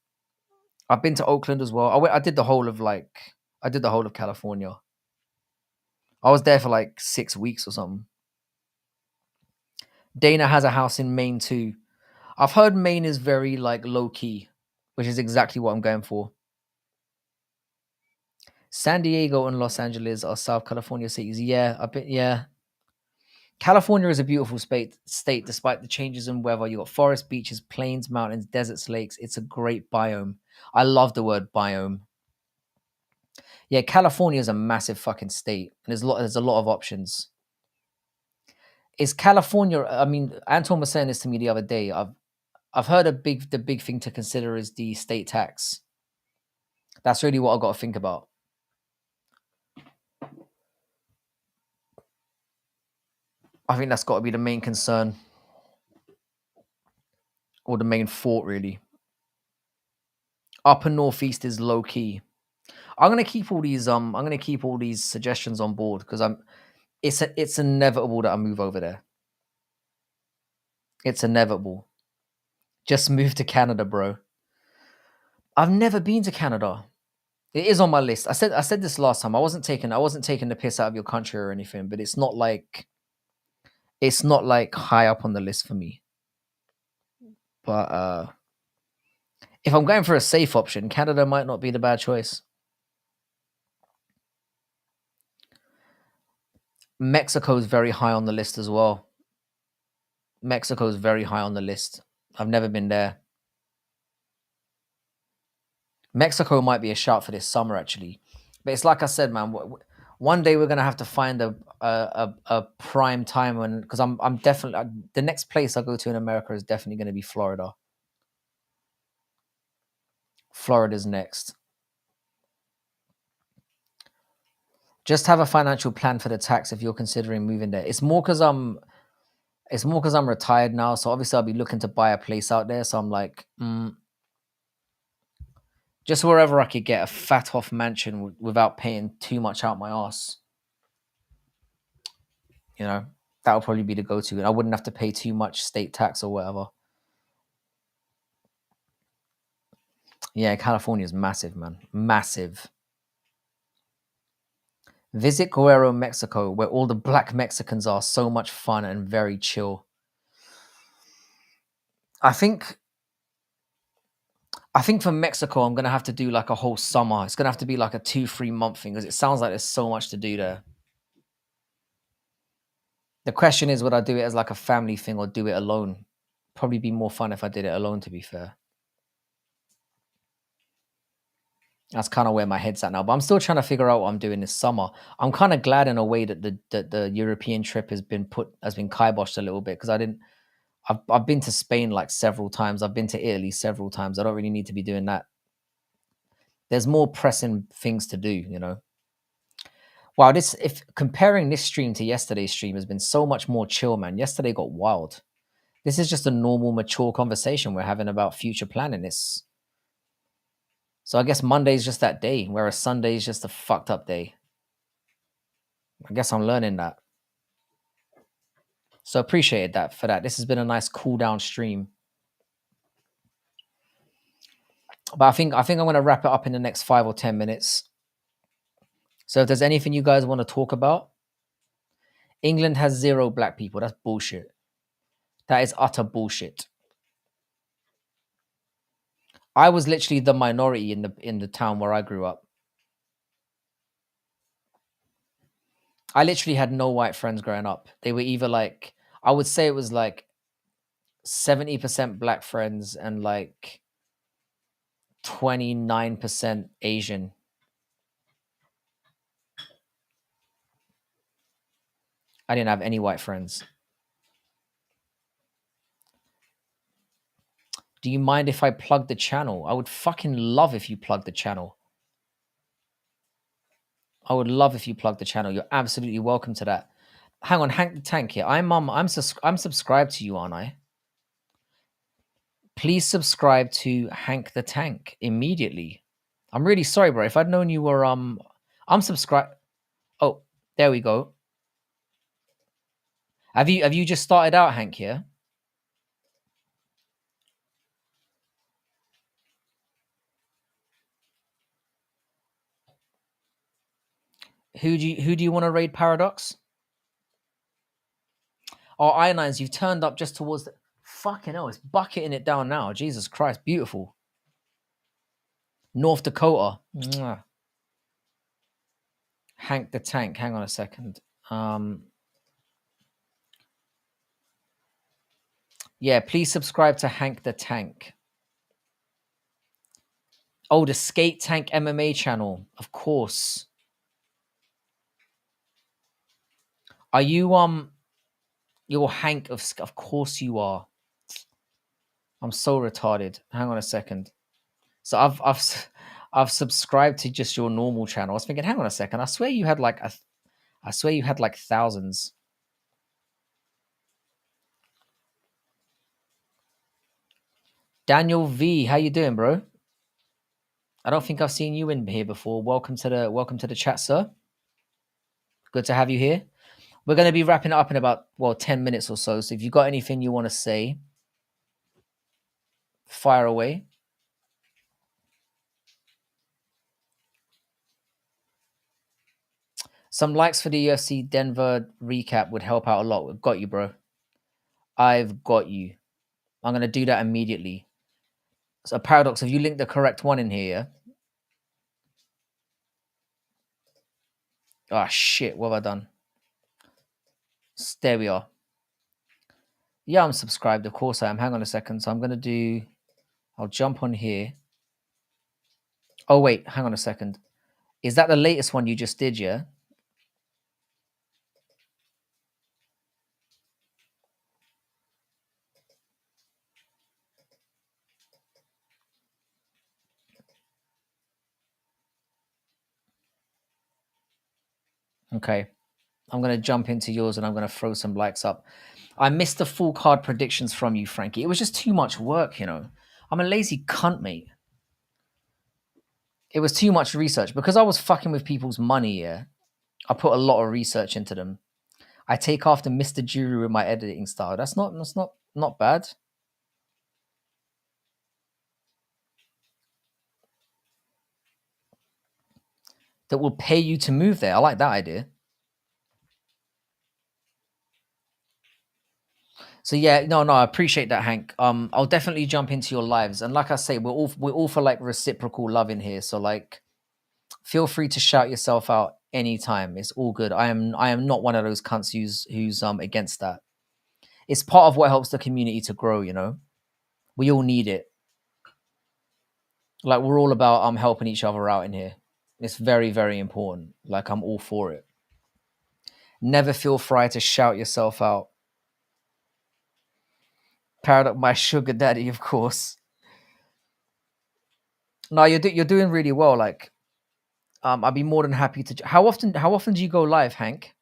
I've been to Oakland as well. I did the whole of California. I was there for like 6 weeks or something. Dana has a house in Maine too. I've heard Maine is very like low key, which is exactly what I'm going for. San Diego and Los Angeles are South California cities. Yeah, yeah. California is a beautiful state despite the changes in weather. You got forest, beaches, plains, mountains, deserts, lakes. It's a great biome. I love the word biome. Yeah, California is a massive fucking state, and there's a lot of options. Is California? I mean, Anton was saying this to me the other day. I've heard the big thing to consider is the state tax. That's really what I got to think about. I think that's got to be the main concern or the main thought, really. Upper Northeast is low key. I'm gonna keep all these. I'm gonna keep all these suggestions on board because it's inevitable that I move over there. It's inevitable. Just move to Canada, bro. I've never been to Canada. It is on my list. I said this last time. I wasn't taking the piss out of your country or anything, but it's not like high up on the list for me. But if I'm going for a safe option, Canada might not be the bad choice. Mexico is very high on the list as well. Mexico is very high on the list. I've never been there. Mexico might be a shout for this summer, actually. But it's like I said, man. One day we're gonna have to find a prime time when, because I'm definitely the next place I go to in America is definitely going to be Florida. Florida's next. Just have a financial plan for the tax if you're considering moving there. It's more because I'm retired now, so obviously I'll be looking to buy a place out there. So I'm like, just wherever I could get a fat off mansion without paying too much out my ass. You know, that would probably be the go-to, and I wouldn't have to pay too much state tax or whatever. Yeah, California is massive, man. Massive. Visit Guerrero, Mexico, where all the black Mexicans are so much fun and very chill. I think for Mexico, I'm gonna have to do like a whole summer. It's gonna have to be like a 2-3 month thing because it sounds like there's so much to do there. The question is, would I do it as like a family thing or do it alone? Probably be more fun if I did it alone, to be fair. That's kind of where my head's at now. But I'm still trying to figure out what I'm doing this summer. I'm kind of glad in a way that the European trip has been kiboshed a little bit because I've been to Spain like several times. I've been to Italy several times. I don't really need to be doing that. There's more pressing things to do, you know. Wow, if comparing this stream to yesterday's stream has been so much more chill, man. Yesterday got wild. This is just a normal, mature conversation we're having about future planning. So I guess Monday's just that day, whereas Sunday's just a fucked up day. I guess I'm learning that. So appreciated that for that. This has been a nice cool down stream. But I think I'm going to wrap it up in the next 5 or 10 minutes. So if there's anything you guys want to talk about, England has 0 black people. That's bullshit. That is utter bullshit. I was literally the minority in the town where I grew up. I literally had no white friends growing up. They were either like, I would say it was like 70% black friends and like 29% Asian. I didn't have any white friends. Do you mind if I plug the channel? I would fucking love if you plug the channel. I would love if you plug the channel. You're absolutely welcome to that. Hang on, Hank the Tank here. I'm subscribed to you, aren't I? Please subscribe to Hank the Tank immediately. I'm really sorry, bro. If I'd known you were I'm subscribed. Oh, there we go. Have you just started out, Hank, here? Who do you want to raid, Paradox? Oh, Ironines, you've turned up just towards the fucking hell, it's bucketing it down now. Jesus Christ, beautiful. North Dakota. Mwah. Hank the Tank. Hang on a second. Yeah, please subscribe to Hank the Tank. Oh, the Skate Tank MMA channel. Of course. Are you You're Hank of course you are. I'm so retarded. Hang on a second. So I've subscribed to just your normal channel. I was thinking, hang on a second. I swear you had like thousands. Daniel V, how you doing, bro? I don't think I've seen you in here before. Welcome to the chat, sir. Good to have you here. We're going to be wrapping it up in about 10 minutes or so. So if you've got anything you want to say, fire away. Some likes for the UFC Denver recap would help out a lot. We've got you, bro. I've got you. I'm going to do that immediately. So, Paradox, have you linked the correct one in here? Ah, shit. What have I done? There we are. Yeah, I'm subscribed. Of course I am. Hang on a second. So I'm going to do... I'll jump on here. Oh, wait. Hang on a second. Is that the latest one you just did, yeah? Okay. I'm going to jump into yours and I'm going to throw some likes up. I missed the full card predictions from you, Frankie. It was just too much work, you know. I'm a lazy cunt, mate. It was too much research because I was fucking with people's money, yeah. I put a lot of research into them. I take after Mr. Juru with my editing style. That's not bad. That will pay you to move there. I like that idea. So yeah, no, I appreciate that, Hank. I'll definitely jump into your lives, and like I say, we're all for like reciprocal love in here. So like, feel free to shout yourself out anytime. It's all good. I am not one of those cunts who's against that. It's part of what helps the community to grow. You know, we all need it. Like we're all about helping each other out in here. It's very very important. Like I'm all for it. Never feel free to shout yourself out. Paradox, my sugar daddy, of course. No, you're doing really well. Like, I'd be more than happy to. How often do you go live, Hank?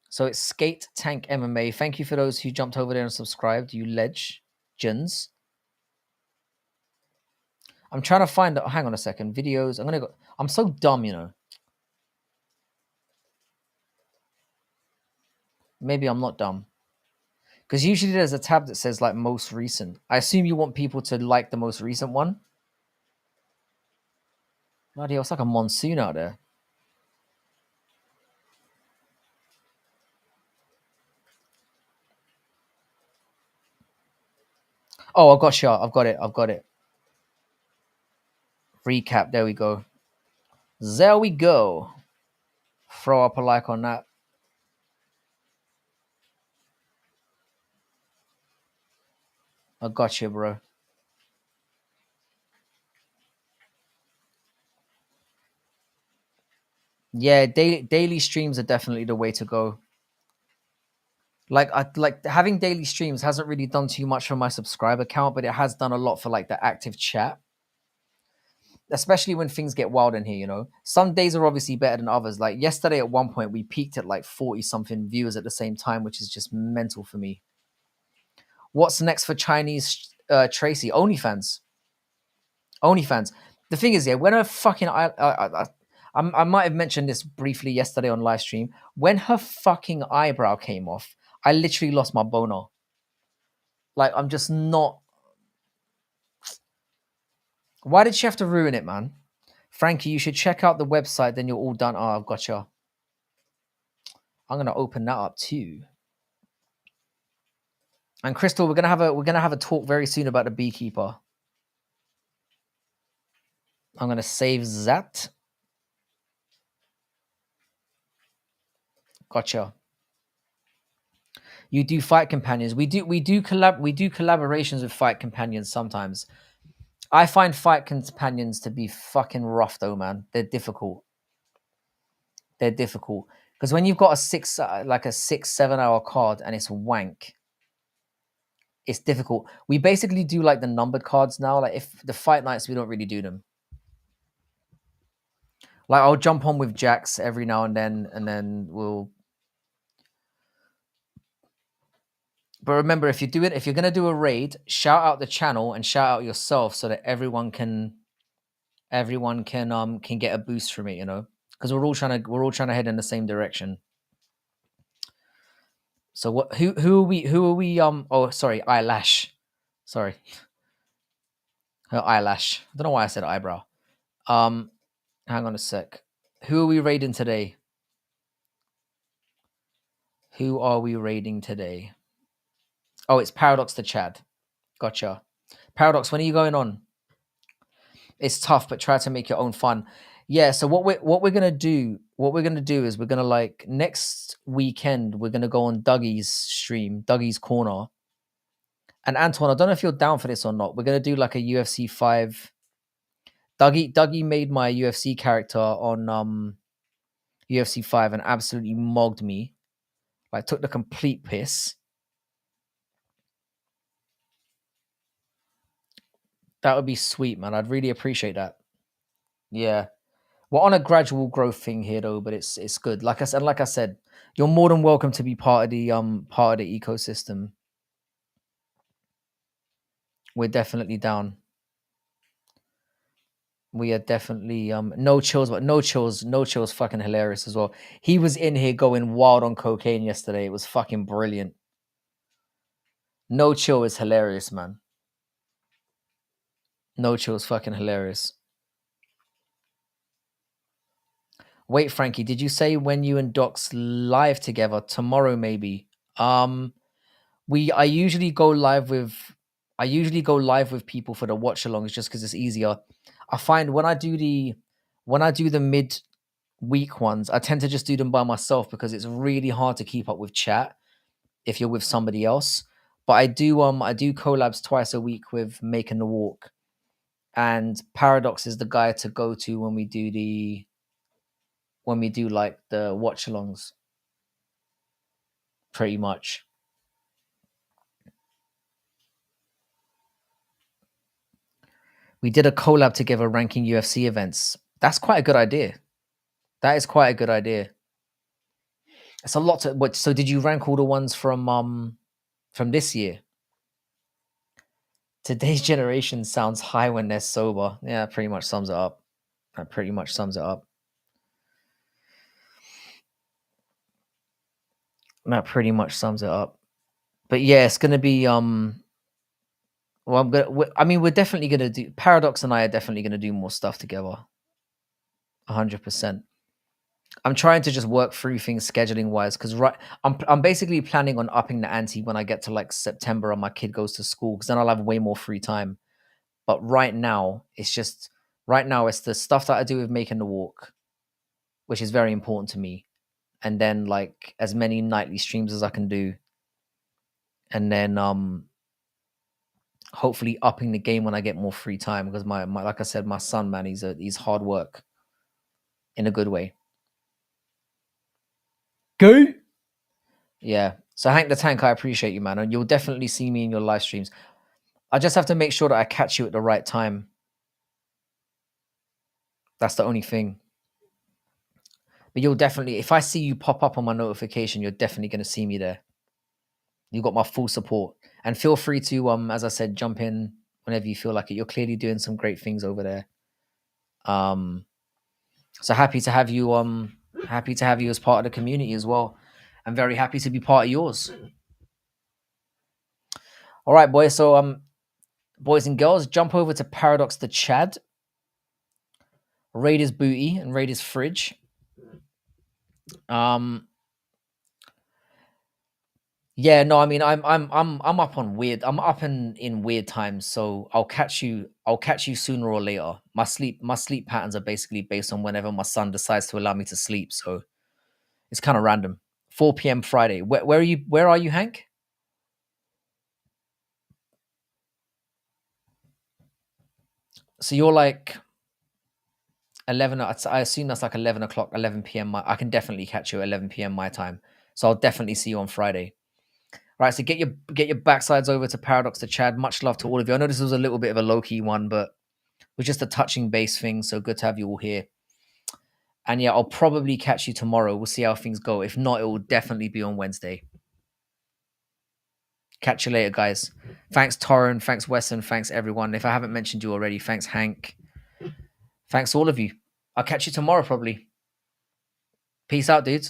So it's Skate Tank MMA. Thank you for those who jumped over there and subscribed. You legends. I'm trying to find. Hang on a second. Videos. I'm gonna go. I'm so dumb, you know. Maybe I'm not dumb. Because usually there's a tab that says like most recent. I assume you want people to like the most recent one. Bloody hell, it's like a monsoon out there. Oh, I got you. I've got it. I've got it. Recap. There we go. There we go. Throw up a like on that. I got you, bro. Yeah, daily streams are definitely the way to go. Like having daily streams hasn't really done too much for my subscriber count, but it has done a lot for like the active chat. Especially when things get wild in here, you know. Some days are obviously better than others. Like yesterday at one point we peaked at like 40 something viewers at the same time, which is just mental for me. What's next for Chinese Tracy? OnlyFans. OnlyFans. The thing is, yeah, when her fucking I might have mentioned this briefly yesterday on live stream. When her fucking eyebrow came off, I literally lost my boner. Like I'm just not. Why did she have to ruin it, man? Frankie, you should check out the website. Then you're all done. Oh, I've gotcha. I'm gonna open that up too. And Crystal, we're gonna have a talk very soon about the beekeeper. I'm gonna save that. Gotcha. You do fight companions. We do collaborations with fight companions sometimes. I find fight companions to be fucking rough though, man. They're difficult. They're difficult because when you've got a like a 6-7 hour card and it's wank, it's difficult. We basically do like the numbered cards now. Like if the fight nights, we don't really do them. Like I'll jump on with Jax every now and then we'll. But remember, if you're gonna do a raid, shout out the channel and shout out yourself so that everyone can get a boost from it. You know, because we're all trying to head in the same direction. So what? Who are we? Oh, sorry, eyelash. Sorry, her eyelash. I don't know why I said eyebrow. Um, hang on a sec. Who are we raiding today? Who are we raiding today? Oh, it's Paradox the Chad. Gotcha. Paradox, when are you going on? It's tough, but try to make your own fun. Yeah. So what we're gonna do is we're gonna like next weekend we're gonna go on Dougie's stream, Dougie's Corner. And Antoine, I don't know if you're down for this or not. We're gonna do like a UFC 5. Dougie made my UFC character on UFC 5 and absolutely mogged me. Like took the complete piss. That would be sweet, man. I'd really appreciate that. Yeah. We're on a gradual growth thing here though, but it's good. Like I said, you're more than welcome to be part of the ecosystem. We're definitely down. We are definitely no chills, but no chills fucking hilarious as well. He was in here going wild on cocaine yesterday. It was fucking brilliant. No chill is hilarious, man. No chill is fucking hilarious. Wait, Frankie, did you say when you and Docs live together tomorrow? Maybe. We I usually go live with people for the watch alongs just because it's easier. I find when I do the mid week ones, I tend to just do them by myself because it's really hard to keep up with chat if you're with somebody else. But I do collabs twice a week with Making the Walk, and Paradox is the guy to go to when we do like the watch alongs, pretty much. We did a collab together ranking UFC events. That's quite a good idea. That is quite a good idea. It's a lot to what so did you rank all the ones from this year? Today's generation sounds high when they're sober. Yeah, that pretty much sums it up. That pretty much sums it up. That pretty much sums it up. But yeah, it's gonna be well, I mean, we're definitely gonna do Paradox and I are definitely gonna do more stuff together. 100%. I'm trying to just work through things scheduling wise because I'm basically planning on upping the ante when I get to like September and my kid goes to school because then I'll have way more free time. But right now it's the stuff that I do with Making the Walk, which is very important to me, and then like as many nightly streams as I can do, and then hopefully upping the game when I get more free time because my like I said, my son, man, he's hard work in a good way. Go. Yeah. So Hank the Tank, I appreciate you, man, and you'll definitely see me in your live streams. I just have to make sure that I catch you at the right time. That's the only thing. But you'll definitely, if I see you pop up on my notification, you're definitely going to see me there. You got my full support, and feel free to, as I said, jump in whenever you feel like it. You're clearly doing some great things over there. Um, so happy to have you. Happy to have you as part of the community as well. I'm very happy to be part of yours. All right, boys. So boys and girls, jump over to Paradox the Chad, raid his booty, and raid his fridge. Um, Yeah, no, I mean, I'm up on weird. I'm up in weird times, so I'll catch you. I'll catch you sooner or later. My sleep patterns are basically based on whenever my son decides to allow me to sleep. So it's kind of random. 4 p.m. Friday. Where are you? Where are you, Hank? So you're like 11. I assume that's like 11 o'clock, 11 p.m. I can definitely catch you at 11 p.m. my time. So I'll definitely see you on Friday. Right. So get your backsides over to Paradox to Chad. Much love to all of you. I know this was a little bit of a low key one, but it was just a touching base thing. So good to have you all here. And yeah, I'll probably catch you tomorrow. We'll see how things go. If not, it will definitely be on Wednesday. Catch you later, guys. Thanks, Torren. Thanks, Wesson. Thanks, everyone. If I haven't mentioned you already, thanks, Hank. Thanks, all of you. I'll catch you tomorrow, probably. Peace out, dudes.